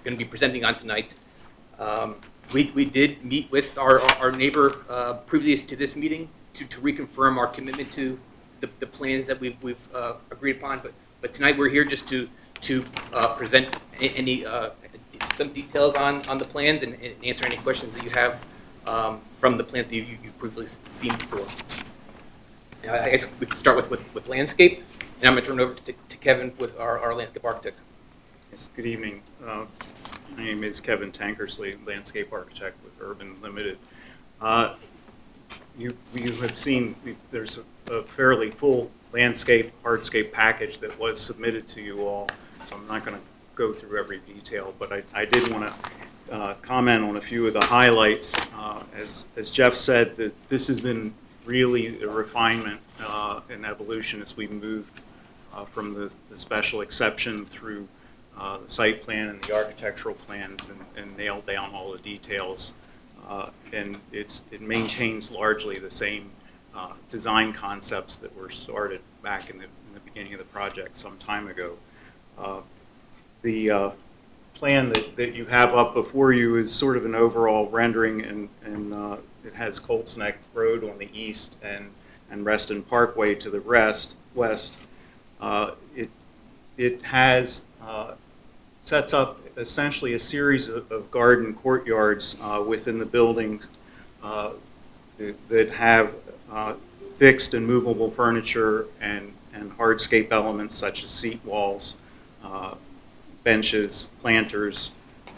M: to be presenting on tonight. We did meet with our neighbor previous to this meeting to reconfirm our commitment to the plans that we've agreed upon. But tonight we're here just to present some details on the plans and answer any questions that you have from the plans that you've previously seen before. Now, I guess we can start with landscape, and I'm going to turn it over to Kevin with our landscape architect.
Q: Yes, good evening. My name is Kevin Tankersley, landscape architect with Urban Limited. You have seen there's a fairly full landscape, hardscape package that was submitted to you all, so I'm not going to go through every detail, but I did want to comment on a few of the highlights. As Jeff said, that this has been really a refinement and evolution as we moved from the special exception through the site plan and the architectural plans and nailed down all the details. And it maintains largely the same design concepts that were started back in the beginning of the project some time ago. The plan that you have up before you is sort of an overall rendering, and it has Colts Neck Road on the east and Reston Parkway to the west. It has sets up essentially a series of garden courtyards within the building that have fixed and movable furniture and hardscape elements such as seat walls, benches, planters,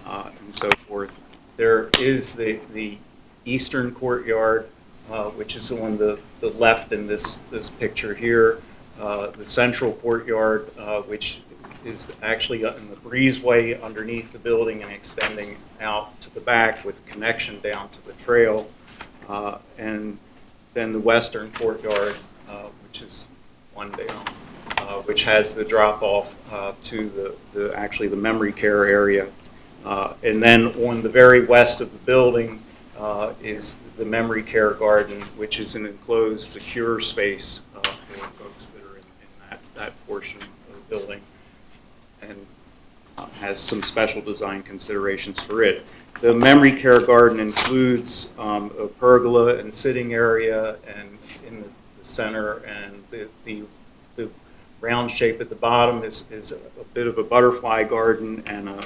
Q: and so forth. There is the eastern courtyard, which is on the left in this picture here. The central courtyard, which is actually in the breezeway underneath the building and extending out to the back with connection down to the trail. And then the western courtyard, which is one down, which has the drop-off to actually the memory care area. And then on the very west of the building is the memory care garden, which is an enclosed, secure space for folks that are in that portion of the building, and has some special design considerations for it. The memory care garden includes a pergola and sitting area, and in the center, and the round shape at the bottom is a bit of a butterfly garden and a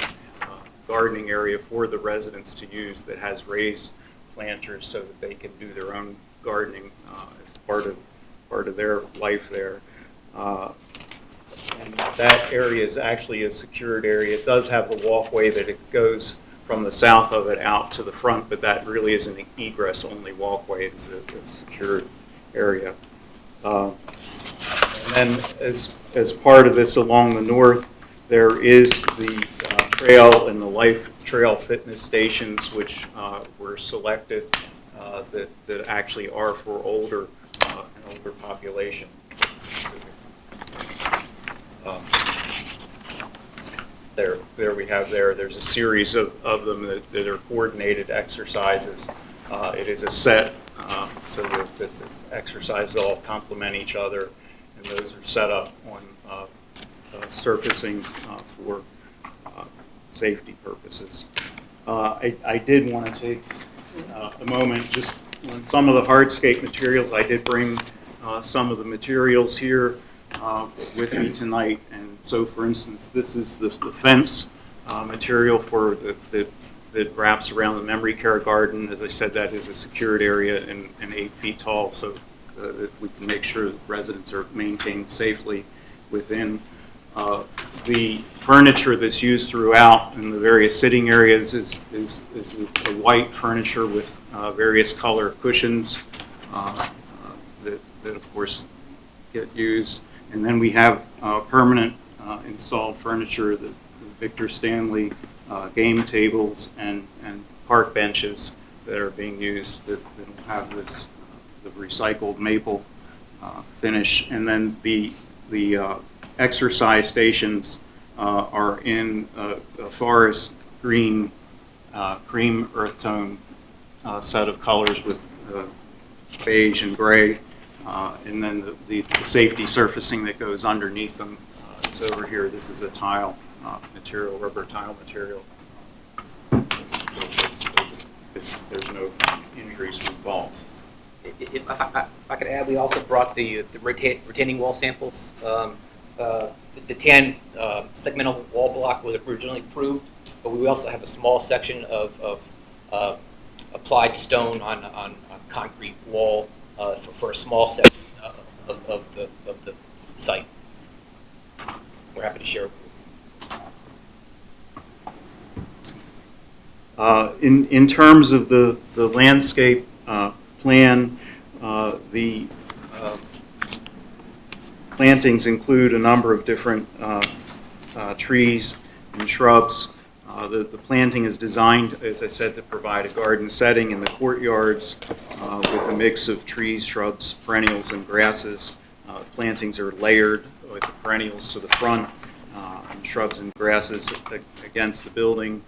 Q: gardening area for the residents to use that has raised planters so that they can do their own gardening as part of their life there. And that area is actually a secured area. It does have the walkway that it goes from the south of it out to the front, but that really is an egress-only walkway. It's a secured area. And then as part of this along the north, there is the trail and the Life Trail fitness stations, which were selected that actually are for an older population. There we have there's a series of them that are coordinated exercises. It is a set so that the exercises all complement each other, and those are set up on surfacing for safety purposes. I did want to take a moment, just on some of the hardscape materials. I did bring some of the materials here with me tonight. And so, for instance, this is the fence material for that wraps around the memory care garden. As I said, that is a secured area and 8 feet tall, so that we can make sure that residents are maintained safely within. The furniture that's used throughout in the various sitting areas is a white furniture with various color cushions that of course get used. And then we have permanent installed furniture, the Victor Stanley game tables and park benches that are being used that will have this the recycled maple finish. And then the exercise stations are in a forest green, cream earth tone set of colors with beige and gray. And then the safety surfacing that goes underneath them is over here. This is a tile material, rubber tile material. There's no injuries from falls.
M: If I could add, we also brought the retaining wall samples. The tan segmental wall block was originally approved, but we also have a small section of applied stone on a concrete wall for a small section of the site. We're happy to share.
Q: In terms of the landscape plan, the plantings include a number of different trees and shrubs. The planting is designed, as I said, to provide a garden setting in the courtyards with a mix of trees, shrubs, perennials, and grasses. Plantings are layered with the perennials to the front and shrubs and grasses against the building.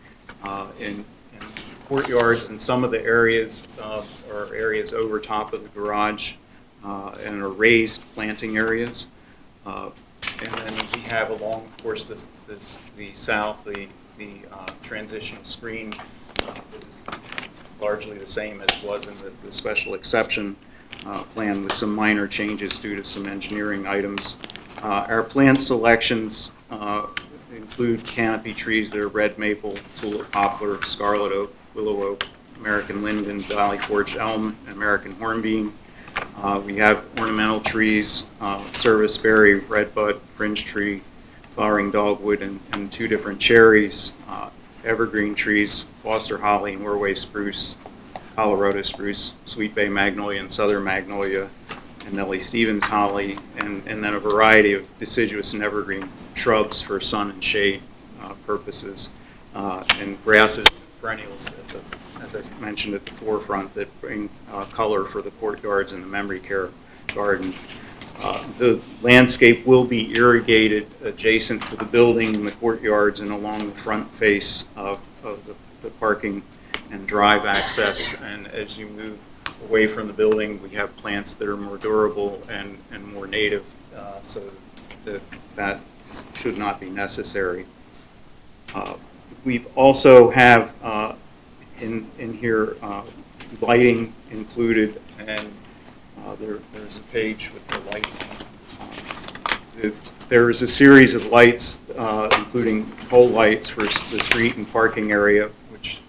Q: In courtyards and some of the areas are areas over top of the garage and are raised planting areas. And then we have along, of course, the south, the transitional screen that is largely the same as was in the special exception plan with some minor changes due to some engineering items. Our plant selections include canopy trees that are red maple, tulip poplar, scarlet oak, willow oak, American linden, valley porch elm, and American hornbeam. We have ornamental trees, serviceberry, redbud, fringe tree, flowering dogwood, and 2 different cherries, evergreen trees, Foster holly, Norway spruce, Colorado spruce, sweet bay magnolia, and southern magnolia, and Nellie Stevens holly, and then a variety of deciduous and evergreen shrubs for sun and shade purposes, and grasses and perennials, as I mentioned, at the forefront that bring color for the courtyards and the memory care garden. The landscape will be irrigated adjacent to the building in the courtyards and along the front face of the parking and drive access. And as you move away from the building, we have plants that are more durable and more native, so that should not be necessary. We also have in here lighting included, and there's a page with the lights. There is a series of lights, including pole lights for the street and parking area, which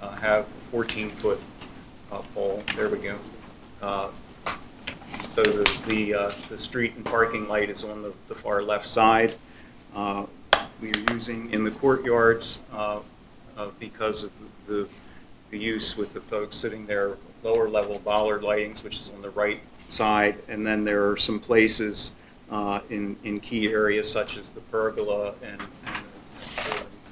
Q: have a 14-foot pole. There we go. So the street and parking light is on the far left side. We are using in the courtyards because of the use with the folks sitting there, lower level bollard lightings, which is on the right side, and then there are some places in key areas such as the pergola and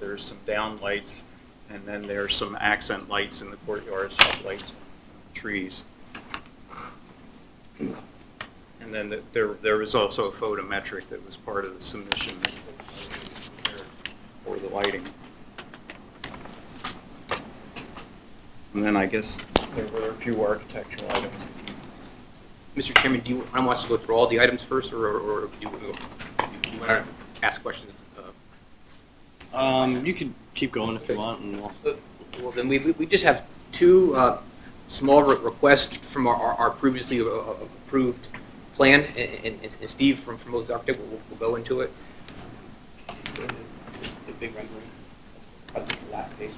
Q: there's some down lights, and then there's some accent lights in the courtyards, lights, trees. And then there was also a photometric that was part of the submission for the lighting. And then I guess there were a few architectural items.
M: Mr. Chairman, do you want us to go through all the items first, or do you want to ask questions?
A: You can keep going if you want. And
M: well, then we just have 2 small request from our previously approved plan, and Steve from Moses Architect will go into it. The big rendering. That's the last page.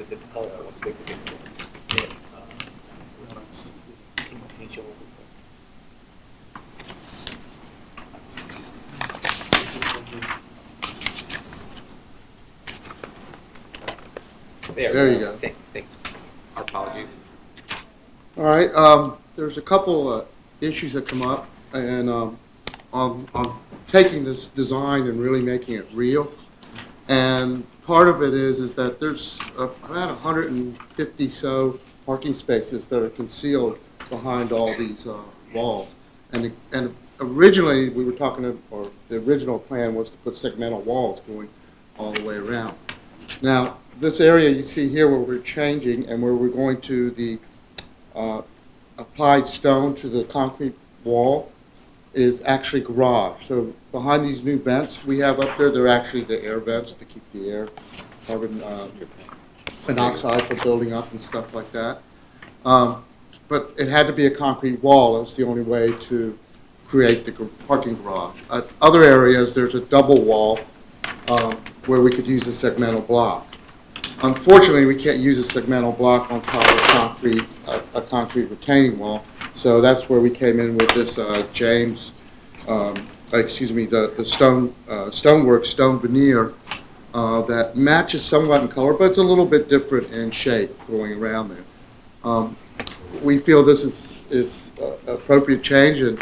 M: The color was big.
B: There you go.
M: Our apologies.
B: All right, there's a couple issues that come up, and I'm taking this design and really making it real. And part of it is that there's about 150 so parking spaces that are concealed behind all these walls. And originally we were talking, or the original plan was to put segmental walls going all the way around. Now, this area you see here where we're changing and where we're going to the applied stone to the concrete wall is actually garage. So behind these new vents we have up there, they're actually the air vents to keep the air, carbon monoxide from building up and stuff like that. But it had to be a concrete wall. It was the only way to create the parking garage. At other areas, there's a double wall where we could use a segmental block. Unfortunately, we can't use a segmental block on top of a concrete retaining wall. So that's where we came in with this the stonework stone veneer that matches somewhat in color, but it's a little bit different in shape going around there. We feel this is appropriate change, and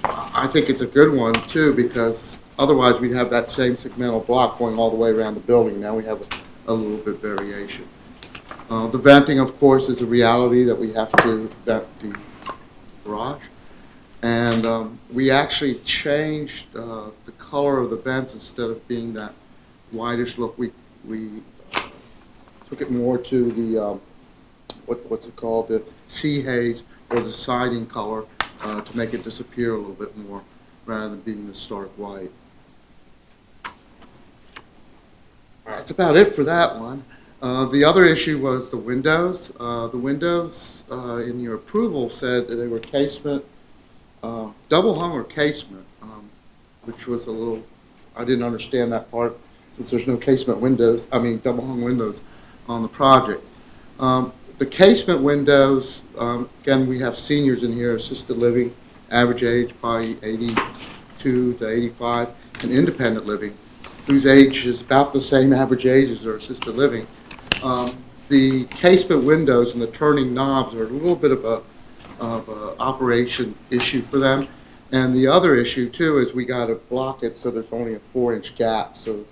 B: I think it's a good one too, because otherwise we'd have that same segmental block going all the way around the building. Now we have a little bit variation. The venting, of course, is a reality that we have to vent the garage. And we actually changed the color of the vents. Instead of being that whitish look, we took it more to the, what's it called, the sea haze or the siding color to make it disappear a little bit more rather than being the stark white. That's about it for that one. The other issue was the windows. The windows in your approval said that they were casement, double hung or casement, which was a little, I didn't understand that part since there's no casement windows, double hung windows on the project. The casement windows, again, we have seniors in here, assisted living, average age probably 82 to 85, and independent living, whose age is about the same average age as their assisted living. The casement windows and the turning knobs are a little bit of a operation issue for them. And the other issue too is we got to block it so there's only a 4-inch gap so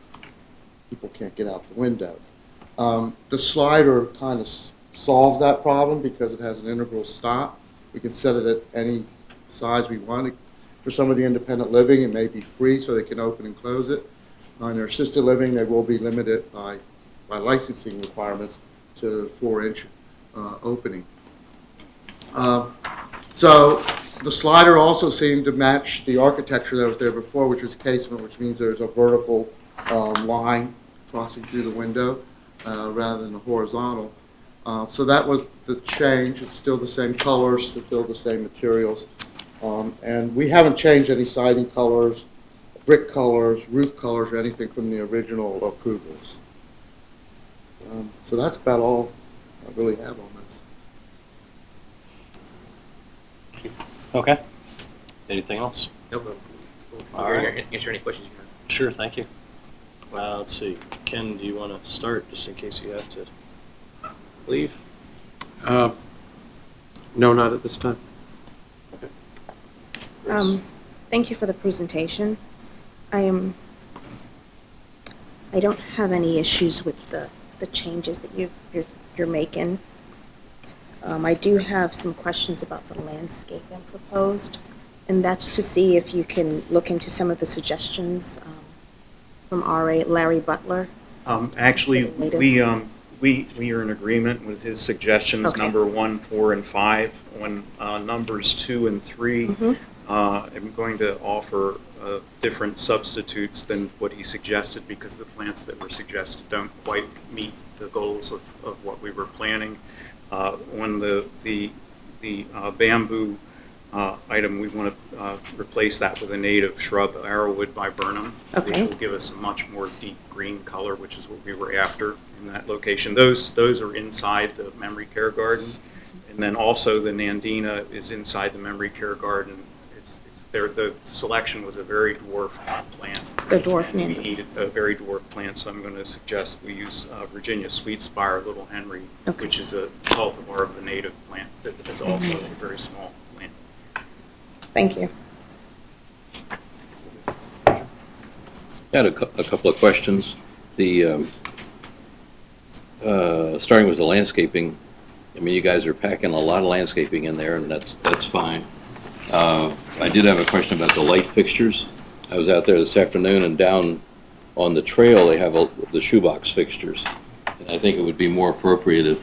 B: people can't get out the windows. The slider kind of solves that problem because it has an integral stop. We can set it at any size we want. For some of the independent living, it may be free so they can open and close it. On their assisted living, they will be limited by licensing requirements to 4-inch opening. So the slider also seemed to match the architecture that was there before, which was casement, which means there's a vertical line crossing through the window rather than a horizontal. So that was the change. It's still the same colors, still the same materials. And we haven't changed any siding colors, brick colors, roof colors, or anything from the original approvals. So that's about all I really have on this.
A: Okay. Anything else?
M: No, but
A: All right.
M: Answer any questions you have.
A: Sure, thank you. Let's see. Ken, do you want to start just in case you have to leave?
C: No, not at this time.
D: Thank you for the presentation. I don't have any issues with the changes that you're making. I do have some questions about the landscaping proposed, and that's to see if you can look into some of the suggestions from RA Larry Butler.
Q: Actually, We are in agreement with his suggestions,
D: Okay.
Q: number 1, 4, and 5. On numbers 2 and 3, I'm going to offer different substitutes than what he suggested because the plants that were suggested don't quite meet the goals of what we were planning. On the bamboo item, we want to replace that with a native shrub, arrowwood viburnum, which
D: Okay.
Q: will give us a much more deep green color, which is what we were after in that location. Those are inside the memory care garden. And then also the Nandina is inside the memory care garden. The selection was a very dwarf plant.
D: The dwarf
Q: We
D: Nandina.
Q: needed a very dwarf plant, so I'm going to suggest we use Virginia Sweetspire Little Henry,
D: Okay.
Q: which is a cultivar of the native plant that is also a very small plant.
D: Thank you.
H: I had a couple of questions. Starting with the landscaping, I mean, you guys are packing a lot of landscaping in there, and that's fine. I did have a question about the light fixtures. I was out there this afternoon, and down on the trail, they have the shoebox fixtures. And I think it would be more appropriate if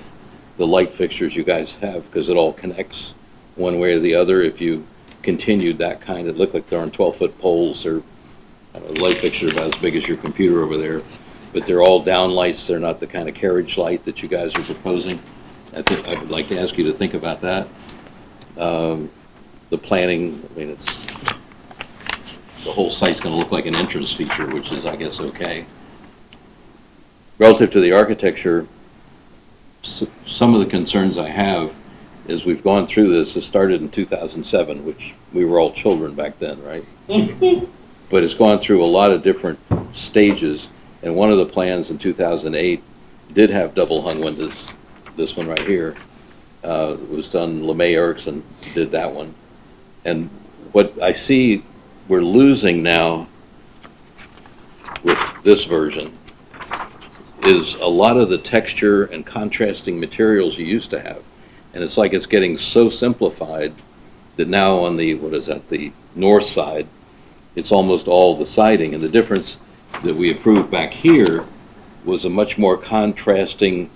H: the light fixtures you guys have, because it all connects one way or the other, if you continued that kind. It looked like they're on 12-foot poles, or light fixture about as big as your computer over there. But they're all down lights. They're not the kind of carriage light that you guys are proposing. I think I would like to ask you to think about that. The planning, I mean, the whole site's going to look like an entrance feature, which is, I guess, okay. Relative to the architecture, some of the concerns I have is we've gone through this. It started in 2007, which we were all children back then, right? But it's gone through a lot of different stages, and one of the plans in 2008 did have double hung windows. This one right here was done, LeMay Erickson did that one. And what I see we're losing now with this version is a lot of the texture and contrasting materials you used to have. And it's like it's getting so simplified that now on the, the north side, it's almost all the siding. And the difference that we approved back here was a much more contrasting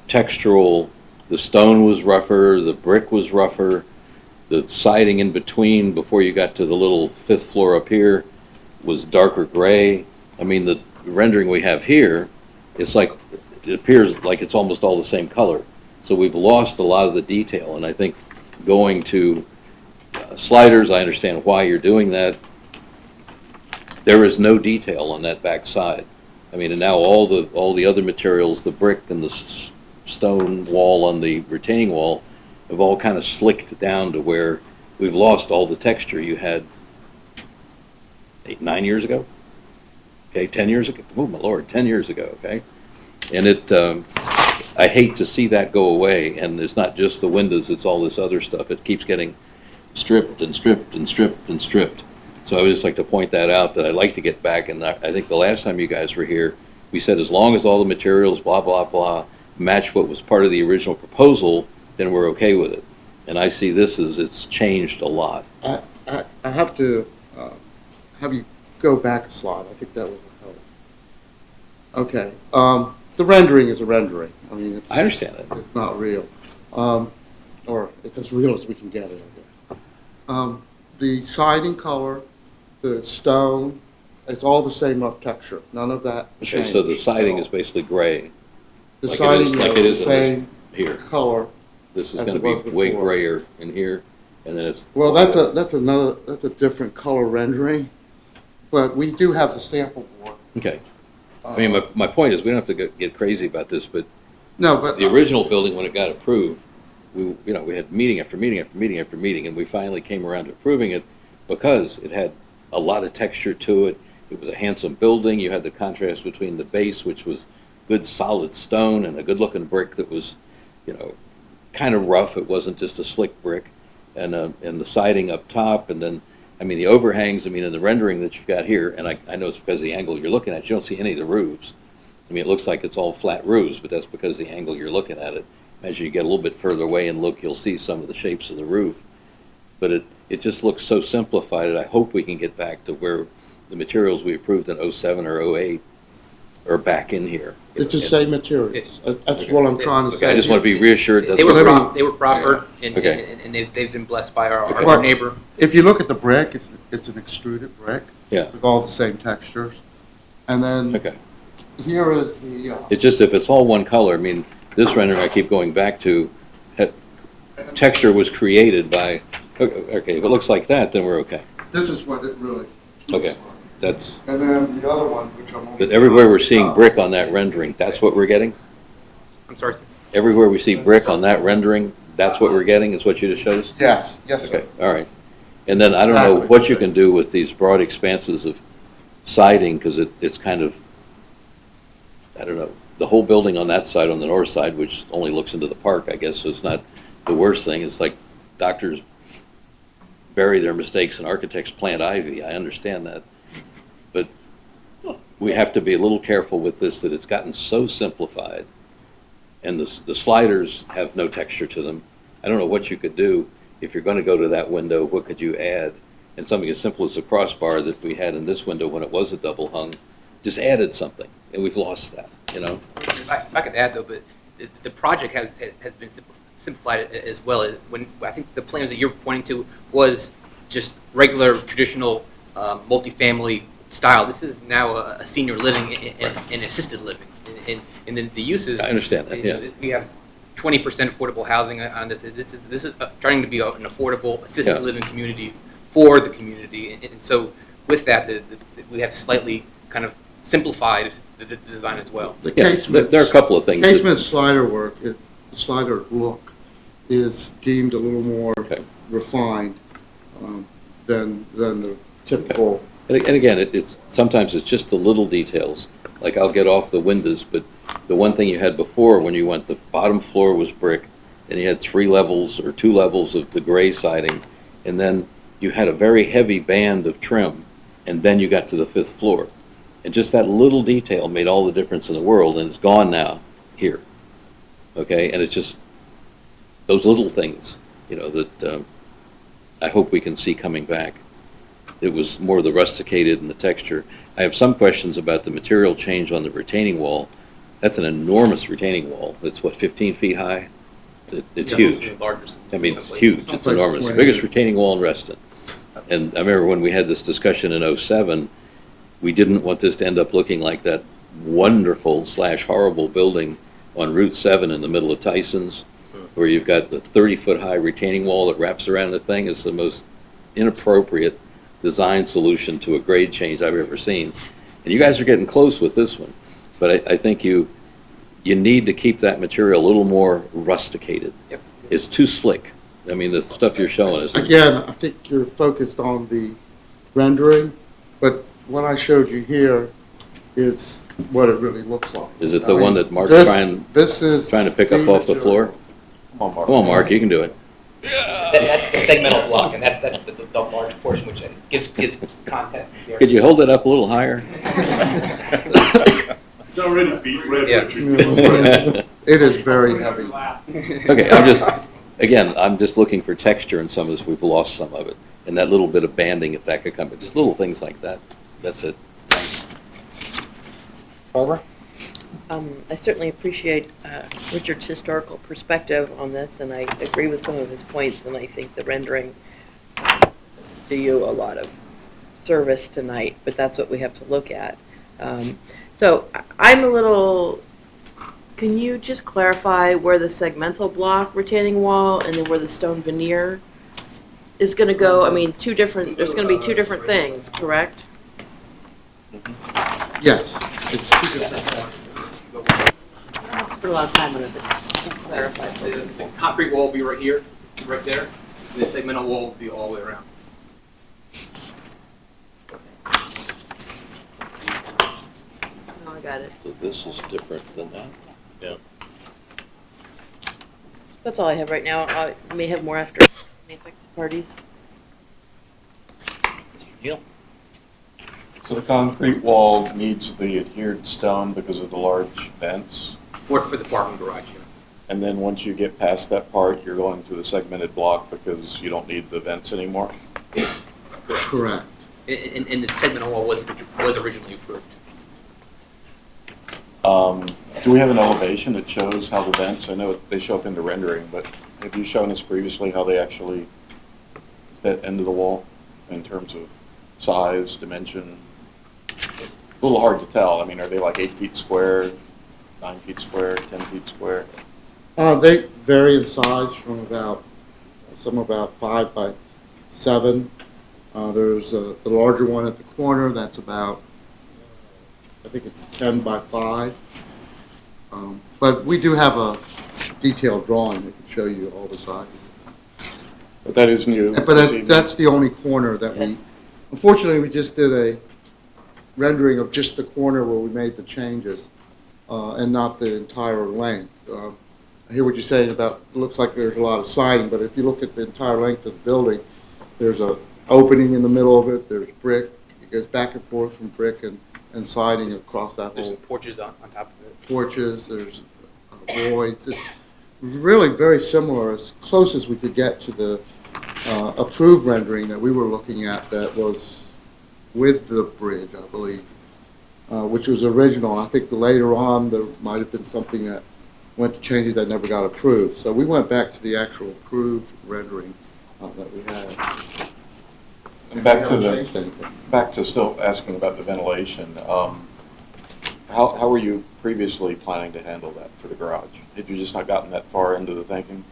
H: textural. The stone was rougher, the brick was rougher, the siding in between before you got to the little 5th floor up here was darker gray. I mean, the rendering we have here, it's like, it appears like it's almost all the same color. So we've lost a lot of the detail, and I think going to sliders, I understand why you're doing that. There is no detail on that back side. I mean, and now all the other materials, the brick and the stone wall on the retaining wall, have all kind of slicked down to where we've lost all the texture you had 8, 9 years ago. Okay, 10 years ago. Oh my Lord, 10 years ago. Okay, and I hate to see that go away. And it's not just the windows; it's all this other stuff. It keeps getting stripped and stripped and stripped and stripped. So I would just like to point that out, that I'd like to get back. And I think the last time you guys were here, we said as long as all the materials, blah blah blah, match what was part of the original proposal, then we're okay with it. And I see this as it's changed a lot.
B: I have to have you go back a slide. I think that was a help. Okay. The rendering is a rendering. I mean,
H: I understand that.
B: It's not real. Or it's as real as we can get it, I guess. The siding color, the stone, it's all the same rough texture. None of that
H: Okay,
B: changed
H: so the siding
B: at all.
H: is basically gray.
B: The
H: like
B: siding
H: like
B: is the same
H: here.
B: color.
H: This is
B: as
H: going
B: it
H: to
B: was
H: be way
B: before.
H: grayer in here, and then it's.
B: Well, that's a different color rendering, but we do have the sample board.
H: Okay. I mean, my point is, we don't have to get crazy about this, but
B: No, but
H: the original building, when it got approved, we had meeting after meeting after meeting after meeting, and we finally came around to approving it because it had a lot of texture to it. It was a handsome building. You had the contrast between the base, which was good solid stone, and a good-looking brick that was, kind of rough. It wasn't just a slick brick, and the siding up top, and then, I mean, the overhangs. I mean, in the rendering that you've got here, and I know it's because of the angle you're looking at. You don't see any of the roofs. I mean, it looks like it's all flat roofs, but that's because of the angle you're looking at it. As you get a little bit further away and look, you'll see some of the shapes of the roof. But it just looks so simplified, and I hope we can get back to where the materials we approved in 07 or 08 are back in here.
B: It's the same materials. That's what I'm trying to
H: Okay,
B: say.
H: I just want to be reassured that.
M: They were,
B: Let me-
M: they were proffered, and,
H: Okay.
M: and they've been blessed by our
B: But
M: neighbor.
B: if you look at the brick, it's an extruded brick.
H: Yeah.
B: With all the same textures. And then
H: Okay.
B: here is the,
H: It's just if it's all one color, I mean, this rendering I keep going back to, texture was created by, okay, if it looks like that, then we're okay.
B: this is what it really looks
H: Okay,
B: like.
H: that's,
B: And then the other one, which I'm only.
H: but everywhere we're seeing brick on that rendering, that's what we're getting?
M: I'm sorry.
H: Everywhere we see brick on that rendering, that's what we're getting, is what you just showed us?
B: Yes, yes, sir.
H: Okay, all right. And then I don't know
B: Exactly.
H: what you can do with these broad expanses of siding, because it's kind of, I don't know, the whole building on that side, on the north side, which only looks into the park, I guess, is not the worst thing. It's like doctors bury their mistakes and architects plant ivy. I understand that. But we have to be a little careful with this, that it's gotten so simplified, and the sliders have no texture to them. I don't know what you could do. If you're going to go to that window, what could you add? And something as simple as the crossbar that we had in this window when it was a double hung, just added something, and we've lost that, you know?
M: If I could add, though, but the project has been simplified as well. As when I think the plans that you're pointing to was just regular, traditional, multifamily style. This is now a senior living and assisted living. And then the uses.
H: I understand that, yeah.
M: We have 20% affordable housing on this. This is trying to be an affordable assisted
H: Yeah.
M: living community for the community. And so with that, we have slightly kind of simplified the design as well.
B: The
H: Yeah,
B: casement.
H: there are a couple of things that-
B: Casement slider work, the slider look is deemed a little more refined than the typical.
H: And again, it's sometimes it's just the little details. Like I'll get off the windows, but the one thing you had before when you went, the bottom floor was brick, and you had 3 levels or 2 levels of the gray siding, and then you had a very heavy band of trim, and then you got to the 5th floor. And just that little detail made all the difference in the world, and it's gone now here. Okay, and it's just those little things, you know, that I hope we can see coming back. It was more the rusticated and the texture. I have some questions about the material change on the retaining wall. That's an enormous retaining wall. It's what, 15 feet high? It's
M: Yeah,
H: huge.
M: the largest.
H: I mean, it's huge. It's enormous. The biggest retaining wall in Reston. And I remember when we had this discussion in '07, we didn't want this to end up looking like that wonderful / horrible building on Route 7 in the middle of Tyson's, where you've got the 30-foot high retaining wall that wraps around the thing. It's the most inappropriate design solution to a grade change I've ever seen. And you guys are getting close with this one. But I think you need to keep that material a little more rusticated.
M: Yep.
H: It's too slick. I mean, the stuff you're showing us.
B: Again, I think you're focused on the rendering, but what I showed you here is what it really looks like.
H: Is it
B: I
H: the
B: mean,
H: one that Mark's
B: this-
H: trying
B: This is
H: to pick up off the floor?
J: Come on, Mark.
H: Come on, Mark, you can do it.
M: That's the segmental block, and that's the large portion which gives content. here.
H: Could you hold it up a little higher?
F: It's already beat red,
M: Yeah.
F: Richard.
B: It is very heavy.
H: Okay, I'm just looking for texture in some of this. We've lost some of it. And that little bit of banding, if that could come, just little things like that. That's it. Thanks.
J: Barbara?
I: I certainly appreciate Richard's historical perspective on this, and I agree with some of his points, and I think the rendering do you a lot of service tonight, but that's what we have to look at. So I'm a little, can you just clarify where the segmental block retaining wall and then where the stone veneer is going to go? I mean, there's going to be 2 different things, correct?
B: Yes, it's 2 different things.
I: I don't spend a lot of time on it, but just clarify.
M: The concrete wall will be right here, right there. And the segmental wall will be all the way around.
I: Oh, I got it.
H: So this is different than that? Yeah.
I: That's all I have right now. I may have more after any affected parties.
M: Neil?
K: So the concrete wall needs the adhered stone because of the large vents?
M: For the parking garage, yes.
K: And then once you get past that part, you're going to the segmented block because you don't need the vents anymore?
B: Correct.
M: And the segmental wall was originally approved.
K: Do we have an elevation that shows how the vents, I know they show up in the rendering, but have you shown us previously how they actually fit into the wall in terms of size, dimension? A little hard to tell. I mean, are they like 8 feet square, 9 feet square, 10 feet square?
B: They vary in size from some are about 5 by 7. There's the larger one at the corner that's about, I think it's 10 by 5. But we do have a detailed drawing that can show you all the sizes.
K: But that is new.
B: But that's the only corner that we, unfortunately, we just did a rendering of just the corner where we made the changes and not the entire length. I hear what you're saying about, it looks like there's a lot of siding, but if you look at the entire length of the building, there's an opening in the middle of it, there's brick, it goes back and forth from brick and siding across that
M: There's
B: whole.
M: some porches on top of it.
B: Porches, there's voids. It's really very similar, as close as we could get to the approved rendering that we were looking at that was with the bridge, I believe, which was original. I think later on there might have been something that went to change it that never got approved. So we went back to the actual approved rendering that we had.
K: And back to still asking about the ventilation. How were you previously planning to handle that for the garage? Had you just not gotten that far into the thinking?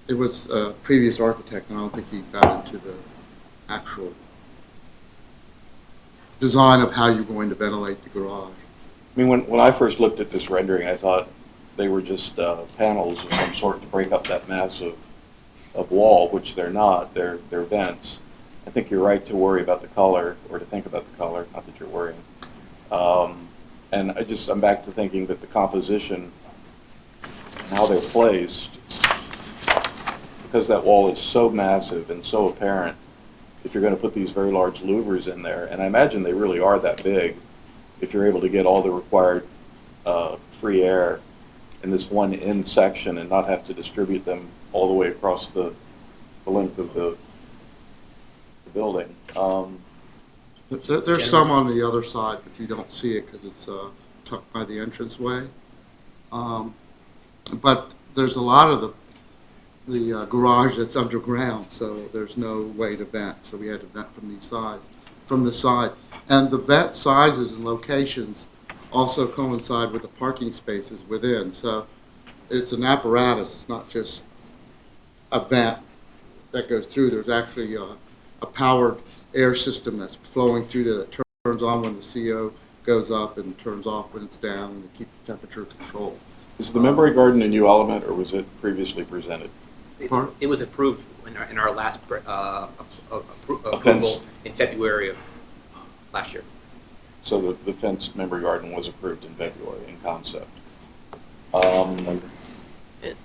B: It was a previous architect, and I don't think he got into the actual design of how you're going to ventilate the garage.
K: I mean, when I first looked at this rendering, I thought they were just panels of some sort to break up that mass of wall, which they're not. They're vents. I think you're right to worry about the color, or to think about the color, not that you're worrying. And I'm back to thinking that the composition and how they're placed, because that wall is so massive and so apparent, if you're going to put these very large louvers in there, and I imagine they really are that big, if you're able to get all the required free air in this one end section and not have to distribute them all the way across the length of the building.
B: There's some on the other side, but you don't see it because it's tucked by the entranceway. But there's a lot of the garage that's underground, so there's no way to vent. So we had to vent from the side. And the vent sizes and locations also coincide with the parking spaces within. So it's an apparatus. It's not just a vent that goes through. There's actually a powered air system that's flowing through there that turns on when the CO goes up and turns off when it's down to keep the temperature controlled.
K: Is the memory garden a new element, or was it previously presented?
M: It was approved in our last approval in February of last year.
K: So the fenced memory garden was approved in February in concept.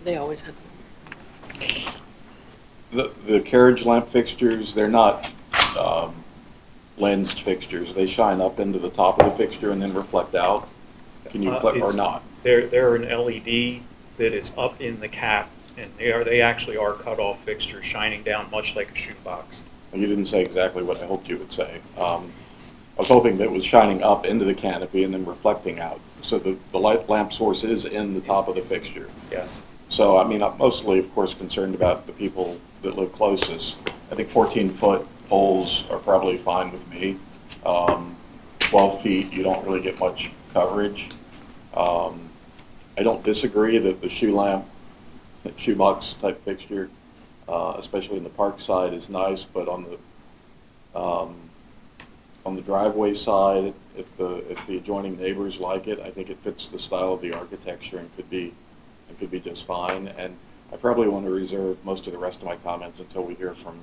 I: They always had
K: The carriage lamp fixtures, they're not lensed fixtures. They shine up into the top of the fixture and then reflect out. Can you or not?
Q: They're an LED that is up in the cap, and they actually are cut-off fixtures shining down much like a shoebox.
K: You didn't say exactly what I hoped you would say. I was hoping that it was shining up into the canopy and then reflecting out. So the light lamp source is in the top of the fixture.
Q: Yes.
K: So, I mean, I'm mostly, of course, concerned about the people that live closest. I think 14-foot poles are probably fine with me. 12 feet, you don't really get much coverage. I don't disagree that the shoebox type fixture, especially in the park side, is nice, but on the driveway side, if the adjoining neighbors like it, I think it fits the style of the architecture and could be just fine. And I probably want to reserve most of the rest of my comments until we hear from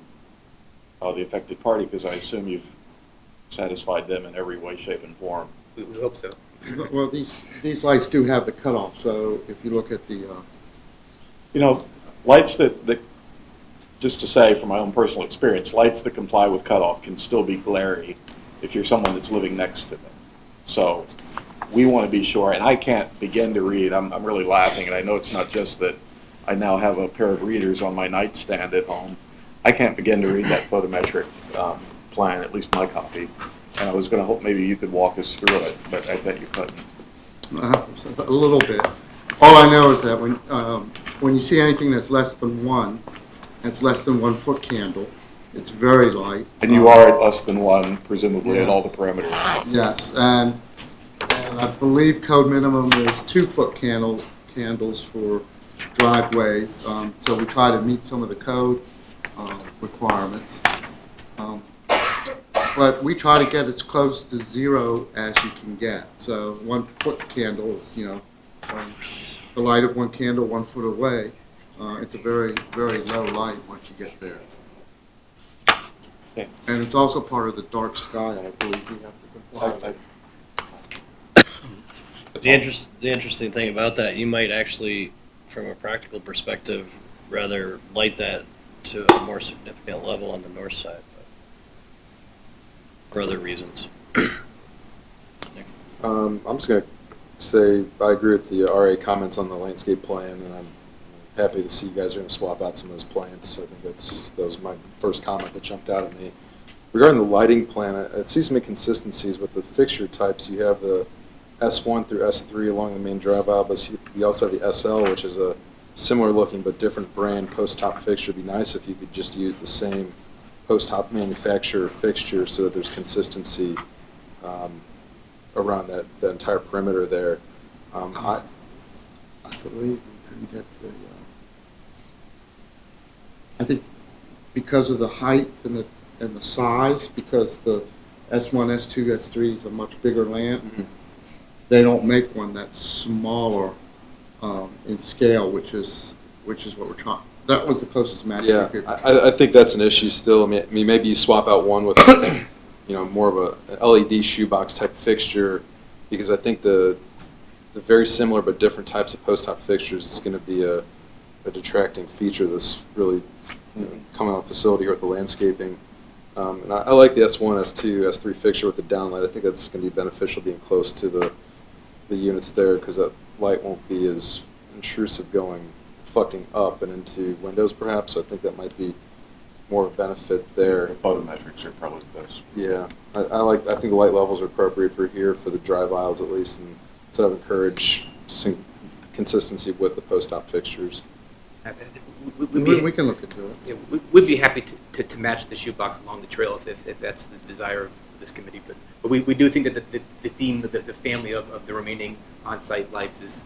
K: the affected party, because I assume you've satisfied them in every way, shape, and form.
M: We hope so.
B: Well, these lights do have the cutoff, so if you look at the...
K: lights that, just to say from my own personal experience, lights that comply with cutoff can still be glary if you're someone that's living next to them. So we want to be sure, and I can't begin to read. I'm really laughing, and I know it's not just that I now have a pair of readers on my nightstand at home. I can't begin to read that photometric plan, at least my copy. And I was going to hope maybe you could walk us through it, but I bet you couldn't.
B: A little bit. All I know is that when you see anything that's less than 1, it's less than 1 foot candle, it's very light.
K: And you are at less than 1, presumably, at all the
B: Yes.
K: parameters.
B: Yes, and I believe code minimum is 2 foot candles for driveways. So we try to meet some of the code requirements. But we try to get as close to 0 as you can get. So 1 foot candle is, the light of 1 candle 1 foot away. It's a very, very low light once you get there.
K: Okay.
B: And it's also part of the dark sky, I believe we have to comply with.
A: The interesting thing about that, you might actually, from a practical perspective, rather light that to a more significant level on the north side, but for other reasons.
J: I'm just going to say I agree with the RA comments on the landscape plan, and I'm happy to see you guys are going to swap out some of those plants. I think that was my first comment that jumped out at me. Regarding the lighting plan, I see some inconsistencies with the fixture types. You have the S1 through S3 along the main drive aisle, but you also have the SL, which is a similar looking but different brand post-top fixture. It'd be nice if you could just use the same post-top manufacturer fixture so that there's consistency around that entire perimeter there.
B: I believe we couldn't get the, I think because of the height and the size, because the S1, S2, S3 is a much bigger lamp, they don't make one that's smaller in scale, which is what we're trying. That was the closest match we could.
J: I think that's an issue still. I mean, maybe you swap out one with more of a LED shoebox type fixture, because I think the very similar but different types of post-top fixtures is going to be a detracting feature that's really coming on facility here with the landscaping. And I like the S1, S2, S3 fixture with the downlight. I think that's going to be beneficial being close to the units there, because that light won't be as intrusive reflecting up and into windows perhaps. So I think that might be more of a benefit there.
K: The photometrics are probably the best.
J: Yeah, I think the light levels are appropriate for here, for the drive aisles at least, and sort of encourage consistency with the post-op fixtures.
B: We can look into it.
M: Yeah, we'd be happy to match the shoebox along the trail if that's the desire of this committee. But we do think that the theme, the family of the remaining on-site lights is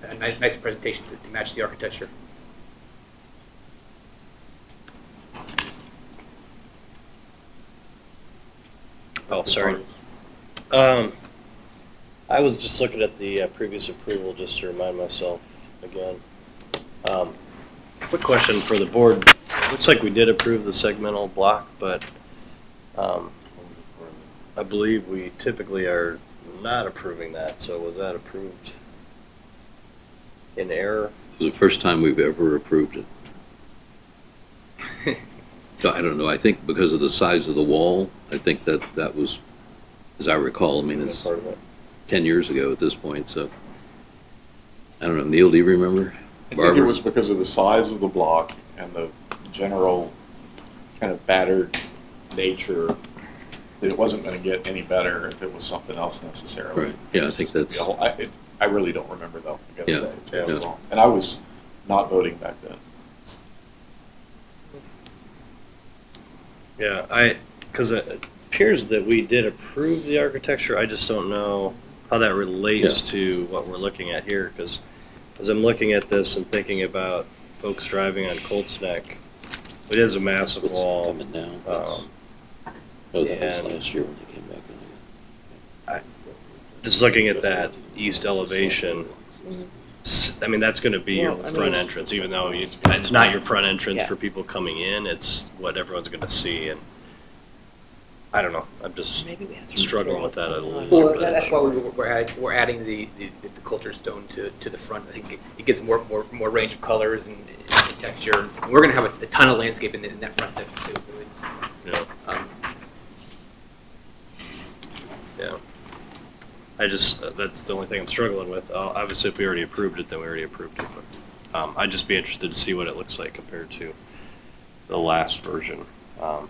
M: a nice presentation to match the architecture.
A: Oh, sorry. I was just looking at the previous approval just to remind myself again. Quick question for the board. Looks like we did approve the segmental block, but I believe we typically are not approving that. So was that approved in error?
H: It was the first time we've ever approved it. So I don't know. I think because of the size of the wall, I think that was, as I recall, I mean, it's 10 years ago at this point. So I don't know. Neil, do you remember?
K: I think it was because of the size of the block and the general kind of battered nature that it wasn't going to get any better if it was something else necessarily.
H: Right. Yeah, I think that's.
K: I really don't remember though. I gotta say,
H: Yeah.
K: it's wrong. And I was not voting back then.
A: Yeah, because it appears that we did approve the architecture. I just don't know how that relates to what we're looking at here. Because as I'm looking at this and thinking about folks driving on Colts Neck, it is a massive wall.
H: Coming down. That was last year when they came back in.
A: Just looking at that east elevation, I mean, that's going to be your front entrance, even though it's not your front entrance for people coming in. It's what everyone's going to see. And I don't know. I'm just struggling with that a little bit.
M: That's why we're adding the culture stone to the front. I think it gives more range of colors and texture. We're going to have a ton of landscape in that front section too. So it's,
A: yeah. I just, that's the only thing I'm struggling with. Obviously, if we already approved it, then we already approved it. But I'd just be interested to see what it looks like compared to the last version.
H: I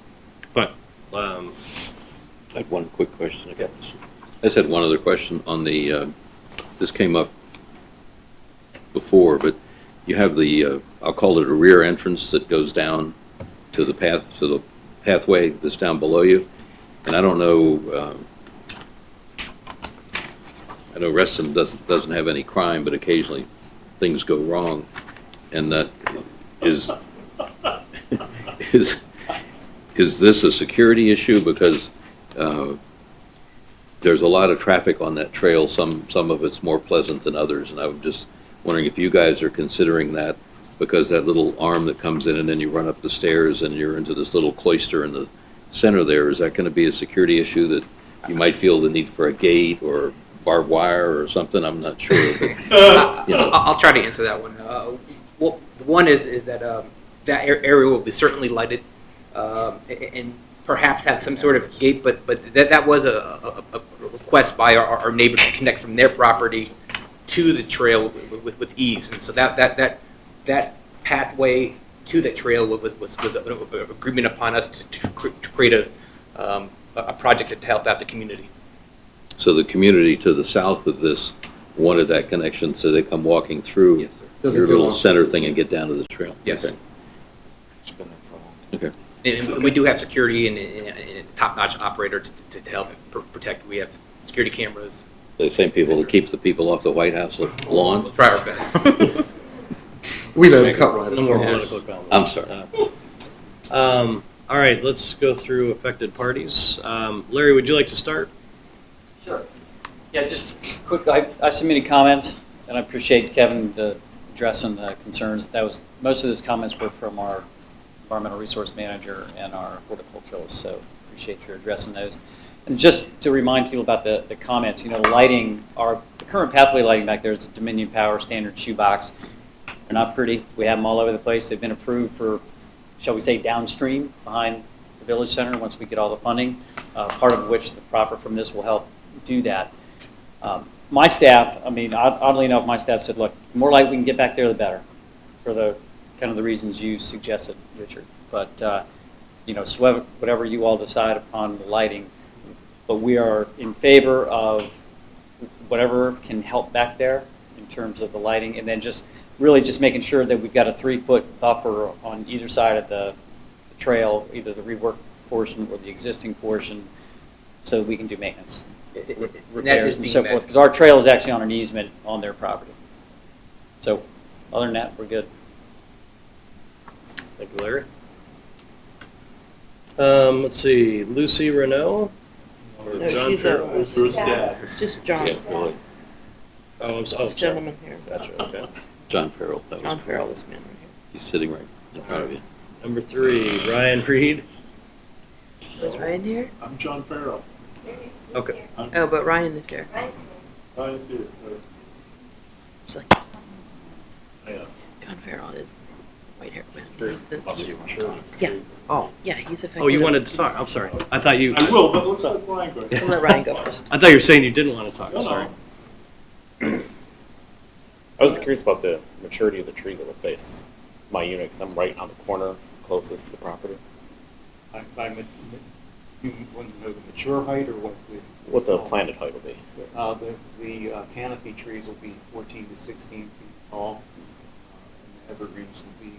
H: had one quick question. I just had one other question on the, this came up before, but you have the, I'll call it a rear entrance that goes down to the path, to the pathway that's down below you. And I don't know, I know Reston doesn't have any crime, but occasionally things go wrong. And that is this a security issue? Because there's a lot of traffic on that trail. Some of it's more pleasant than others, and I'm just wondering if you guys are considering that, because that little arm that comes in and then you run up the stairs and you're into this little cloister in the center there, is that going to be a security issue that you might feel the need for a gate or barbed wire or something? I'm not sure. But, you know.
M: I'll try to answer that one. Well, one is that that area will be certainly lighted, and perhaps have some sort of gate, but that was a request by our neighbors to connect from their property to the trail with ease, and so that pathway to the trail was an agreement upon us to create a project to help out the community.
H: So the community to the south of this wanted that connection, so they come walking through
M: Yes, sir.
H: your little center thing and get down to the trail.
M: Yes.
H: Okay. Okay.
M: And we do have security and a top-notch operator to help protect. We have security cameras.
H: The same people that keep the people off the White House lawn?
M: We'll try our best.
B: We let them cut right
A: No more
B: across.
A: political comments.
H: I'm sorry.
A: All right, let's go through affected parties. Larry, would you like to start?
E: Sure. Yeah, just quick, I submitted comments, and I appreciate Kevin addressing the concerns. Most of those comments were from our environmental resource manager and our horticulturalist, so appreciate your addressing those. And just to remind people about the comments, the lighting, the current pathway lighting back there is a Dominion Power standard shoebox. They're not pretty. We have them all over the place. They've been approved for, shall we say, downstream behind the village center once we get all the funding, part of which the profit from this will help do that. My staff, oddly enough, my staff said, look, the more light we can get back there, the better, for the kind of the reasons you suggested, Richard. But, so whatever you all decide upon the lighting, but we are in favor of whatever can help back there in terms of the lighting, and then just making sure that we've got a 3-foot buffer on either side of the trail, either the rework portion or the existing portion, so we can do maintenance, repairs and so forth, because our trail is actually on an easement on their property. So other than that, we're good.
A: Thank you, Larry. Let's see, Lucy Renault or
I: No,
A: John
I: she's
A: Farrell?
I: just John.
H: Yeah, really.
I: This gentleman here.
A: Gotcha, okay.
H: John Farrell.
I: John Farrell, this man right here.
H: He's sitting right in front of you.
A: Number 3, Ryan Reed.
I: Was Ryan here?
F: I'm John Farrell.
A: Okay.
I: Oh, but Ryan is here.
F: Ryan's here.
I: It's like
F: Yeah.
I: John Farrell is white hair.
F: Sure.
I: Yeah. Oh, yeah, he's affected.
A: Oh, you wanted to talk? I'm sorry. I thought you.
F: I will, but let's let Ryan go.
I: We'll let Ryan go first.
A: I thought you were saying you didn't want to talk.
F: No, no.
A: Sorry.
N: I was curious about the maturity of the trees that will face my unit, because I'm right on the corner closest to the property.
Q: You want to know the mature height or what?
N: What the planted height will be.
Q: The canopy trees will be 14 to 16 feet tall, and the evergreens will be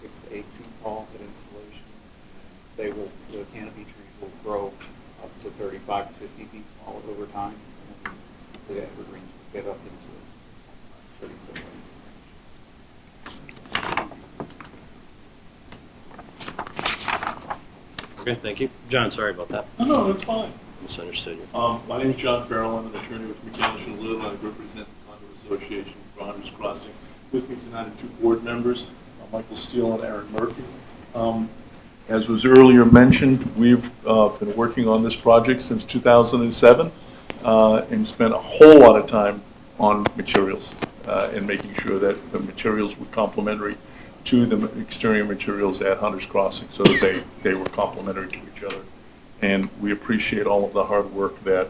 Q: 6 to 8 feet tall at installation. The canopy trees will grow up to 35 to 50 feet tall over time, and the evergreens will get up into 30 foot range.
A: Okay, thank you. John, sorry about that.
F: No, that's fine.
A: Misunderstood you.
F: My name is John Farrell. I'm an attorney with McDaniel & Little. I represent the Condo Association for Hunters Crossing. With me tonight are 2 board members, Michael Steele and Aaron Murphy. As was earlier mentioned, we've been working on this project since 2007 and spent a whole lot of time on materials and making sure that the materials were complementary to the exterior materials at Hunters Crossing, so that they were complementary to each other. And we appreciate all of the hard work that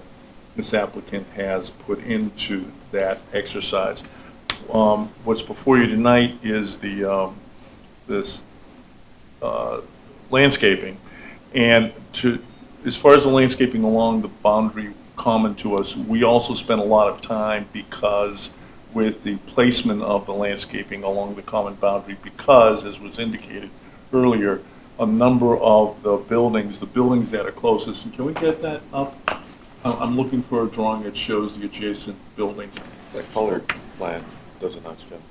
F: this applicant has put into that exercise. What's before you tonight is this landscaping. And as far as the landscaping along the boundary common to us. We also spent a lot of time because with the placement of the landscaping along the common boundary, because, as was indicated earlier, a number of the buildings that are closest, and can we get that up? I'm looking for a drawing that shows the adjacent buildings.
K: That colored plan does a nice job.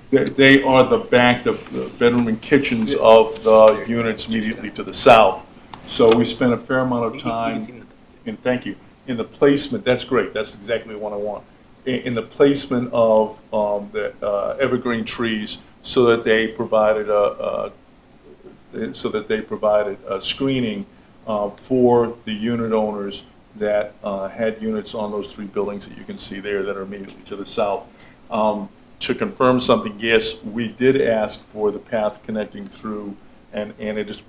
F: They are the back, the bedroom and kitchens of the units immediately to the south. So we spent a fair amount of time, and thank you, in the placement. That's great. That's exactly what I want. In the placement of the evergreen trees, so that they provided a screening for the unit owners that had units on those 3 buildings that you can see there that are immediately to the south. To confirm something, yes, we did ask for the path connecting through, and it is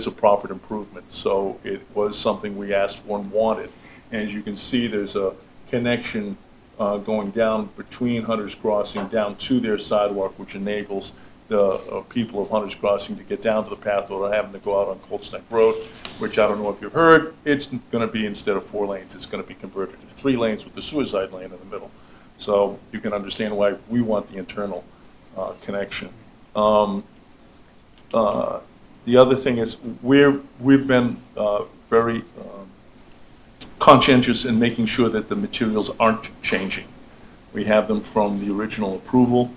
F: a profit improvement. So it was something we asked for and wanted. And as you can see, there's a connection going down between Hunter's Crossing down to their sidewalk, which enables the people of Hunter's Crossing to get down to the path without having to go out on Colts Neck Road, which I don't know if you've heard, it's going to be, instead of 4 lanes, it's going to be converted to 3 lanes with the suicide lane in the middle. So you can understand why we want the internal connection. The other thing is we've been very conscientious in making sure that the materials aren't changing. We have them from the original approval.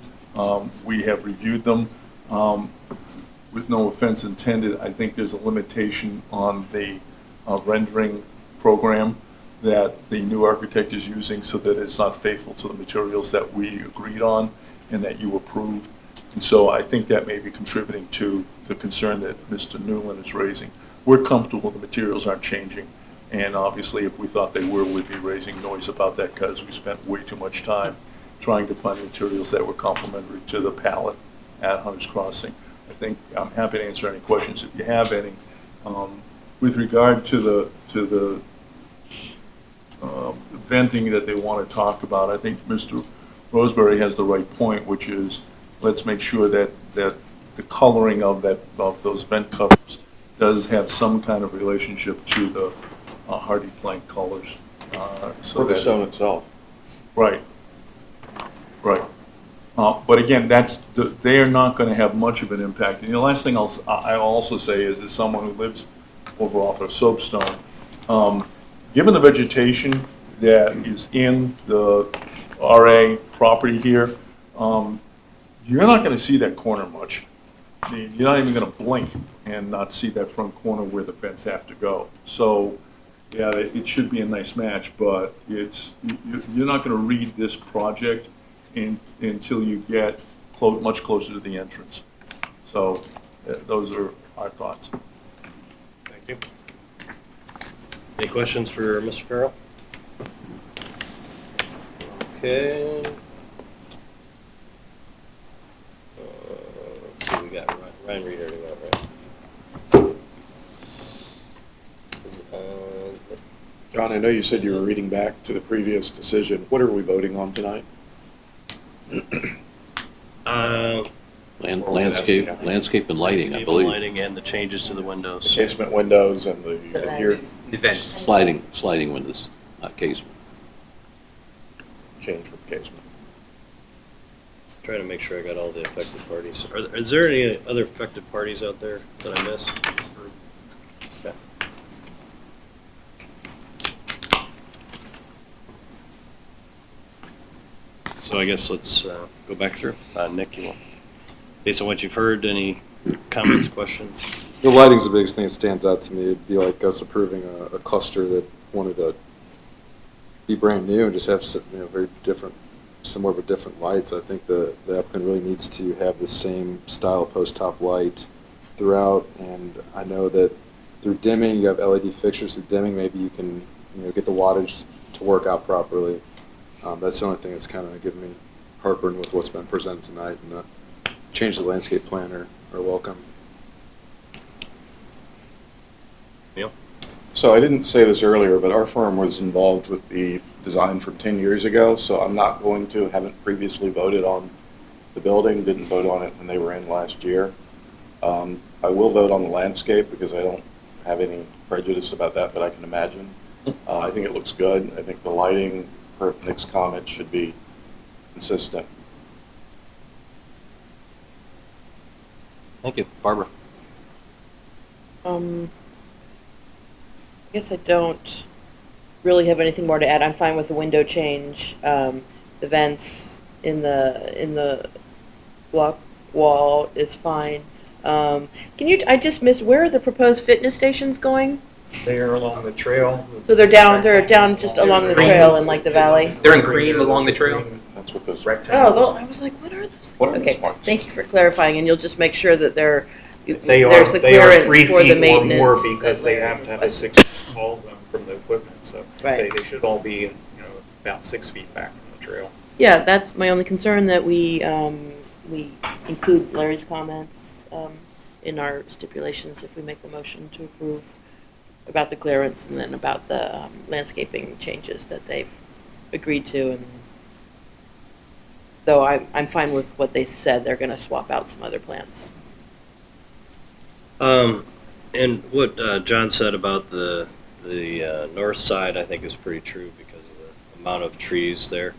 F: We have reviewed them. With no offense intended, I think there's a limitation on the rendering program that the new architect is using, so that it's not faithful to the materials that we agreed on and that you approved. And so I think that may be contributing to the concern that Mr. Newland is raising. We're comfortable the materials aren't changing, and obviously if we thought they were, we'd be raising noise about that because we spent way too much time trying to find materials that were complementary to the palette at Hunter's Crossing. I think I'm happy to answer any questions if you have any. With regard to the venting that they want to talk about, I think Mr. Roseberry has the right point, which is let's make sure that the coloring of those vent covers does have some kind of relationship to the hardy plank colors.
K: For the stone itself.
F: Right. Right. But again, they are not going to have much of an impact. And the last thing I'll also say is, as someone who lives over off of Soapstone, given the vegetation that is in the RA property here, you're not going to see that corner much. I mean, you're not even going to blink and not see that front corner where the vents have to go. So, yeah, it should be a nice match, but you're not going to read this project until you get much closer to the entrance. So those are our thoughts.
A: Thank you. Any questions for Mr. Farrell? Okay. Let's see, we got Ryan Reed already got, right?
K: John, I know you said you were reading back to the previous decision. What are we voting on tonight?
H: Landscape and lighting, I believe.
A: Lighting and the changes to the windows.
K: Casement windows and the
M: vents.
H: Sliding windows, not casement.
K: Change from casement.
A: Trying to make sure I got all the affected parties. Is there any other affected parties out there that I missed? Okay. So I guess let's go back through. Nick, you want, based on what you've heard, any comments, questions?
J: The lighting's the biggest thing that stands out to me. It'd be like us approving a cluster that wanted to be brand new and just have very different, somewhere but different lights. I think the applicant really needs to have the same style post-top light throughout, and I know that through dimming, you have LED fixtures. Through dimming, maybe you can get the wattage to work out properly. That's the only thing that's kind of giving me heartburn with what's been presented tonight, and the change the landscape plan are welcome.
A: Neil?
K: So I didn't say this earlier, but our firm was involved with the design from 10 years ago, so I'm not going to, haven't previously voted on the building, didn't vote on it when they were in last year. I will vote on the landscape because I don't have any prejudice about that I can imagine. I think it looks good. I think the lighting, per Nick's comment, should be consistent.
H: Thank you. Barbara?
I: I guess I don't really have anything more to add. I'm fine with the window change. The vents in the block wall is fine. I just missed, where are the proposed fitness stations going?
Q: They are along the trail.
I: So they're down just along the trail in like the valley?
M: They're in cream along the trail.
K: That's what those
I: Oh, I was like, what are those? Okay, thank you for clarifying, and you'll just make sure that there's the
Q: They are
I: clearance
Q: 3
I: for the
Q: feet or
I: maintenance.
Q: more because they have to have a 6-foot wall zone from the equipment, so
I: Right.
Q: they should all be, about 6 feet back from the trail.
I: Yeah, that's my only concern, that we include Larry's comments in our stipulations if we make the motion to approve about the clearance and then about the landscaping changes that they've agreed to. And though I'm fine with what they said, they're going to swap out some other plants.
A: And what John said about the north side, I think is pretty true because of the amount of trees there.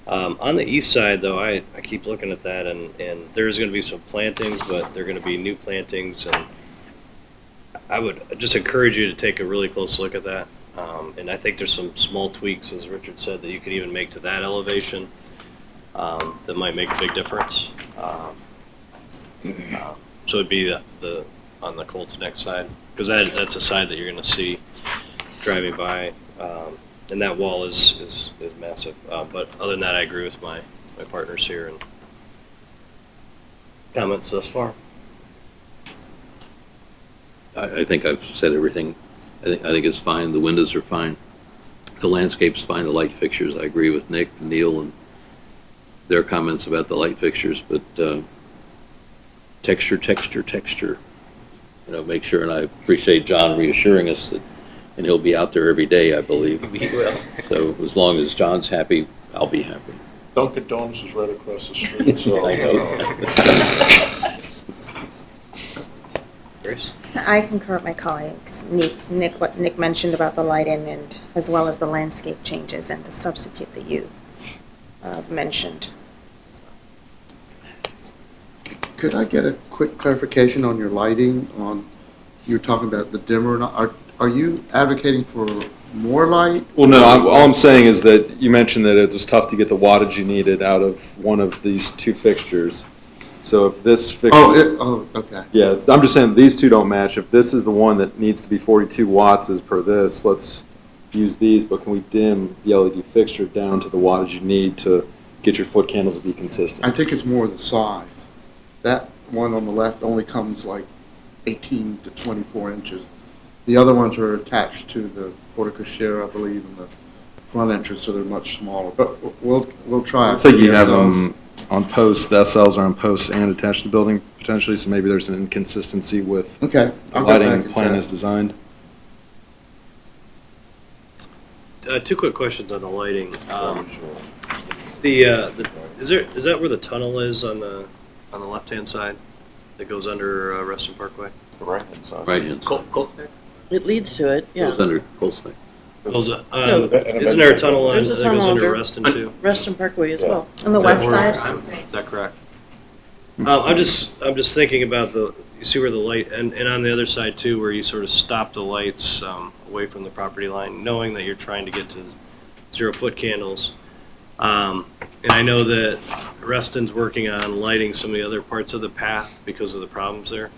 A: On the east side, though, I keep looking at that, and there's going to be some plantings, but they're going to be new plantings, and I would just encourage you to take a really close look at that. And I think there's some small tweaks, as Richard said, that you could even make to that elevation that might make a big difference. So it'd be the on the Colts Neck side, because that's the side that you're going to see driving by. And that wall is massive. But other than that, I agree with my partners here and comments thus far.
H: I think I've said everything. I think it's fine. The windows are fine. The landscape's fine. The light fixtures, I agree with Nick, Neil, and their comments about the light fixtures. But texture. Make sure. And I appreciate John reassuring us that, and he'll be out there every day, I believe.
M: We will.
H: So as long as John's happy, I'll be happy.
F: Dunkin' Donuts is right across the street, so.
H: I know.
A: Grace?
D: I concur with my colleagues. What Nick mentioned about the lighting and as well as the landscape changes and the substitute that you mentioned.
B: Could I get a quick clarification on your lighting? You were talking about the dimmer. Are you advocating for more light?
J: Well, no, all I'm saying is that you mentioned that it was tough to get the wattage you needed out of one of these two fixtures. So if this fixture...
B: okay.
J: Yeah, I'm just saying these two don't match. If this is the one that needs to be 42 watts as per this, let's use these, but can we dim the LED fixture down to the wattage you need to get your foot candles to be consistent?
B: I think it's more the size. That one on the left only comes like 18 to 24 inches. The other ones are attached to the porte cochere, I believe, in the front entrance, so they're much smaller. But we'll try.
J: Looks like you have them on posts. The SLs are on posts and attached to the building potentially, so maybe there's an inconsistency with the lighting plan as designed.
A: Two quick questions on the lighting. Is that where the tunnel is on the left-hand side that goes under Reston Parkway?
K: The right-hand side.
H: Right-hand side.
M: Colts Neck?
I: It leads to it, yeah.
H: Goes under Colts Neck.
A: Isn't there a tunnel
I: There's a
A: that
I: tunnel
A: goes under
I: under
A: Reston too?
I: Reston Parkway as well.
D: On the west side?
A: Is that correct? I'm just thinking about you see where the light, and on the other side too, where you sort of stop the lights away from the property line, knowing that you're trying to get to 0-foot candles. And I know that Reston's working on lighting some of the other parts of the path because of the problems there.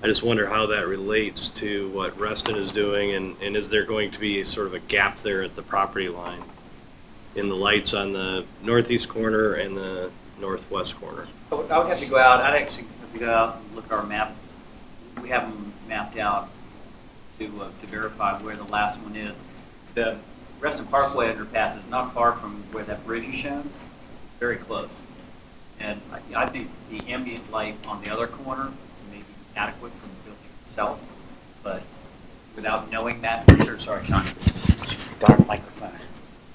A: I just wonder how that relates to what Reston is doing, and is there going to be sort of a gap there at the property line in the lights on the northeast corner and the northwest corner?
E: I would have to go out. I'd actually have to go out and look at our map. We have them mapped out to verify where the last one is. The Reston Parkway underpass is not far from where that bridge is shown. Very close. And I think the ambient light on the other corner may be adequate for the building itself, but without knowing that, sorry, Sean, dark microphone.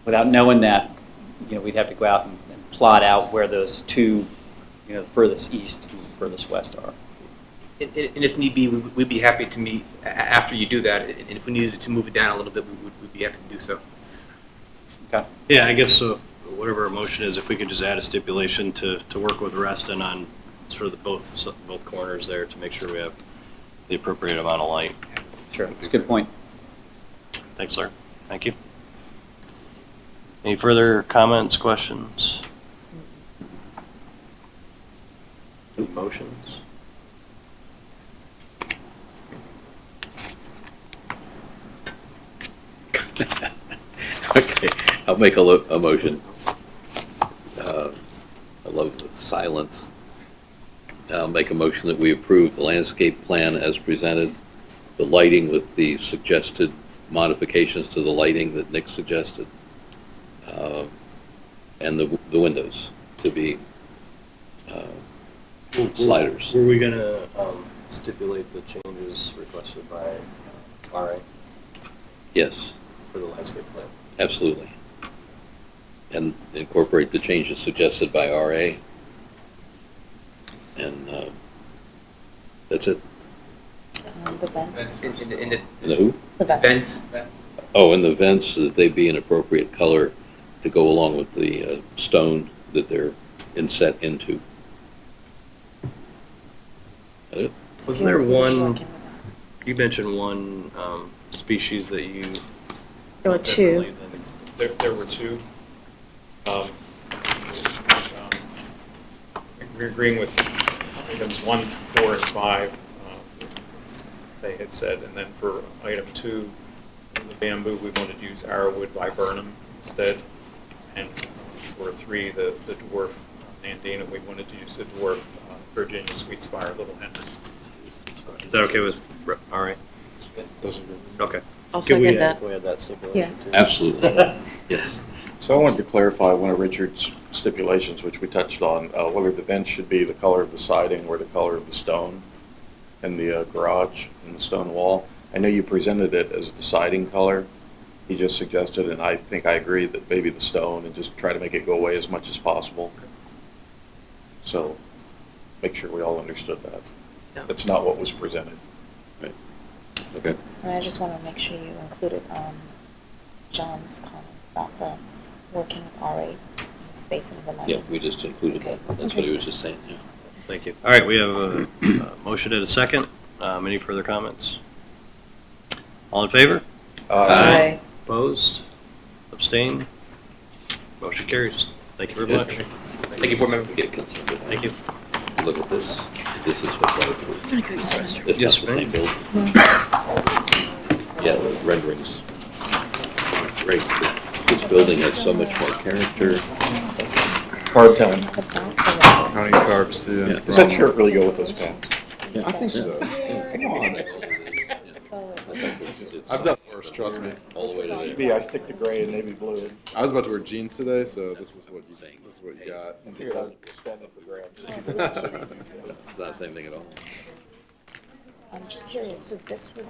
E: Without knowing that, we'd have to go out and plot out where those two, furthest east and furthest west are.
M: And if need be, we'd be happy to meet after you do that. And if we needed to move it down a little bit, we'd be happy to do so.
A: Yeah, I guess whatever our motion is, if we could just add a stipulation to work with Reston on sort of both corners there to make sure we have the appropriate amount of light.
E: Sure, that's a good point.
A: Thanks, sir. Thank you. Any further comments, questions? Any motions?
H: Okay, I'll make a motion. I love the silence. I'll make a motion that we approve the landscape plan as presented, the lighting with the suggested modifications to the lighting that Nick suggested, and the windows to be sliders.
A: Were we going to stipulate the changes requested by RA
H: Yes,
A: for the landscape plan?
H: absolutely. And incorporate the changes suggested by RA. And that's it.
D: The vents.
M: And
H: And the who?
D: The vents.
M: Vents.
H: Oh, and the vents, so that they be an appropriate color to go along with the stone that they're inset into. That it?
A: Was there one, you mentioned one species that you...
D: There were two.
L: There were two. We're agreeing with items 1, 4, and 5, they had said, and then for item 2, the bamboo, we wanted to use arrowwood viburnum instead, and for 3, the dwarf andina, we wanted to use the dwarf Virginia sweetspire little Henry.
A: Is that okay with RA?
F: Those are good.
A: Okay.
I: I'll
A: Can we
I: second
A: add-
I: that.
A: Can we add that stipulation?
D: Yes.
A: too?
H: Absolutely. Yes.
K: So I wanted to clarify one of Richard's stipulations, which we touched on, whether the vents should be the color of the siding or the color of the stone in the garage and the stone wall. I know you presented it as the siding color. He just suggested, and I think I agree, that maybe the stone and just try to make it go away as much as possible. So make sure we all understood that.
I: Yeah.
K: That's not what was presented.
H: Right. Okay.
D: And I just want to make sure you included John's comment about the working with RA, the spacing of the lighting.
H: Yeah, we just included that. That's what he was just saying, yeah.
A: Thank you. All right, we have a motion and a second. Any further comments? All in favor?
I: Aye.
A: Opposed? Abstained? Motion carries. Thank you very much.
M: Thank you, board member.
H: Get concerned with that.
A: Thank you.
H: Look at this. This is what's right approved. It's
A: Yes,
H: not the same building. Yeah, the renderings. Great. This building has so much more character.
K: Card telling.
J: Counting carbs too.
H: Yeah.
K: Does that shirt really go with those pants?
J: I think so.
K: Come on.
J: I've done worse, trust me.
H: All the way to there.
K: Me, I stick to gray and navy blue.
J: I was about to wear jeans today, so this is what you got.
K: Here, I'm standing for grabs.
H: It's not the same thing at all.
D: I'm just curious, so this was,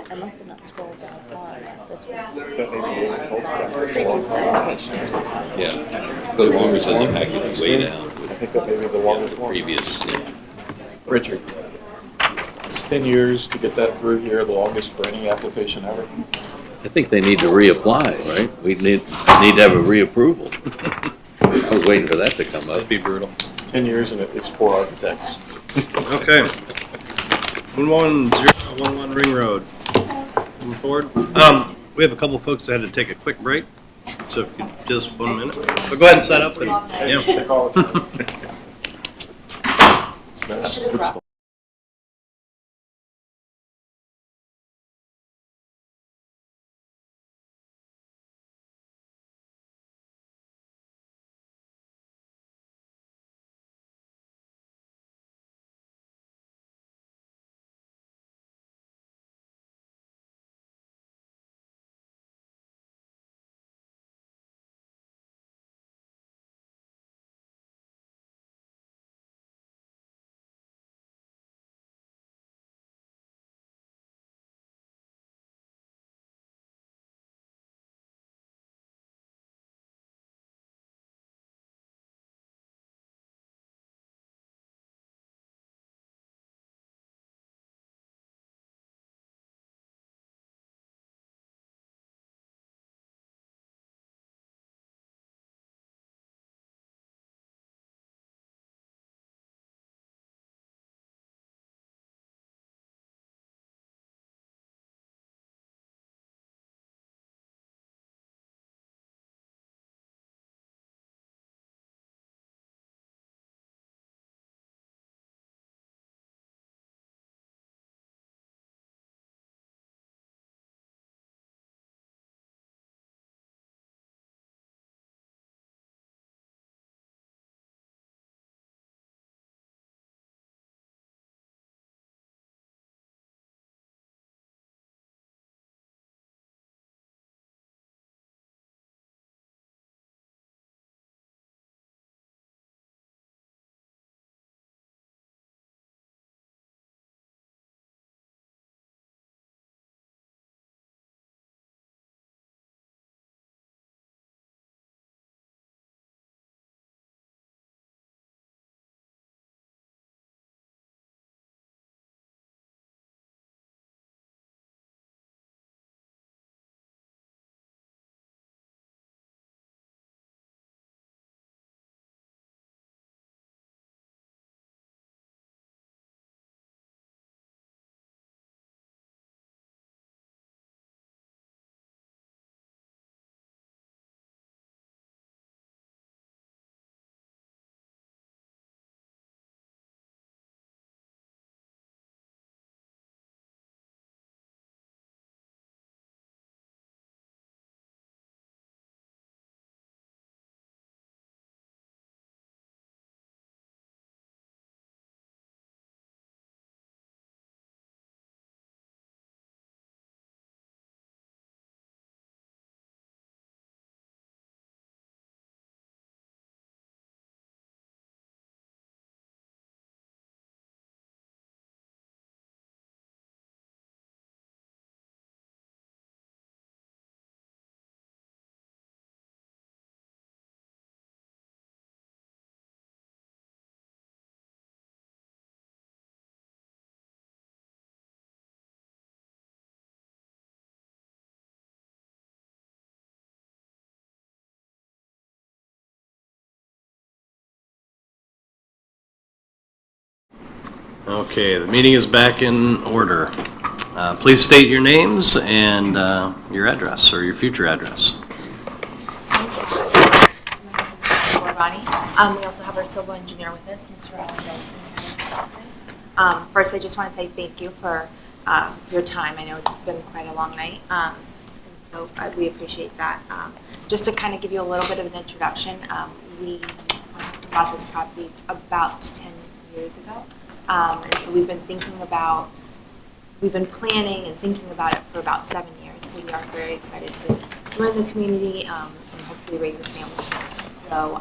D: I must have not scrolled down far enough. This
K: That
D: was
K: may be
D: previous application or something.
H: Yeah. The longest in the package, way down.
K: I think that may be the longest one.
H: Previous, yeah.
K: Richard, it's 10 years to get that through here, the longest for any application ever.
H: I think they need to reapply, right? We need to have a reapproval. I was waiting for that to come up.
A: That'd be brutal.
K: 10 years and it's 4 architects.
A: Okay. 11011 Ring Road. Moving forward. We have a couple folks that had to take a quick break, so if you just 1 minute. So go ahead and sign up. And, yeah. Okay, the meeting is back in order. Please state your names and your address or your future address.
P: Ronnie. We also have our civil engineer with us, Mr. Alan. First, I just want to say thank you for your time. I know it's been quite a long night, and so we appreciate that. Just to kind of give you a little bit of an introduction, we bought this property about 10 years ago, and so we've been planning and thinking about it for about 7 years. So we are very excited to join the community and hopefully raise a family. So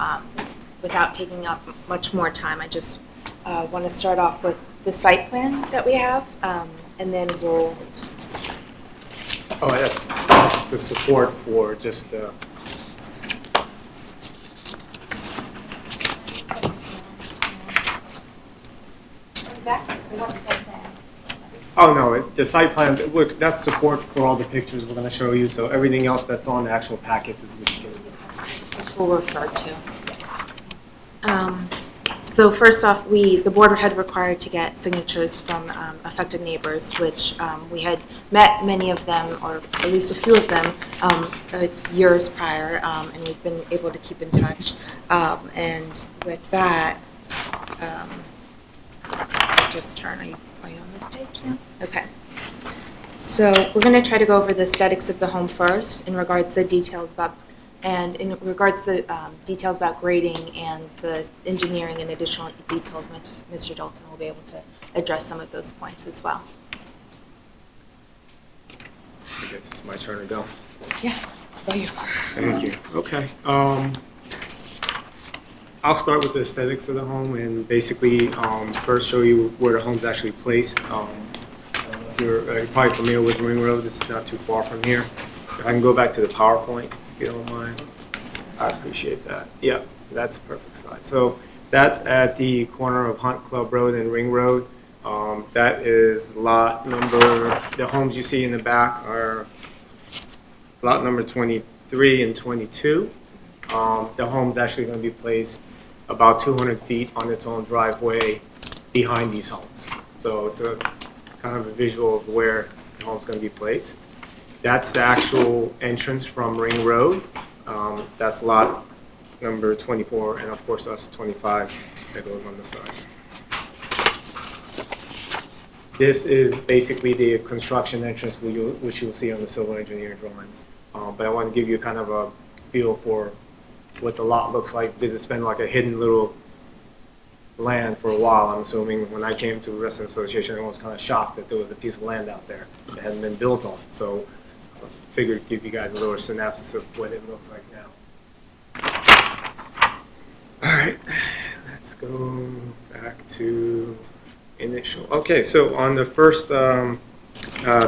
P: without taking up much more time, I just want to start off with the site plan that we have, and then we'll...
S: Oh, that's the support for just the... Oh, no, the site plan, look, that's support for all the pictures we're going to show you, so everything else that's on the actual packet is restricted.
P: We'll refer to. So first off, the board had required to get signatures from affected neighbors, which we had met many of them, or at least a few of them, years prior, and we've been able to keep in touch. And with that, just turn. Are you on this page now? Okay. So we're going to try to go over the aesthetics of the home first, in regards to the details about. And in regards to the details about grading and the engineering and additional details, Mr. Dalton will be able to address some of those points as well.
S: I guess it's my turn to go.
P: Yeah, there you are.
S: Thank you. Okay. I'll start with the aesthetics of the home and basically first show you where the home's actually placed. You're probably familiar with Ring Road. It's not too far from here. If I can go back to the PowerPoint. If you don't mind, I appreciate that. Yeah, that's a perfect slide. So that's at the corner of Hunt Club Road and Ring Road. That is lot number, the homes you see in the back are lot number 23 and 22. The home's actually going to be placed about 200 feet on its own driveway behind these homes. So it's a kind of a visual of where the home's going to be placed. That's the actual entrance from Ring Road. That's lot number 24, and of course that's 25 that goes on the side. This is basically the construction entrance which you'll see on the civil engineering drawings. But I want to give you kind of a feel for what the lot looks like, because it's been like a hidden little land for a while. I'm assuming when I came to the Reston Association, I was kind of shocked that there was a piece of land out there that hadn't been built on. So figured give you guys a little synopsis of what it looks like now. All right, let's go back to initial. Okay, so on the first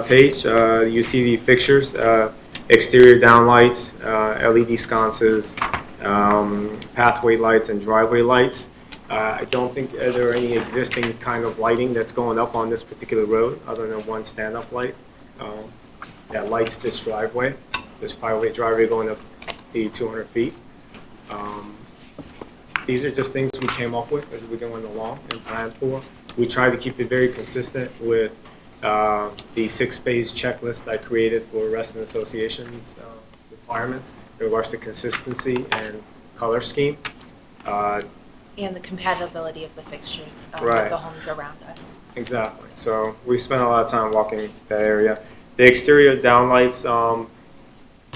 S: page, you see the fixtures, exterior downlights, LED sconces, pathway lights, and driveway lights. I don't think there are any existing kind of lighting that's going up on this particular road other than one stand-up light. That lights this driveway, this private driveway going up 200 feet. These are just things we came up with as we're going along and planned for. We tried to keep it very consistent with the 6-phase checklist I created for Reston Association's requirements in regards to consistency and color scheme.
P: And the compatibility of the fixtures of
S: Right.
P: the homes around us.
S: Exactly. So we spent a lot of time walking that area. The exterior downlights,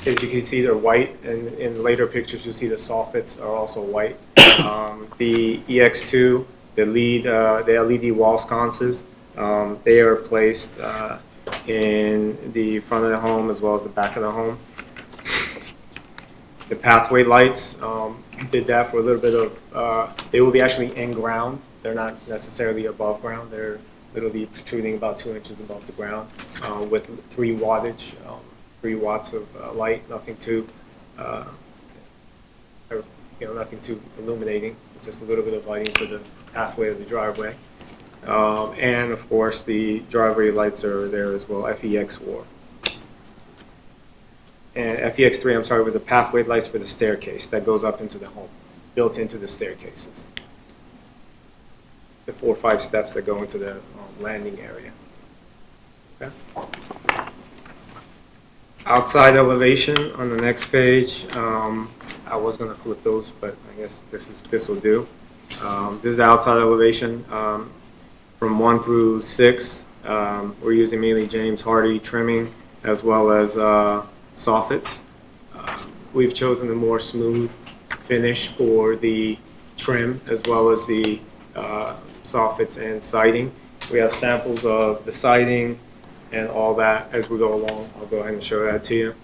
S: as you can see, they're white, and in later pictures you'll see the soffits are also white. The EX2, the LED wall sconces, they are placed in the front of the home as well as the back of the home. The pathway lights, did that for a little bit of, they will be actually in ground. They're not necessarily above ground. They're literally protruding about 2 inches above the ground with 3 wattage, 3 watts of light, nothing too, nothing too illuminating, just a little bit of lighting for the pathway of the driveway. And of course, the driveway lights are there as well, FEX4. And FEX3, I'm sorry, with the pathway lights for the staircase that goes up into the home, built into the staircases. the 4 or 5 steps that go into the landing area. Okay. Outside elevation on the next page. I was going to flip those, but I guess this will do. This is the outside elevation from 1 through 6. We're using mainly James Hardy trimming as well as soffits. We've chosen a more smooth finish for the trim as well as the soffits and siding. We have samples of the siding and all that as we go along. I'll go ahead and show that to you.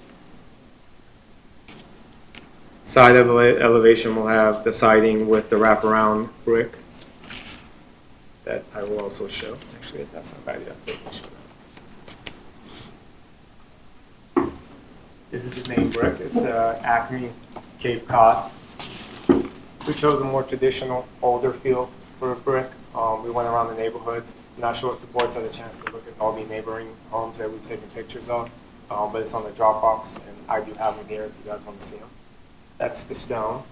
S: Side elevation will have the siding with the wraparound brick that I will also show. Actually, that's not bad enough. This is the main brick. It's Acme Cape Cod. We chose a more traditional, older feel for a brick. We went around the neighborhoods. I'm not sure if the board's had a chance to look at all the neighboring homes that we've taken pictures of, but it's on the Dropbox, and I do have them here if you guys want to see them. That's the stone.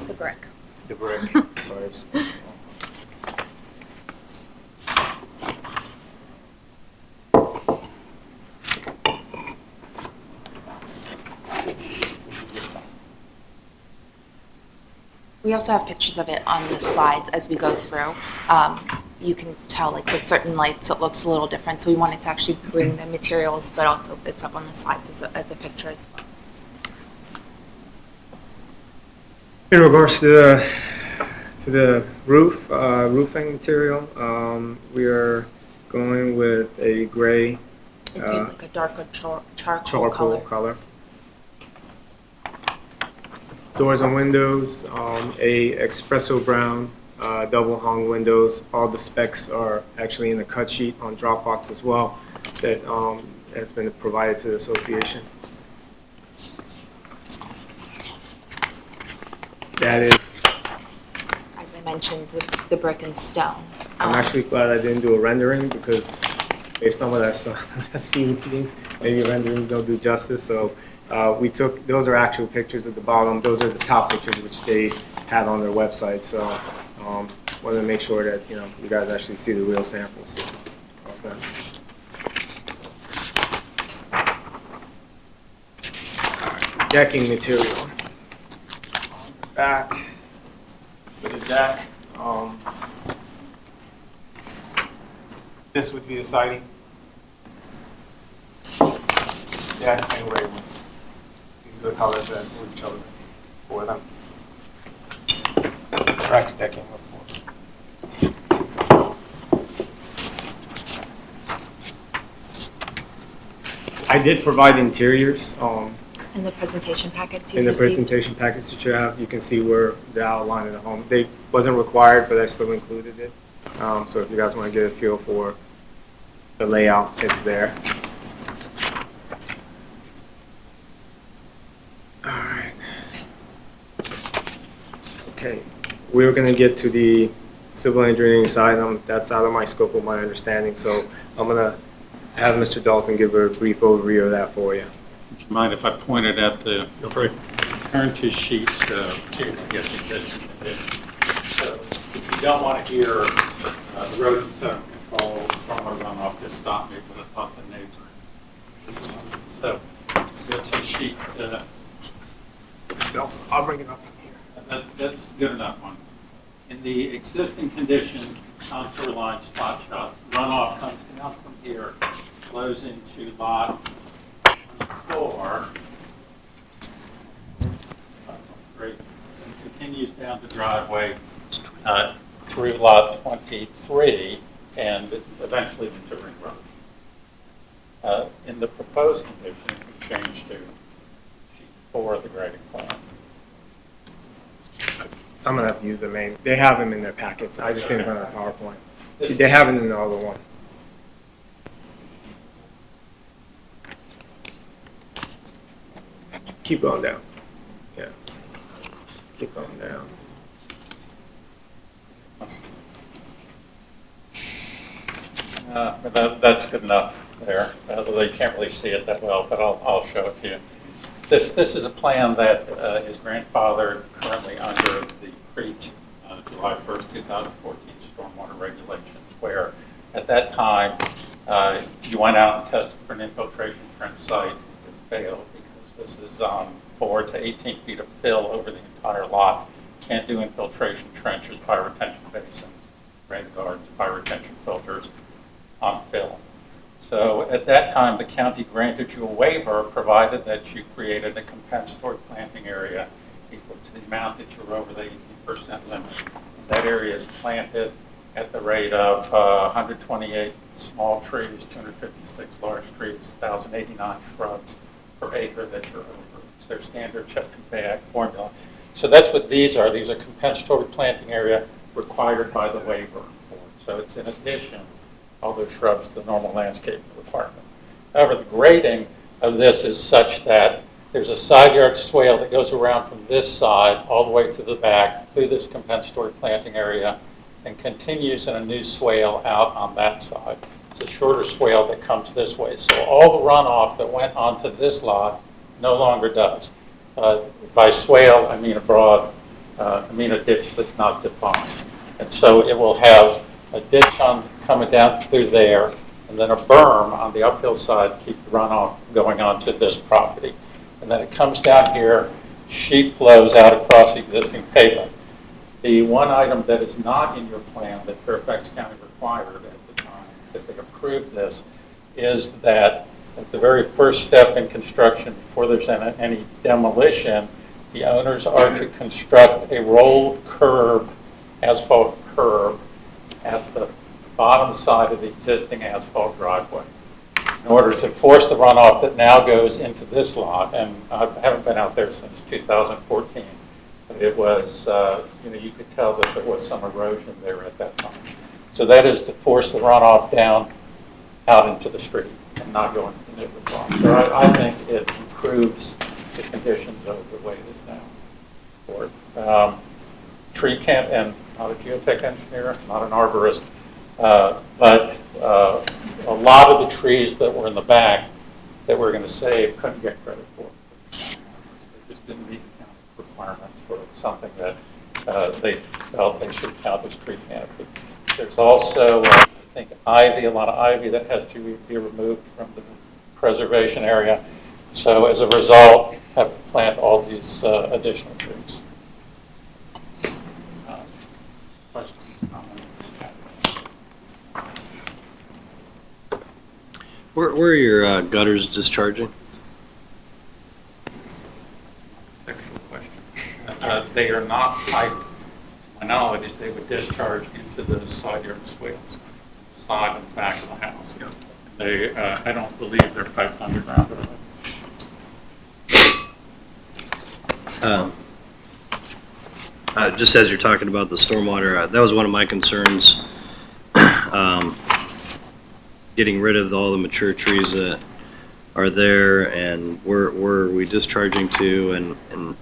P: The brick.
S: The brick. Sorry.
P: We also have pictures of it on the slides as we go through. You can tell, like, with certain lights, it looks a little different. So we wanted to actually bring the materials, but also it's up on the slides as a picture as well.
S: In regards to the roofing material, we are going with a gray.
P: It's like a darker charcoal color.
S: Doors and windows, a espresso brown, double hung windows. All the specs are actually in the cut sheet on Dropbox as well that has been provided to the association. That is,
P: As I mentioned, with the brick and stone.
S: I'm actually glad I didn't do a rendering because based on what I saw in the last few meetings, maybe renderings don't do justice. So we took, those are actual pictures at the bottom. Those are the top pictures which they had on their website. So wanted to make sure that, you know, you guys actually see the real samples. Okay. Decking material. Back for the deck. This would be the siding. Yeah, and gray ones. These are the colors that we've chosen for them. Rex decking, of course. I did provide interiors.
P: In the presentation packets
S: In the presentation package that you have, you can see where the outline of the home. They wasn't required, but I still included it. So if you guys want to get a feel for the layout, it's there. All right. Okay, we're going to get to the civil engineering side. That's out of my scope of my understanding, so I'm going to have Mr. Dalton give a brief overview of that for you.
G: Would you mind if I pointed at the turn to sheet two, I guess you said. So if you don't want to hear erosion control from a runoff, just stop me, but I thought the neighbor. So go to sheet.
S: I'll bring it up from here.
G: That's good enough one. In the existing condition, contour line spot shot, runoff comes down from here, flows into lot 4, and continues down the driveway through lot 23 and eventually into Ring Road. In the proposed condition, we changed to sheet 4 of the grading plan.
S: I'm going to have to use the main. They have them in their packets. I just didn't run a PowerPoint. They have it in the other one. Keep going down. Yeah. Keep going down.
G: That's good enough there. You can't really see it that well, but I'll show it to you. This is a plan that is grandfathered currently under the CREAT July 1st, 2014 stormwater stormwater regulations, where at that time, you went out and tested for an infiltration trench site. It failed because this is 4 to 18 feet of fill over the entire lot. Can't do infiltration trenches, fire retention basins, rain guards, fire retention filters on fill. So at that time, the county granted you a waiver provided that you created a compensatory planting area equal to the amount that you're over the 18% limit. That area is planted at the rate of 128 small trees, 256 large trees, 1,089 shrubs per acre that you're over. It's their standard Chesapeake formula. So that's what these are. These are compensatory planting area required by the waiver. So it's in addition, all those shrubs to the normal landscaping requirement. However, the grading of this is such that there's a side yard swale that goes around from this side all the way to the back through this compensatory planting area and continues in a new swale out on that side. It's a shorter swale that comes this way. So all the runoff that went onto this lot no longer does. By swale, I mean a ditch that's not defined. And so it will have a ditch coming down through there, and then a berm on the uphill side to keep the runoff going onto this property. And then it comes down here, sheet flows out across the existing pavement. The one item that is not in your plan that Fairfax County required at the time that they approved this is that at the very first step in construction, before there's any demolition, the owners are to construct a rolled curb, asphalt curb, at the bottom side of the existing asphalt driveway in order to force the runoff that now goes into this lot. And I haven't been out there since 2014. But it was, you could tell that there was some erosion there at that time. So that is to force the runoff down out into the street and not go into the neighborhood lot. So I think it improves the conditions of the way it is now. For tree camp, and not a geotech engineer, not an arborist, but a lot of the trees that were in the back that we're going to save couldn't get credit for. They just didn't meet the county requirements for something that they felt they should count as tree canopy. There's also, I think, ivy, a lot of ivy that has to be removed from the preservation area. So as a result, have to plant all these additional trees. Questions, comments?
A: Where are your gutters discharging?
G: Excellent question. They are not piped. To my knowledge, they would discharge into the side yard swales, side and back of the house. They, I don't believe they're piped underground at all.
A: Just as you're talking about the stormwater, that was one of my concerns, getting rid of all the mature trees that are there, and where are we discharging to, and I'm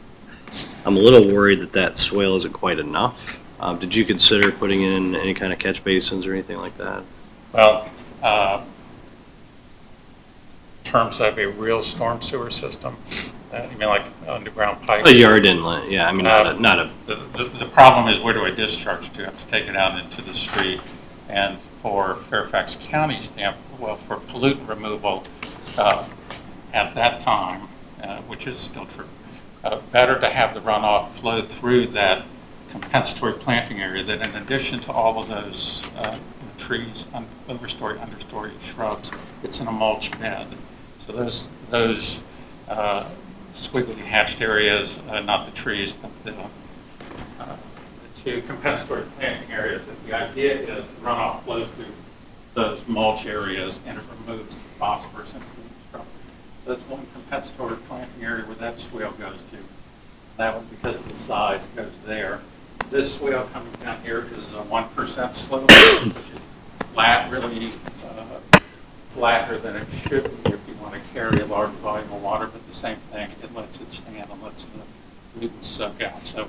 A: a little worried that that swale isn't quite enough. Did you consider putting in any kind of catch basins or anything like that?
G: Well, in terms of a real storm sewer system, you mean like underground pipes?
A: A yard inlet, yeah. I mean, not a.
G: The problem is, where do I discharge to? I have to take it out into the street. And for Fairfax County well, for pollutant removal at that time, which is still true, better to have the runoff flow through that compensatory planting area that, in addition to all of those trees, overstory, understory shrubs, it's in a mulch bed. So those squiggly hatched areas, not the trees, but the two compensatory planting areas, that the idea is the runoff flows through those mulch areas and it removes the phosphorus and the shrub. So that's one compensatory planting area where that swale goes to. That one, because of the size, goes there. This swale coming down here is a 1% slope, which is flat, really flatter than it should be if you want to carry a large volume of water, but the same thing, it lets it stand and lets the roots soak out. So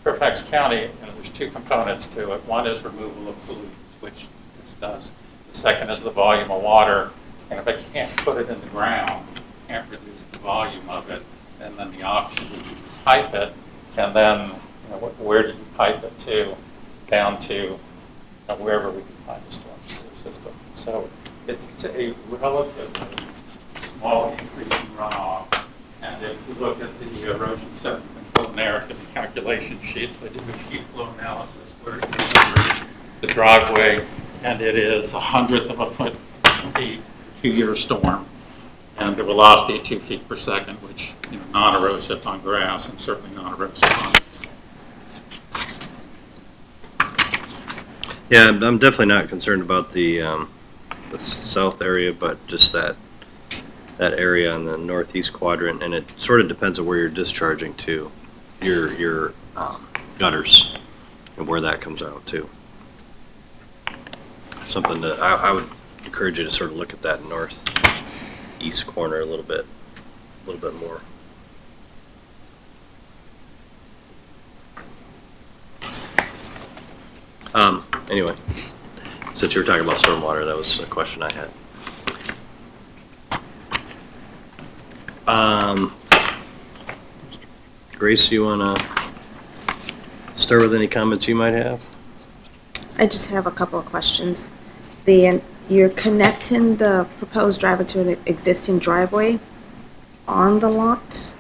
G: Fairfax County, there's two components to it. One is removal of pollutants, which this does. The second is the volume of water, and if I can't put it in the ground, can't reduce the volume of it, and then the option would be to pipe it, and then where do you pipe it to? Down to wherever we can find a storm sewer system. So it's a relatively small increase in runoff. And if you look at the erosion sediment control narrative and calculation sheets, we did a sheet flow analysis where it goes the driveway, and it is 1/100 of a foot a 2-year storm, and the velocity at 2 feet per second, which, you know, non-erosive on grass and certainly non-erosive on.
A: Yeah, I'm definitely not concerned about the south area, but just that area in the northeast quadrant, and it sort of depends on where you're discharging to, your gutters, and where that comes out too. Something that I would encourage you to sort of look at that northeast corner a little bit more. Anyway, since you were talking about stormwater, that was a question I had. Grace, you want to start with any comments you might have?
D: I just have a couple of questions. You're connecting the proposed driveway to an existing driveway on the lot,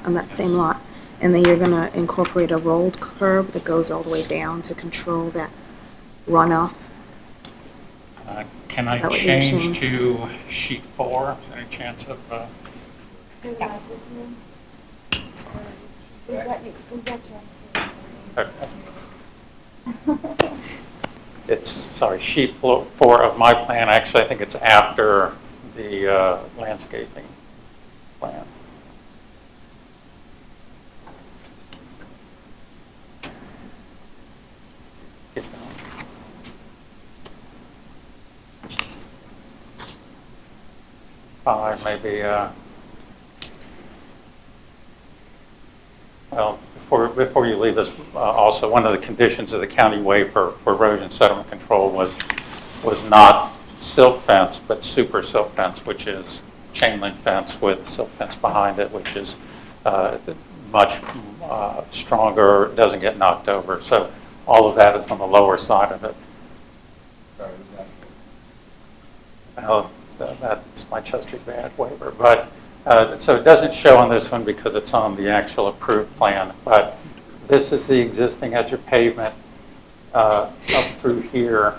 D: on that same lot, and then you're going to incorporate a rolled curb that goes all the way down to control that runoff.
G: Can I change to sheet 4? Is there any chance of... It's, sorry, sheet 4 of my plan. Actually, I think it's after the landscaping plan. Maybe, well, before you leave this, also one of the conditions of the county way for erosion sediment control was not silt fence, but super silt fence, which is chain link fence with silt fence behind it, which is much stronger, doesn't get knocked over. So all of that is on the lower side of it. That's my Chesapeake Bay waiver, but so it doesn't show on this one because it's on the actual approved plan. But this is the existing edge of pavement up through here,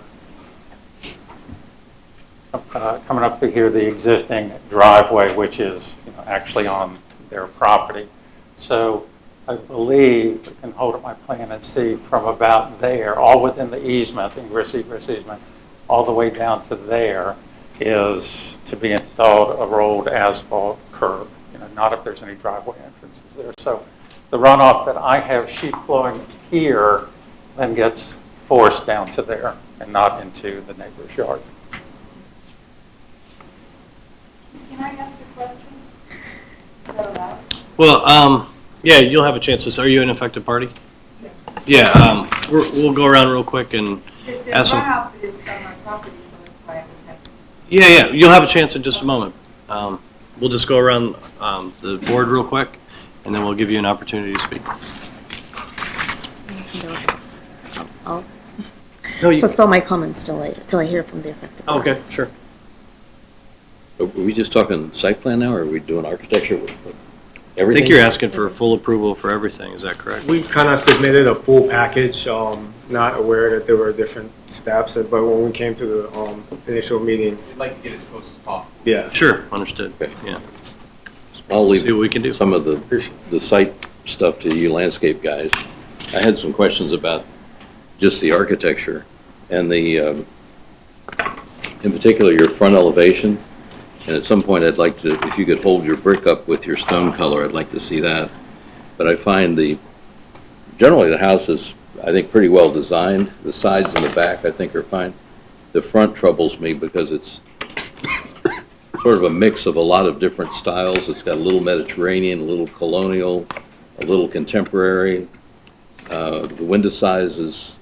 G: coming up through here, the existing driveway, which is, you know, actually on their property. So I believe we can hold up my plan and see from about there, all within the easement, the ingress easement, all the way down to there, is to be installed a rolled asphalt curb, you know, not if there's any driveway entrances there. So the runoff that I have sheet flowing here then gets forced down to there and not into the neighbor's yard.
U: Can I ask a question? Is that allowed?
A: Well, yeah, you'll have a chance to. Are you an affected party? Yes. Yeah, we'll go around real quick and ask some.
U: runoff is on my property, so that's why I was asking.
A: Yeah, you'll have a chance in just a moment. We'll just go around the board real quick, and then we'll give you an opportunity to speak.
D: I'll
A: No,
D: postpone my comments till later, till I hear from the affected party.
A: Okay, sure.
H: Are we just talking site plan now, or are we doing architecture?
A: I
H: Everything?
A: think you're asking for full approval for everything, is that correct?
S: We've kind of submitted a full package, not aware that there were different steps, but when we came to the initial meeting.
R: We'd like to get as close as possible.
S: Yeah.
A: Sure, understood. Okay. Yeah.
H: I'll leave
A: See what we can do.
H: some of the site stuff to you landscape guys. I had some questions about just the architecture and the, in particular, your front elevation. And at some point, I'd like to, if you could hold your brick up with your stone color, I'd like to see that. But I find generally the house is, I think, pretty well designed. The sides and the back, I think, are fine. The front troubles me because it's sort of a mix of a lot of different styles. It's got a little Mediterranean, a little colonial, a little contemporary. The window sizes,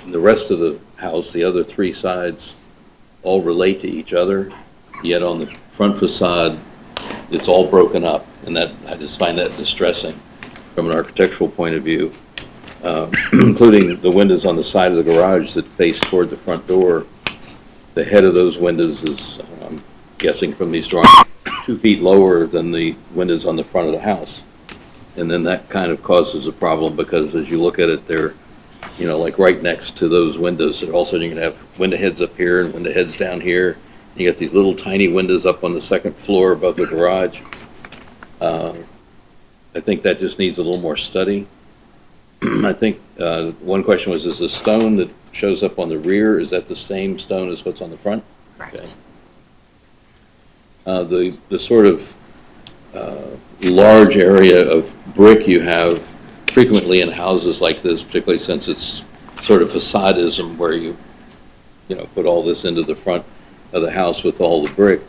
H: and the rest of the house, the other three sides, all relate to each other, yet on the front facade, it's all broken up, and that I just find that distressing from an architectural point of view. including the windows on the side of the garage that face toward the front door. The head of those windows is, I'm guessing from these drawings, 2 feet lower than the windows on the front of the house. And then that kind of causes a problem because as you look at it, they're, like right next to those windows. So all of a sudden you're going to have window heads up here and window heads down here. You got these little tiny windows up on the second floor above the garage. I think that just needs a little more study. I think one question was, is the stone that shows up on the rear, is that the same stone as what's on the front?
P: Correct.
H: Okay. The sort of large area of brick you have frequently in houses like this, particularly since it's sort of facadism where you put all this into the front of the house with all the brick,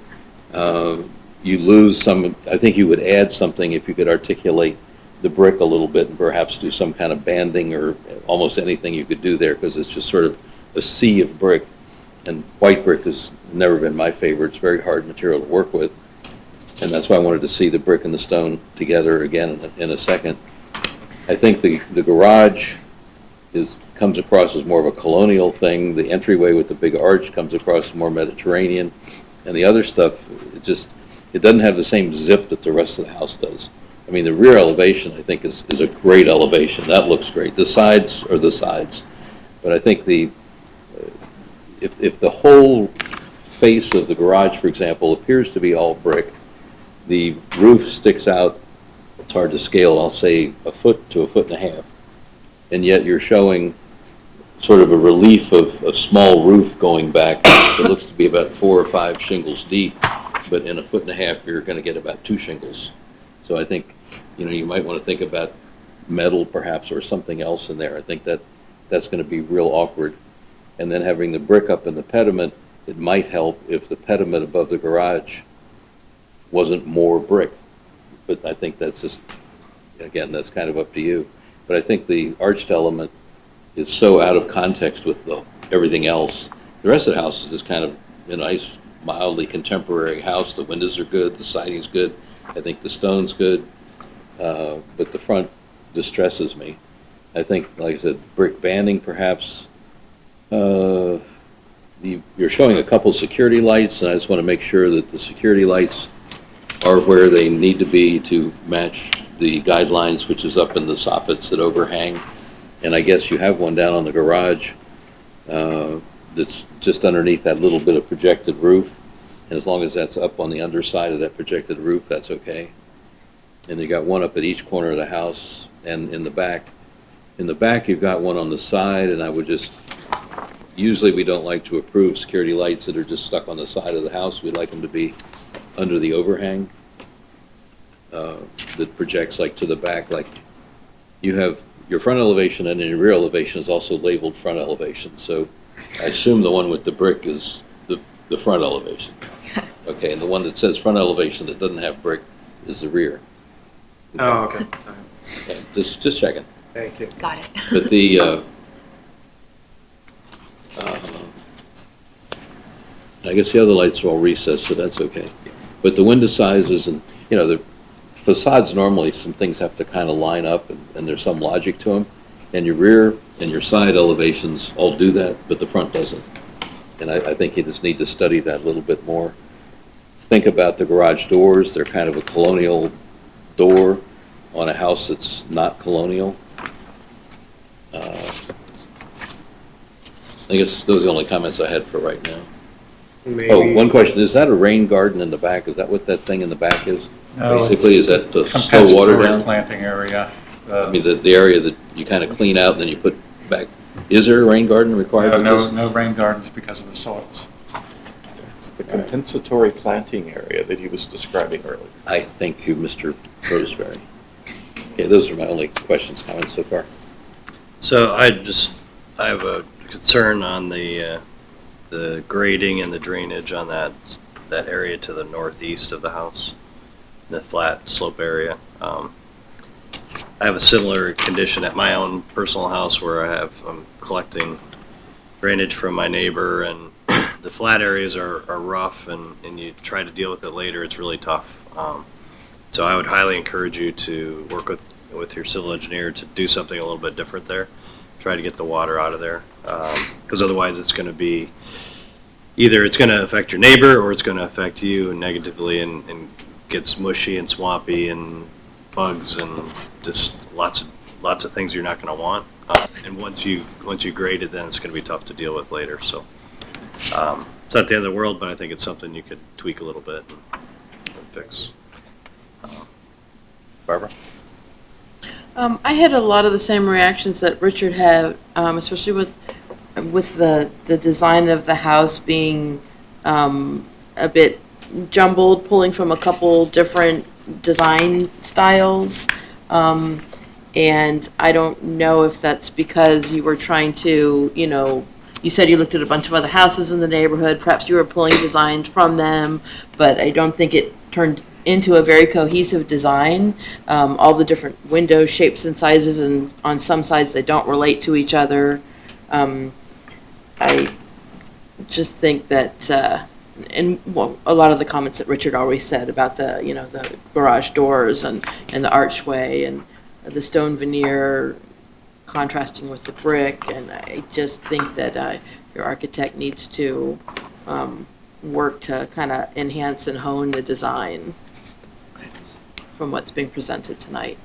H: you lose some. I think you would add something if you could articulate the brick a little bit and perhaps do some kind of banding or almost anything you could do there, because it's just sort of a sea of brick, and white brick has never been my favorite. It's very hard material to work with, and that's why I wanted to see the brick and the stone together again in a second. I think the garage comes across as more of a colonial thing. The entryway with the big arch comes across more Mediterranean, and the other stuff, it doesn't have the same zip that the rest of the house does. I mean, the rear elevation, I think, is a great elevation. That looks great. The sides are the sides. But I think if the whole face of the garage, for example, appears to be all brick, the roof sticks out, it's hard to scale, I'll say a foot to a foot and a half. And yet you're showing sort of a relief of small roof going back. It looks to be about 4 or 5 shingles deep, but in a foot and a half, you're going to get about 2 shingles. So I think, you might want to think about metal perhaps or something else in there. I think that's going to be real awkward. And then having the brick up in the pediment, it might help if the pediment above the garage wasn't more brick. But I think that's just, again, that's kind of up to you. But I think the arched element is so out of context with everything else. The rest of the house is just kind of a nice, mildly contemporary house. The windows are good, the siding's good. I think the stone's good, but the front distresses me. I think, like I said, brick banding perhaps. You're showing a couple security lights, and I just want to make sure that the security lights are where they need to be to match the guidelines, which is up in the soffits that overhang. And I guess you have one down on the garage that's just underneath that little bit of projected roof. And as long as that's up on the underside of that projected roof, that's okay. And you got one up at each corner of the house and in the back. In the back, you've got one on the side, and I would usually we don't like to approve security lights that are just stuck on the side of the house. We'd like them to be under the overhang that projects like to the back. Like you have your front elevation, and then your rear elevation is also labeled front elevation. So I assume the one with the brick is the front elevation. Okay, and the one that says front elevation that doesn't have brick is the rear. Okay.
S: Oh, okay.
H: Okay, just checking.
S: Thank you.
P: Got it.
H: But the, I guess the other lights are all recessed, so that's okay.
S: Yes.
H: But the window sizes and, the facades normally, some things have to kind of line up and there's some logic to them. And your rear and your side elevations all do that, but the front doesn't. And I think you just need to study that a little bit more. Think about the garage doors. They're kind of a colonial door on a house that's not colonial. I guess those are the only comments I had for right now.
S: Maybe.
H: Oh, one question. Is that a rain garden in the back? Is that what that thing in the back is?
G: No,
H: basically, is that to slow water down?
G: Planting area.
H: I mean, the area that you kind of clean out and then you put back. Is there a rain garden required for this?
G: No rain gardens because of the soils.
K: It's the compensatory planting area that he was describing earlier.
H: I thank you, Mr. Roseberry. Okay, those are my only questions, comments so far.
A: So I have a concern on the grading and the drainage on that area to the northeast of the house, the flat slope area. I have a similar condition at my own personal house where I'm collecting drainage from my neighbor, and the flat areas are rough, and you try to deal with it later, it's really tough. So I would highly encourage you to work with with your civil engineer to do something a little bit different there. Try to get the water out of there, because otherwise it's going to be, either it's going to affect your neighbor or it's going to affect you negatively, and gets mushy and swampy and bugs and just lots of things you're not going to want. And once you grade it, then it's going to be tough to deal with later. So it's not the end of the world, but I think it's something you could tweak a little bit and fix. Barbara?
I: I had a lot of the same reactions that Richard had, especially with the design of the house being a bit jumbled, pulling from a couple different design styles. And I don't know if that's because you were trying to, you said you looked at a bunch of other houses in the neighborhood, perhaps you were pulling designs from them, but I don't think it turned into a very cohesive design. All the different window shapes and sizes, and on some sides they don't relate to each other. I just think that, and a lot of the comments that Richard already said about the, the garage doors and the archway and the stone veneer contrasting with the brick, and I just think that your architect needs to work to kind of enhance and hone the design from what's being presented tonight.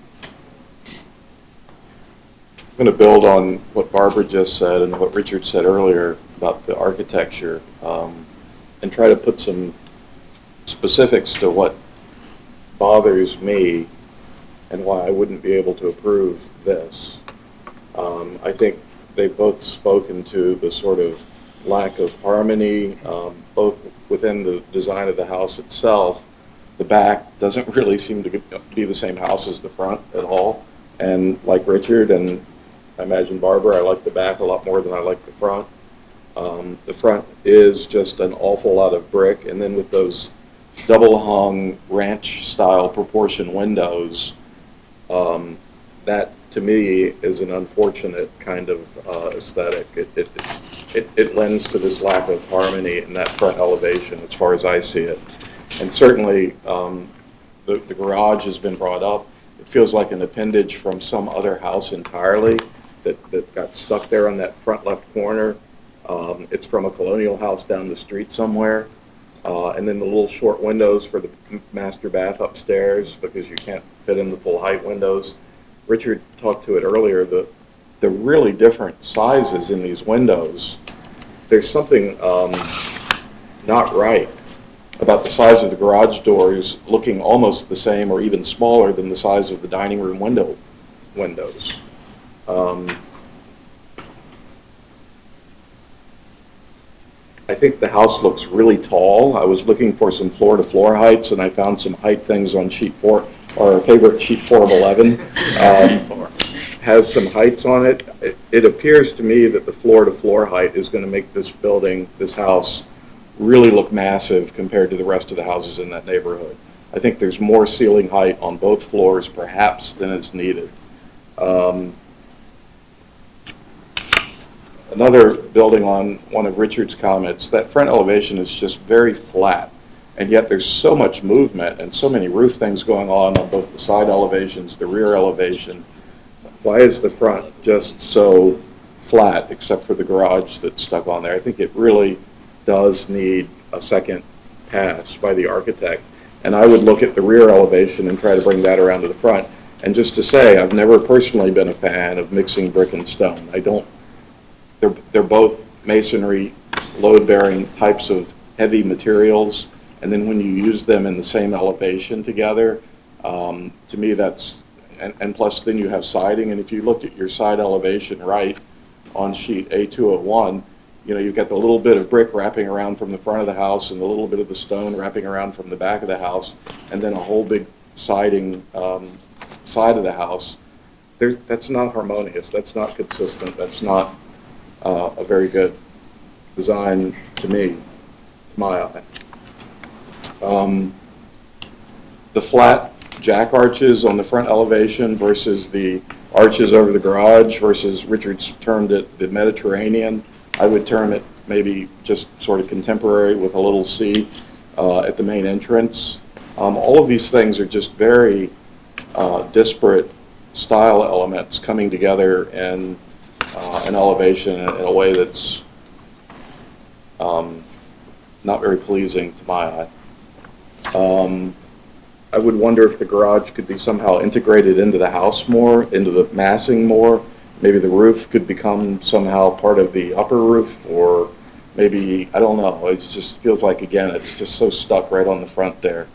K: I'm going to build on what Barbara just said and what Richard said earlier about the architecture, and try to put some specifics to what bothers me and why I wouldn't be able to approve this. I think they've both spoken to the sort of lack of harmony, both within the design of the house itself. The back doesn't really seem to be the same house as the front at all. And like Richard, and I imagine Barbara, I like the back a lot more than I like the front. The front is just an awful lot of brick, and then with those double-hung ranch-style proportion windows, that to me is an unfortunate kind of aesthetic. It lends to this lack of harmony in that front elevation as far as I see it. And certainly the garage has been brought up. It feels like an appendage from some other house entirely that got stuck there on that front left corner. It's from a colonial house down the street somewhere. And then the little short windows for the master bath upstairs, because you can't fit in the full height windows. Richard talked to it earlier, the really different sizes in these windows. There's something not right about the size of the garage doors looking almost the same or even smaller than the size of the dining room windows. I think the house looks really tall. I was looking for some floor-to-floor heights, and I found some height things on sheet 4, our favorite sheet 4 of 11. Has some heights on it. It appears to me that the floor-to-floor height is going to make this building, this house, really look massive compared to the rest of the houses in that neighborhood. I think there's more ceiling height on both floors, perhaps, than is needed. Another building on one of Richard's comments, that front elevation is just very flat, and yet there's so much movement and so many roof things going on both the side elevations, the rear elevation. Why is the front just so flat except for the garage that's stuck on there? I think it really does need a second pass by the architect. And I would look at the rear elevation and try to bring that around to the front. And just to say, I've never personally been a fan of mixing brick and stone. They're both masonry, load-bearing types of heavy materials. And then when you use them in the same elevation together, to me that's, and plus then you have siding. And if you look at your side elevation right on sheet A201, you've got the little bit of brick wrapping around from the front of the house and a little bit of the stone wrapping around from the back of the house, and then a whole big siding side of the house. That's not harmonious. That's not consistent. That's not a very good design to me, to my eye. The flat jack arches on the front elevation versus the arches over the garage versus Richard's termed it the Mediterranean. I would term it maybe just sort of contemporary with a little C at the main entrance. All of these things are just very disparate style elements coming together in an elevation in a way that's not very pleasing to my eye. I would wonder if the garage could be somehow integrated into the house more, into the massing more. Maybe the roof could become somehow part of the upper roof, or maybe, I don't know. It just feels like, again, it's just so stuck right on the front there.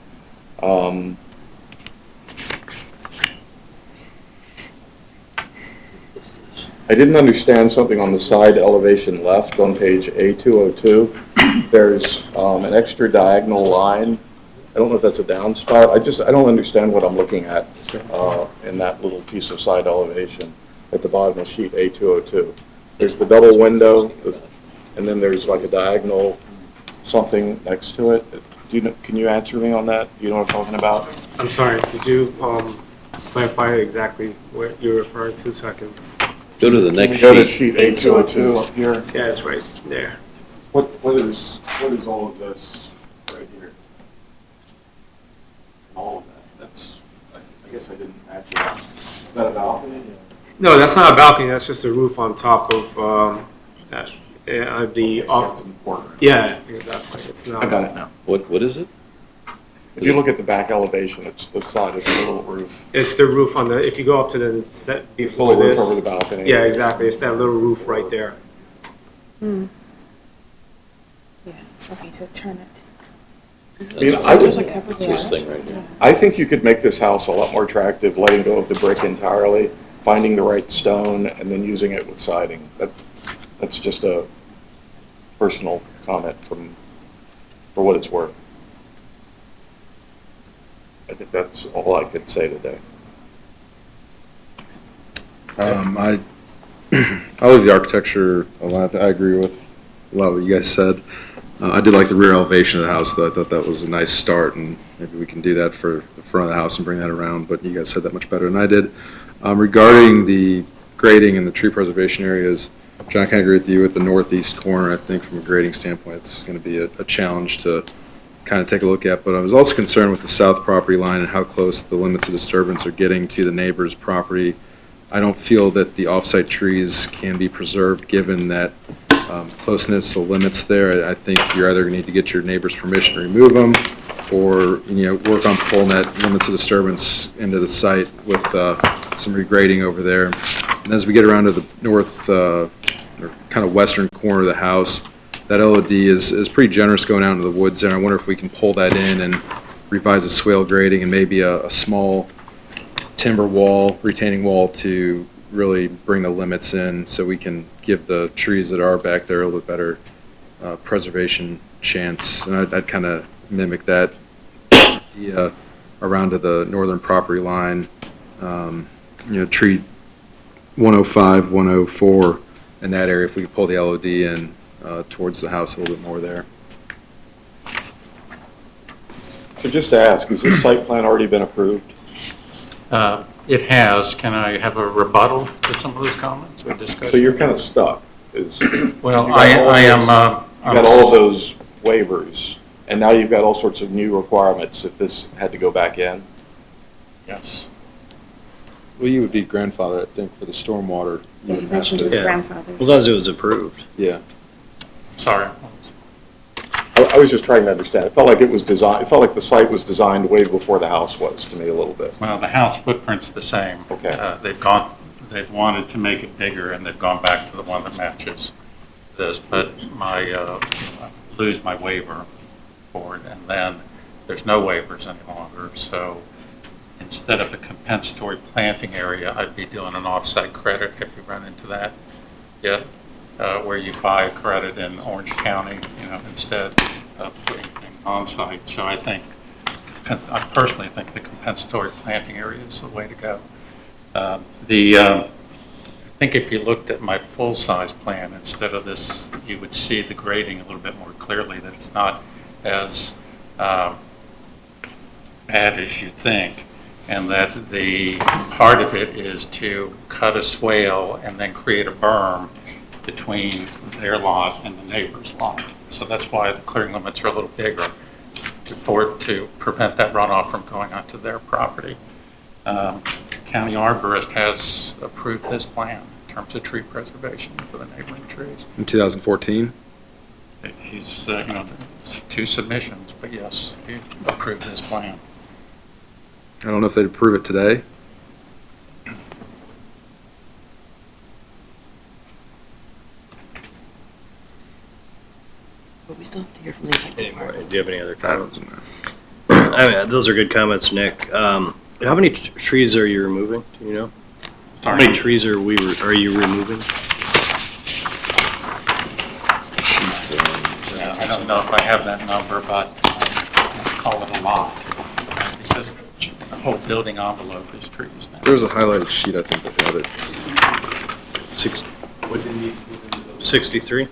K: I didn't understand something on the side elevation left on page A202. There's an extra diagonal line. I don't know if that's a downspout. I don't understand what I'm looking at in that little piece of side elevation at the bottom of sheet A202. There's the double window, and then there's like a diagonal something next to it. Can you answer me on that? You know what I'm talking about?
S: I'm sorry, could you clarify exactly what you're referring to so I can...
H: Go to the next sheet.
K: Go to sheet A202 up here.
S: Yeah, it's right there.
K: What is all of this right here? All of that. I guess I didn't answer that. Is that a balcony?
S: No, that's not a balcony. That's just a roof on top of the.
K: That's important.
S: Yeah, exactly. It's not.
K: I got it now.
H: What is it?
K: If you look at the back elevation, it's the side of the little roof.
S: It's the roof on the. If you go up to the set before
K: Little roof
S: this.
K: over the balcony.
S: Yeah, exactly. It's that little roof right there.
D: Hmm. Yeah. Okay, so turn it.
K: I mean, I would,
H: This thing right here.
K: I think you could make this house a lot more attractive, letting go of the brick entirely, finding the right stone, and then using it with siding. That's just a personal comment for what it's worth. I think that's all I could say today.
J: I like the architecture a lot. I agree with a lot of what you guys said. I did like the rear elevation of the house, though. I thought that was a nice start, and maybe we can do that for the front of the house and bring that around, but you guys said that much better than I did. Regarding the grading and the tree preservation areas, John, I kind of agree with you at the northeast corner. I think from a grading standpoint, it's going to be a challenge to kind of take a look at, but I was also concerned with the south property line and how close the limits of disturbance are getting to the neighbor's property. I don't feel that the off-site trees can be preserved given that closeness of limits there. I think you're either going to need to get your neighbor's permission to remove them, or work on pulling that limits of disturbance into the site with some regrading over there. And as we get around to the north or kind of western corner of the house, that LOD is pretty generous going out into the woods there. I wonder if we can pull that in and revise the swale grading and maybe a small timber wall, retaining wall to really bring the limits in so we can give the trees that are back there a little bit better preservation chance. And I'd kind of mimic that idea around to the northern property line, tree 105, 104 in that area, if we could pull the LOD in towards the house a little bit more there.
K: So just to ask, has this site plan already been approved?
G: It has. Can I have a rebuttal to some of those comments or discussion?
K: So you're kind of stuck.
G: Well, I am.
K: You got all of those waivers, and now you've got all sorts of new requirements if this had to go back in?
G: Yes.
J: Well, you would be grandfather, I think, for the stormwater. You wouldn't have to.
A: As long as it was approved.
J: Yeah.
G: Sorry.
K: I was just trying to understand. It felt like it was designed. It felt like the site was designed way before the house was, to me, a little bit.
G: Well, the house footprint's the same.
K: Okay.
G: They've wanted to make it bigger, and they've gone back to the one that matches this. But I lose my waiver for it, and then there's no waivers any longer. So instead of a compensatory planting area, I'd be doing an off-site credit. Have you run into that yet? Where you buy a credit in Orange County, instead of putting things on site. So I personally think the compensatory planting area is the way to go. I think if you looked at my full-size plan instead of this, you would see the grading a little bit more clearly, that it's not as bad as you think, and that the part of it is to cut a swale and then create a berm between their lot and the neighbor's lot. So that's why the clearing limits are a little bigger, to prevent that runoff from going onto their property. county arborist has approved this plan in terms of tree preservation for the neighboring trees.
J: In 2014?
G: He's, there's 2 submissions, but yes, he approved this plan.
J: I don't know if they'd approve it today.
I: But we still have to hear from the affected
A: Anymore.
I: parties.
A: Do you have any other comments? I mean, those are good comments, Nick. How many trees are you removing? Do you know?
G: Sorry?
A: How many trees are you removing?
G: I don't know if I have that number, but let's call it a lot. Because the whole building envelope is trees now.
J: There was a highlighted sheet, I think, that had it.
A: 63?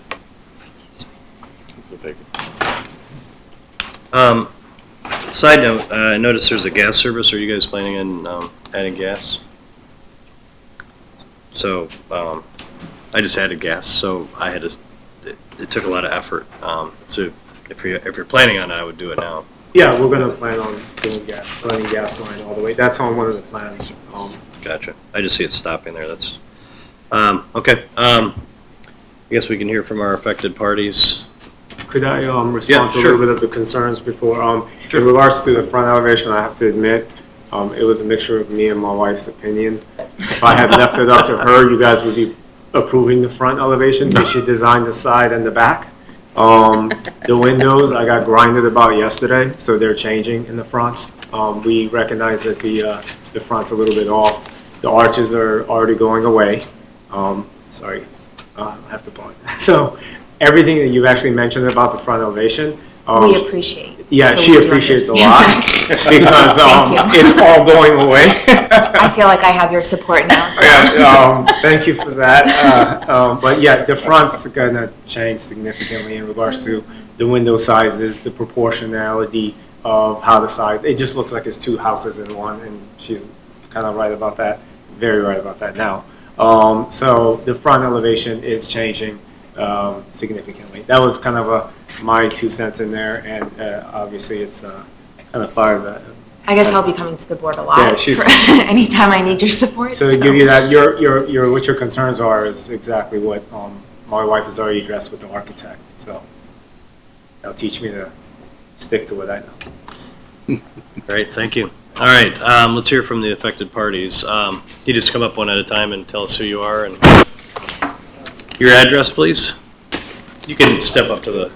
A: Side note, I noticed there's a gas service. Are you guys planning on adding gas? So I just added gas, so I had to. It took a lot of effort. So if you're planning on it, I would do it now.
S: Yeah, we're gonna plan on doing running gas line all the way. That's on one of the plans.
A: Gotcha. I just see it stopping there. That's okay. I guess we can hear from our affected parties.
S: Could I respond
A: Yeah,
S: to a
A: sure.
S: little bit of the concerns before? In regards to the front elevation, I have to admit, it was a mixture of me and my wife's opinion. If I had left it up to her, you guys would be approving the front elevation, but she designed the side and the back. The windows, I got grinded about yesterday, so they're changing in the front. We recognize that the front's a little bit off. The arches are already going away. Sorry, I have to point. So everything that you've actually mentioned about the front elevation.
P: We appreciate.
S: Yeah,
P: So
S: she
P: we do
S: appreciates a
P: understand.
S: lot because
P: Thank you.
S: it's all going away.
P: I feel like I have your support now. So.
S: Yeah, thank you for that. But yeah, the front's gonna change significantly in regards to the window sizes, the proportionality of how the side. It just looks like it's 2 houses in one, and she's kind of right about that. Very right about that now. So the front elevation is changing significantly. That was kind of my 2 cents in there, and obviously it's kind of fired that.
P: I guess I'll be coming to the board a lot.
S: Yeah, she's-
P: for anytime I need your support.
S: So to give you that, what your concerns are is exactly what my wife has already addressed with the architect. So that'll teach me to stick to what I know.
A: Great, thank you. All right, let's hear from the affected parties. You just come up one at a time and tell us who you are and your address, please. You can step up to the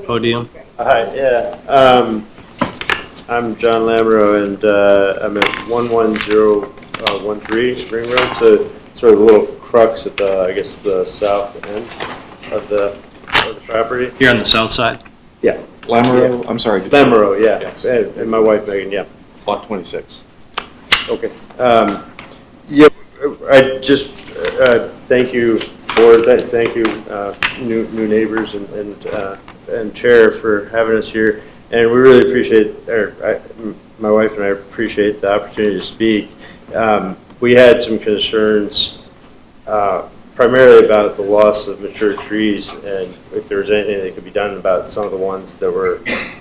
A: podium.
O: Hi, yeah. I'm John Lamro, and I'm at 11013 Ring Road. So sort of a little crux at the, I guess, the south end of the property.
A: Here on the south side?
O: Yeah.
K: Lamoureux,
O: Yeah.
K: I'm sorry.
O: Lamoureux, yeah.
K: Yes.
O: And my wife Megan, yeah.
K: Lot 26.
O: Okay. Yeah, I just thank you, board. Thank you, new neighbors and chair for having us here. And we really appreciate, my wife and I appreciate the opportunity to speak. We had some concerns, primarily about the loss of mature trees, and if there was anything that could be done about some of the ones that were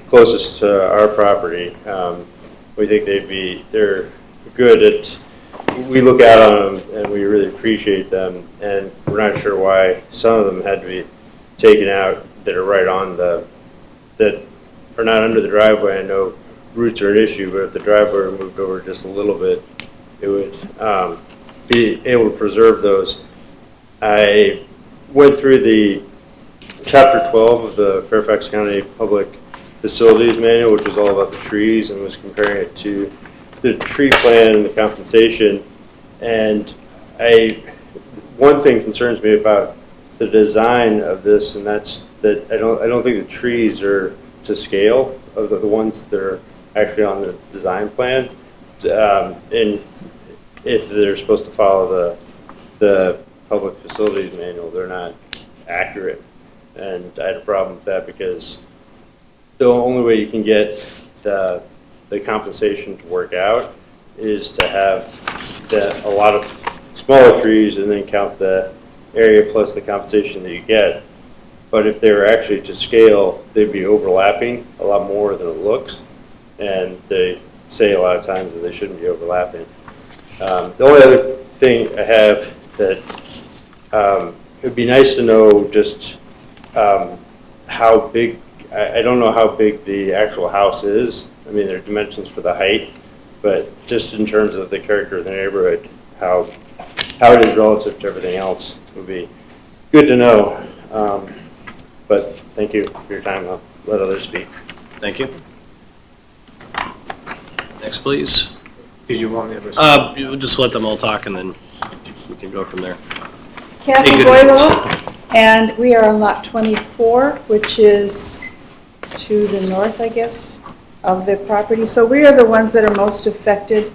O: closest to our property. We think they're good at, we look out on them and we really appreciate them, and we're not sure why some of them had to be taken out that are right on that are not under the driveway. I know roots are an issue, but if the driveway were moved over just a little bit, it would be able to preserve those. I went through the Chapter 12 of the Fairfax County Public Facilities Manual, which is all about the trees, and was comparing it to the tree plan and the compensation. And one thing concerns me about the design of this, and that's that I don't think the trees are to scale of the ones that are actually on the design plan. And if they're supposed to follow the Public Facilities Manual, they're not accurate. And I had a problem with that because the only way you can get the compensation to work out is to have a lot of smaller trees and then count the area plus the compensation that you get. But if they were actually to scale, they'd be overlapping a lot more than it looks. And they say a lot of times that they shouldn't be overlapping. The only other thing I have that it would be nice to know just how big, I don't know how big the actual house is. I mean, there are dimensions for the height, but just in terms of the character of the neighborhood, how it is relative to everything else would be good to know. But thank you for your time. I'll let others speak.
A: Thank you. Next, please.
S: Do you want me to respond?
A: You just let them all talk and then we can go from there.
T: Kathy
A: Hey, good
T: Boyle, and we are on lot 24, which is to the north, I guess, of the property. So we are the ones that are most affected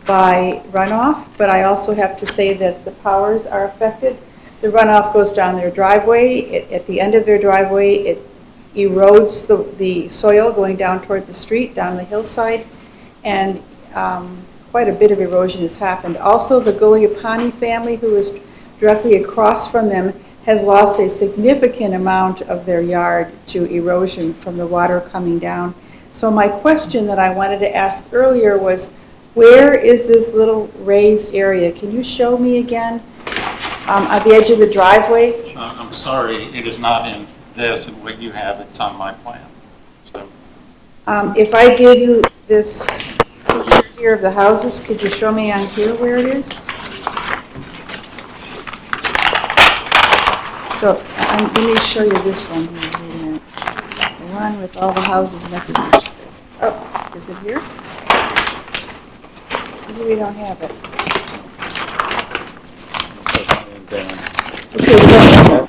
T: by runoff, but I also have to say that the Powers are affected. The runoff goes down their driveway. At the end of their driveway, it erodes the soil going down toward the street, down the hillside, and quite a bit of erosion has happened. Also, the Guglielpani family, who is directly across from them, has lost a significant amount of their yard to erosion from the water coming down. So my question that I wanted to ask earlier was, where is this little raised area? Can you show me again? At the edge of the driveway?
G: I'm sorry, it is not in this and what you have, it's on my plan. So,
T: If I give you this picture here of the houses, could you show me on here where it is? So let me show you this one here. Wait a minute. The one with all the houses next to each other. Oh, is it here? Maybe we don't have it. Okay,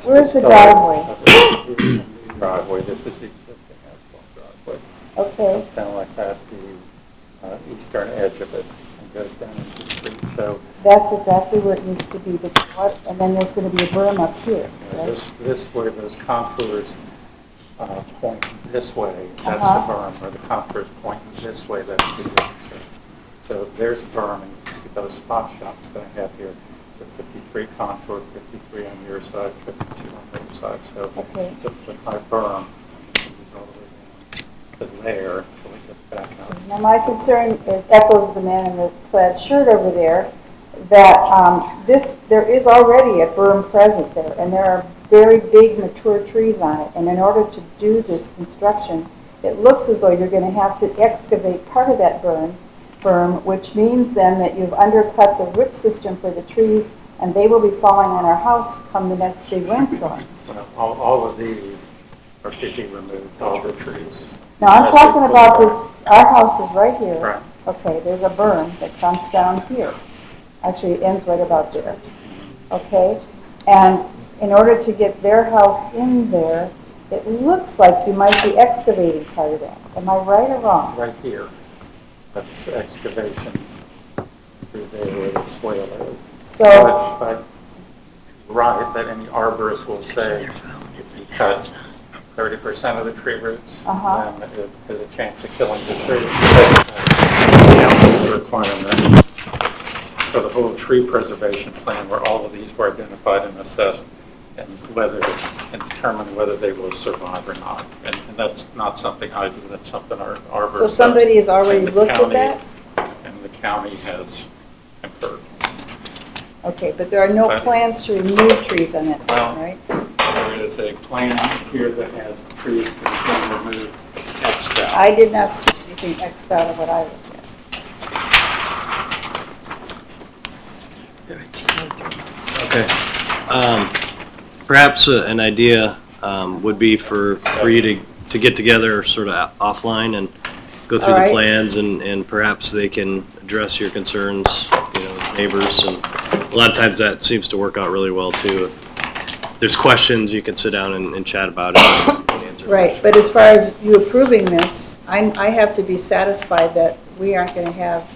T: where's the driveway?
G: Driveway, this is the existing asphalt driveway.
T: Okay.
G: It's kind of like that, the eastern edge of it, and goes down into the street. So
T: That's exactly where it needs to be, but what, and then there's going to be a berm up here, right?
G: this where those contours point this way, that's
T: Uh-huh.
G: the berm, where the contours point this way, that's the berm. So there's a berm, and you see those spot shots that I have here. It's a 53 contour, 53 on your side, 52 on the other side. So
T: Okay.
G: it's a foot-high berm. It goes all the way down to there until it gets back up.
T: Now, my concern is echoes the man in the plaid shirt over there, that there is already a berm present there, and there are very big mature trees on it. And in order to do this construction, it looks as though you're going to have to excavate part of that berm, which means then that you've undercut the root system for the trees, and they will be falling on our house come the next big windstorm.
G: Well, all of these are to be removed, all the trees.
T: Now, I'm talking about this, our house is right here.
G: Right.
T: Okay, there's a berm that comes down here. Actually, it ends right about there. Okay? And in order to get their house in there, it looks like you might be excavating part of that. Am I right or wrong?
G: Right here. That's excavation through there where the swale is.
T: So-
G: But right, that any arborist will say, if you cut 30% of the tree roots,
T: Uh-huh.
G: then there's a chance of killing the tree. That's a requirement for the whole tree preservation plan, where all of these were identified and assessed, and determine whether they will survive or not. And that's not something I do, that's something our arborist does.
T: So somebody has already
G: And the
T: looked at
G: county-
T: that?
G: And the county has concurred.
T: Okay, but there are no plans to remove trees on that,
G: Well,
T: right?
G: There is a plan here that has trees that have been removed, Xed out.
T: I did not see anything Xed out of what I looked
A: Okay. Perhaps an idea would be for you to get together sort of offline and go through
T: All
A: the
T: right.
A: plans, and perhaps they can address your concerns, as neighbors. And a lot of times that seems to work out really well too. If there's questions, you can sit down and chat about it. And answer
T: Right, but as far as you approving this, I have to be satisfied that we aren't going to have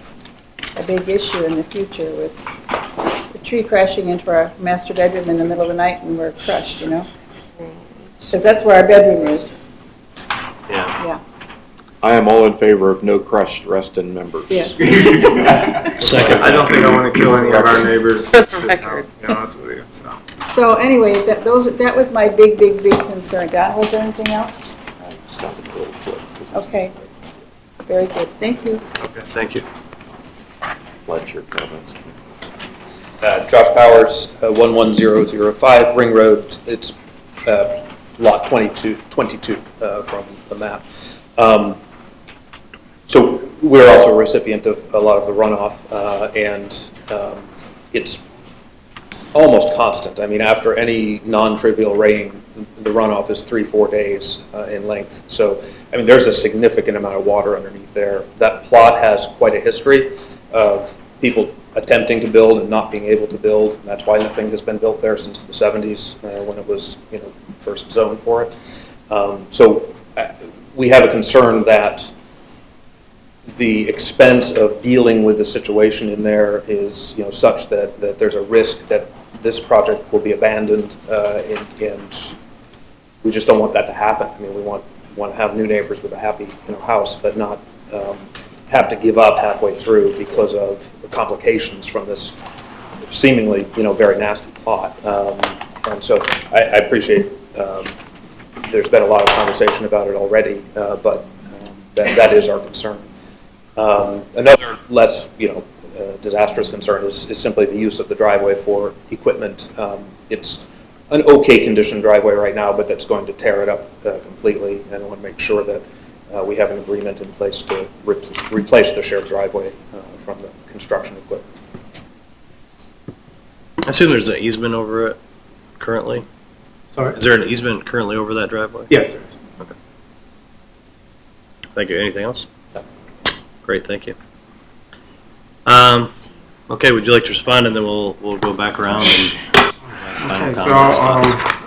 T: a big issue in the future with the tree crashing into our master bedroom in the middle of the night and we're crushed, Because that's where our bedroom is.
A: Yeah.
T: Yeah.
K: I am all in favor of no crushed Reston members.
T: Yes.
A: Second.
S: I don't think I want to kill any of our neighbors.
T: For the
S: this
T: record.
S: house, to be honest with you. So.
T: So anyway, that was my big concern. Don, was there anything else? Okay. Very good. Thank you.
A: Okay, thank you.
J: pledge your comments.
C: Josh Powers, 11005 Ring Road. It's lot 22 from the map. So we're also a recipient of a lot of the runoff, and it's almost constant. I mean, after any non-trivial rain, the runoff is 3-4 days in length. So, I mean, there's a significant amount of water underneath there. That plot has quite a history of people attempting to build and not being able to build. And that's why nothing has been built there since the 70s when it was, first zoned for it. So we have a concern that the expense of dealing with the situation in there is, such that there's a risk that this project will be abandoned, and we just don't want that to happen. I mean, we want to have new neighbors with a happy, house, but not have to give up halfway through because of the complications from this seemingly, very nasty plot. And so I appreciate there's been a lot of conversation about it already, but that is our concern. Another less, disastrous concern is simply the use of the driveway for equipment. It's an okay condition driveway right now, but that's going to tear it up completely, and I want to make sure that we have an agreement in place to replace the shared driveway from the construction equipment.
A: I assume there's an easement over it currently?
S: Sorry?
A: Is there an easement currently over that driveway?
S: Yes, there is.
A: Okay. Thank you. Anything else?
C: No.
A: Great, thank you. Okay, would you like to respond, and then we'll go back around and
S: Okay, so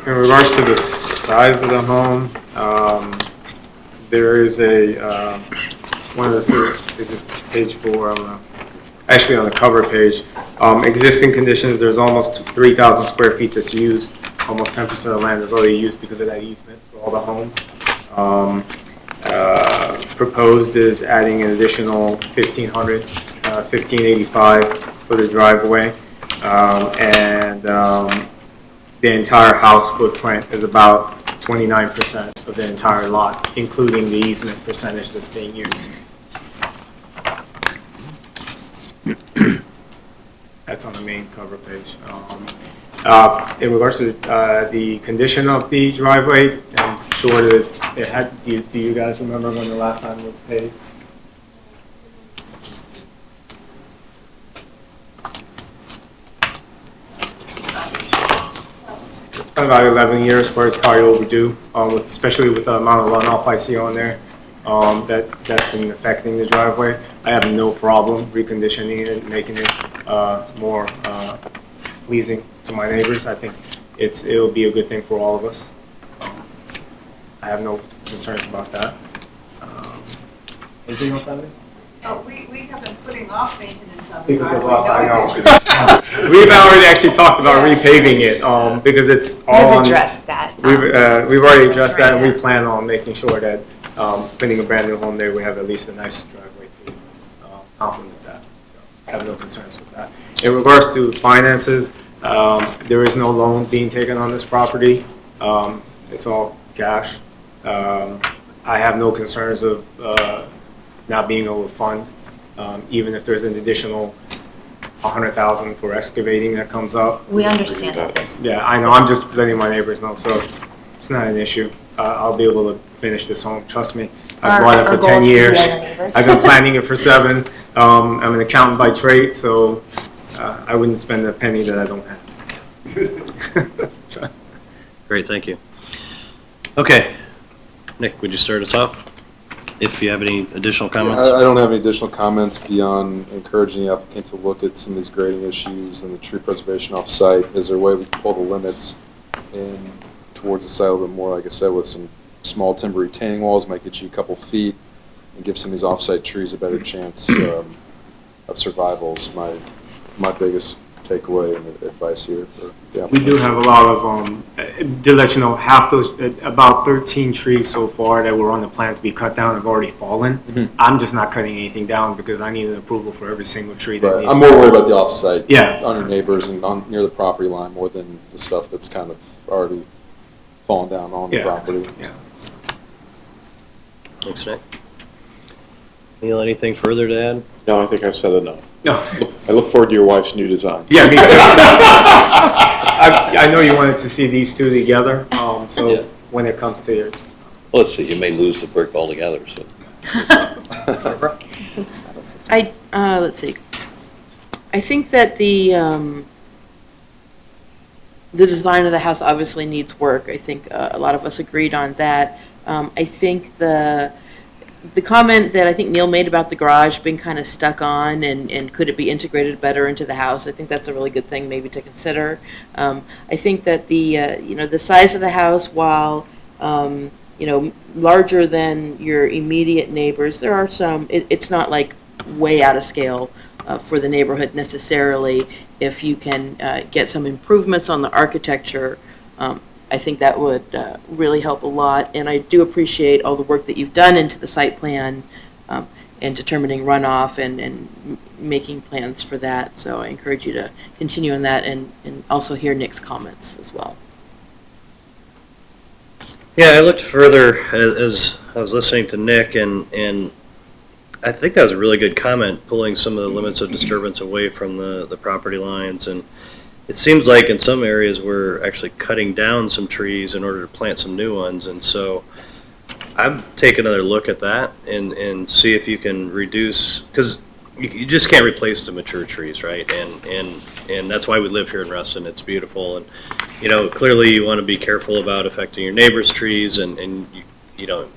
S: in regards to the size of the home, there is a one of the is it page 4? I don't know. Actually, on the cover page, existing conditions. There's almost 3,000 square feet that's used. Almost 10% of the land is already used because of that easement for all the homes. Proposed is adding an additional 1,585 for the driveway, and the entire house footprint is about 29% of the entire lot, including the easement percentage that's being used. That's on the main cover page. In regards to the condition of the driveway, I'm sure that it had. Do you guys remember when the last time it was paved? It's been about 11 years, where it's probably overdue, especially with the amount of runoff I see on there. That's been affecting the driveway. I have no problem reconditioning it, making it more pleasing to my neighbors. I think it'll be a good thing for all of us. I have no concerns about that. Anything else on this?
T: Oh, we have been putting off maintenance on the
S: Because of
T: driveway.
S: us, I know. We've already actually talked about repaving it, because it's all
P: We've
S: on.
P: addressed that.
S: We've already addressed that, and we plan on making sure that, putting a brand new home there, we have at least a nice driveway to complement that. So I have no concerns with that. In regards to finances, there is no loan being taken on this property. It's all cash. I have no concerns of not being able to fund, even if there's an additional $100,000 for excavating that comes up.
P: We understand that.
S: Yeah, I know. I'm just letting my neighbors know, so it's not an issue. I'll be able to finish this home. Trust me. I've bought it for 10 years. I've been planning it for 7. I'm an accountant by trade, so I wouldn't spend a penny that I don't have.
A: Great, thank you. Okay, Nick, would you start us off? If you have any additional comments?
J: I don't have any additional comments beyond encouraging the applicant to look at some of these grading issues and the tree preservation off-site. Is there a way we can pull the limits in towards the site a little bit more, like I said, with some small timber retaining walls, might get you a couple feet and give some of these off-site trees a better chance of survival is my biggest takeaway and advice here for the applicant.
S: We do have a lot of, to let you know, half those, about 13 trees so far that were on the plan to be cut down have already fallen.
J: Mm-hmm.
S: I'm just not cutting anything down because I need an approval for every single tree that needs
J: I'm more worried about the off-site,
S: Yeah.
J: on your neighbors and near the property line more than the stuff that's kind of already fallen down on the property.
S: Yeah.
A: Thanks, Nick. Neil, anything further to add?
N: No, I think I said enough.
S: No.
F: I look forward to your wife's new design.
S: Yeah, me too. I know you wanted to see these two together, so
H: Yeah.
S: when it comes to your,
H: Well, let's see, you may lose the brick altogether, so.
I: Let's see. I think that the design of the house obviously needs work. I think a lot of us agreed on that. I think the comment that I think Neil made about the garage being kind of stuck on and could it be integrated better into the house, I think that's a really good thing maybe to consider. I think that the size of the house, while larger than your immediate neighbors, there are some, it's not like way out of scale for the neighborhood necessarily. If you can get some improvements on the architecture, I think that would really help a lot. And I do appreciate all the work that you've done into the site plan and determining runoff and making plans for that. So I encourage you to continue on that and also hear Nick's comments as well.
A: Yeah, I looked further as I was listening to Nick, and I think that was a really good comment, pulling some of the limits of disturbance away from the property lines. And it seems like in some areas we're actually cutting down some trees in order to plant some new ones. And so I'd take another look at that and see if you can reduce, because you just can't replace the mature trees, right? And that's why we live here in Reston. It's beautiful, and clearly you want to be careful about affecting your neighbor's trees, and you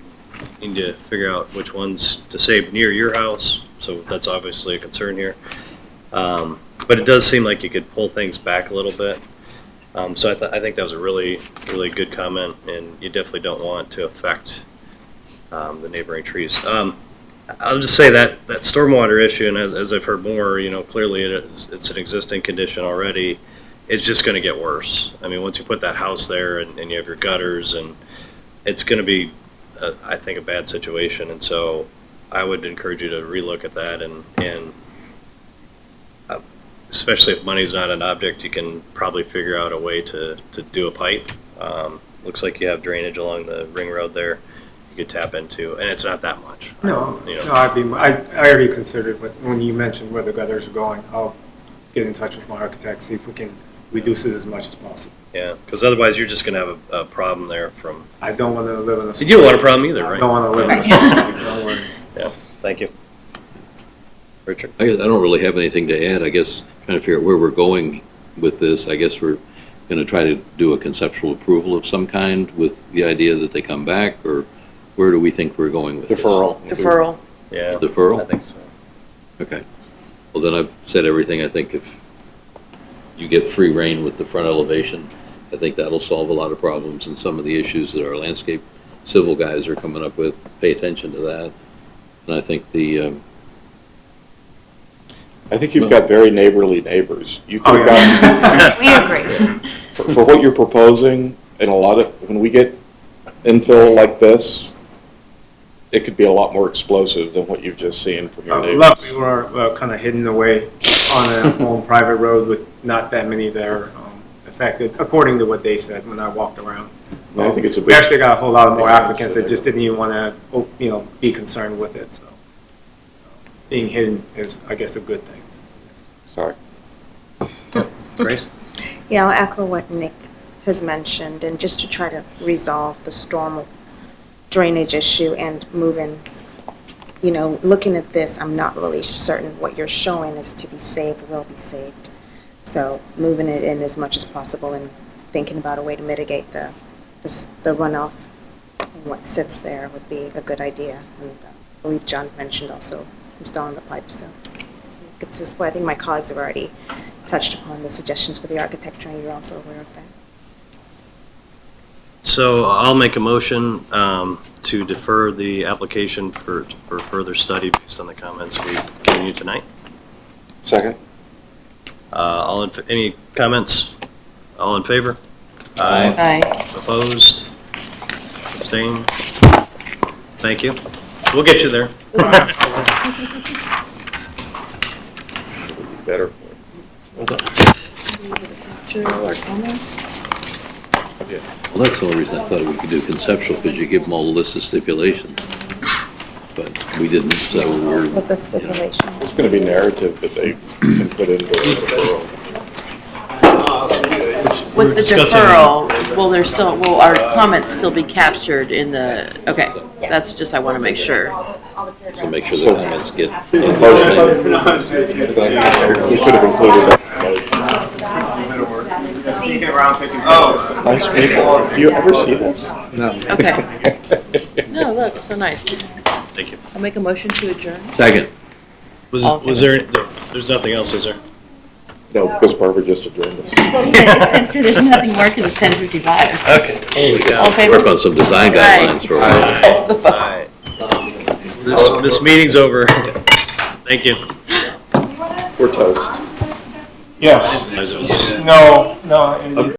A: need to figure out which ones to save near your house. So that's obviously a concern here. But it does seem like you could pull things back a little bit. So I think that was a really, really good comment, and you definitely don't want to affect the neighboring trees. I'll just say that stormwater issue, and as I've heard more, clearly it's an existing condition already. It's just going to get worse. I mean, once you put that house there and you have your gutters, and it's going to be, I think, a bad situation. And so I would encourage you to relook at that, and especially if money's not an object, you can probably figure out a way to do a pipe. Looks like you have drainage along the ring road there. You could tap into, and it's not that much.
S: no, I already considered when you mentioned where the gutters are going. I'll get in touch with my architect, see if we can reduce it as much as possible.
A: Yeah, because otherwise you're just going to have a problem there from...
S: I don't want to live in a...
A: You don't want a problem either, right?
S: I don't want to live in a... Don't worry.
A: Yeah, thank you. Richard?
H: I guess I don't really have anything to add. I guess trying to figure out where we're going with this. I guess we're going to try to do a conceptual approval of some kind with the idea that they come back, or where do we think we're going with
N: Deferral.
H: this?
I: Deferral.
A: Yeah.
H: Deferral?
A: I think so.
H: Okay. Well, then I've said everything. I think if you get free reign with the front elevation, I think that'll solve a lot of problems, and some of the issues that our landscape civil guys are coming up with. Pay attention to that. And I think
F: I think you've got very neighborly neighbors. You could have gotten,
P: We agree.
F: for what you're proposing, and when we get infill like this, it could be a lot more explosive than what you've just seen from your neighbors.
S: Luckily, we're kind of hidden away on a own private road with not that many there affected, according to what they said when I walked around.
F: I think it's a
S: We
F: big...
S: actually got a whole lot more applicants that just didn't even want to, be concerned with it. So being hidden is, I guess, a good thing.
F: Sorry.
A: Grace?
D: Yeah, I'll echo what Nick has mentioned, and just to try to resolve the storm drainage issue and moving, looking at this, I'm not really certain what you're showing is to be saved will be saved. So moving it in as much as possible and thinking about a way to mitigate the runoff and what sits there would be a good idea. And I believe John mentioned also installing the pipes. So it's just, I think my colleagues have already touched upon the suggestions for the architecture, and you're also aware of that.
A: So I'll make a motion to defer the application for further study based on the comments we've given you tonight.
F: Second.
A: Any comments? All in favor?
I: Aye. Aye.
A: Opposed? Abstained? Thank you. We'll get you there.
F: Better.
I: Or comments?
H: well, that's the only reason I thought we could do conceptual, because you give them all a list of stipulations. but we didn't, so we're.
T: With the stipulations.
K: It's going to be narrative that they can put into the referral.
I: With the
A: discussing-
I: deferral, will our comments still be captured in the, okay, that's just, I want to make sure.
H: So make sure the comments get.
K: We could have included that. Nice people. Do you ever see this?
H: No.
I: Okay. No, look, so nice.
A: Thank you.
I: I'll make a motion to adjourn.
H: Second.
A: Was there, there's nothing else, is there?
K: No, because Barbara just adjourned us.
I: There's nothing more because it's 10:55.
A: Okay. Holy cow.
I: All in favor?
H: Work on some design guidelines for.
A: This meeting's over. Thank you.
K: We're toast.
F: Yes.
A: As it was-
F: No.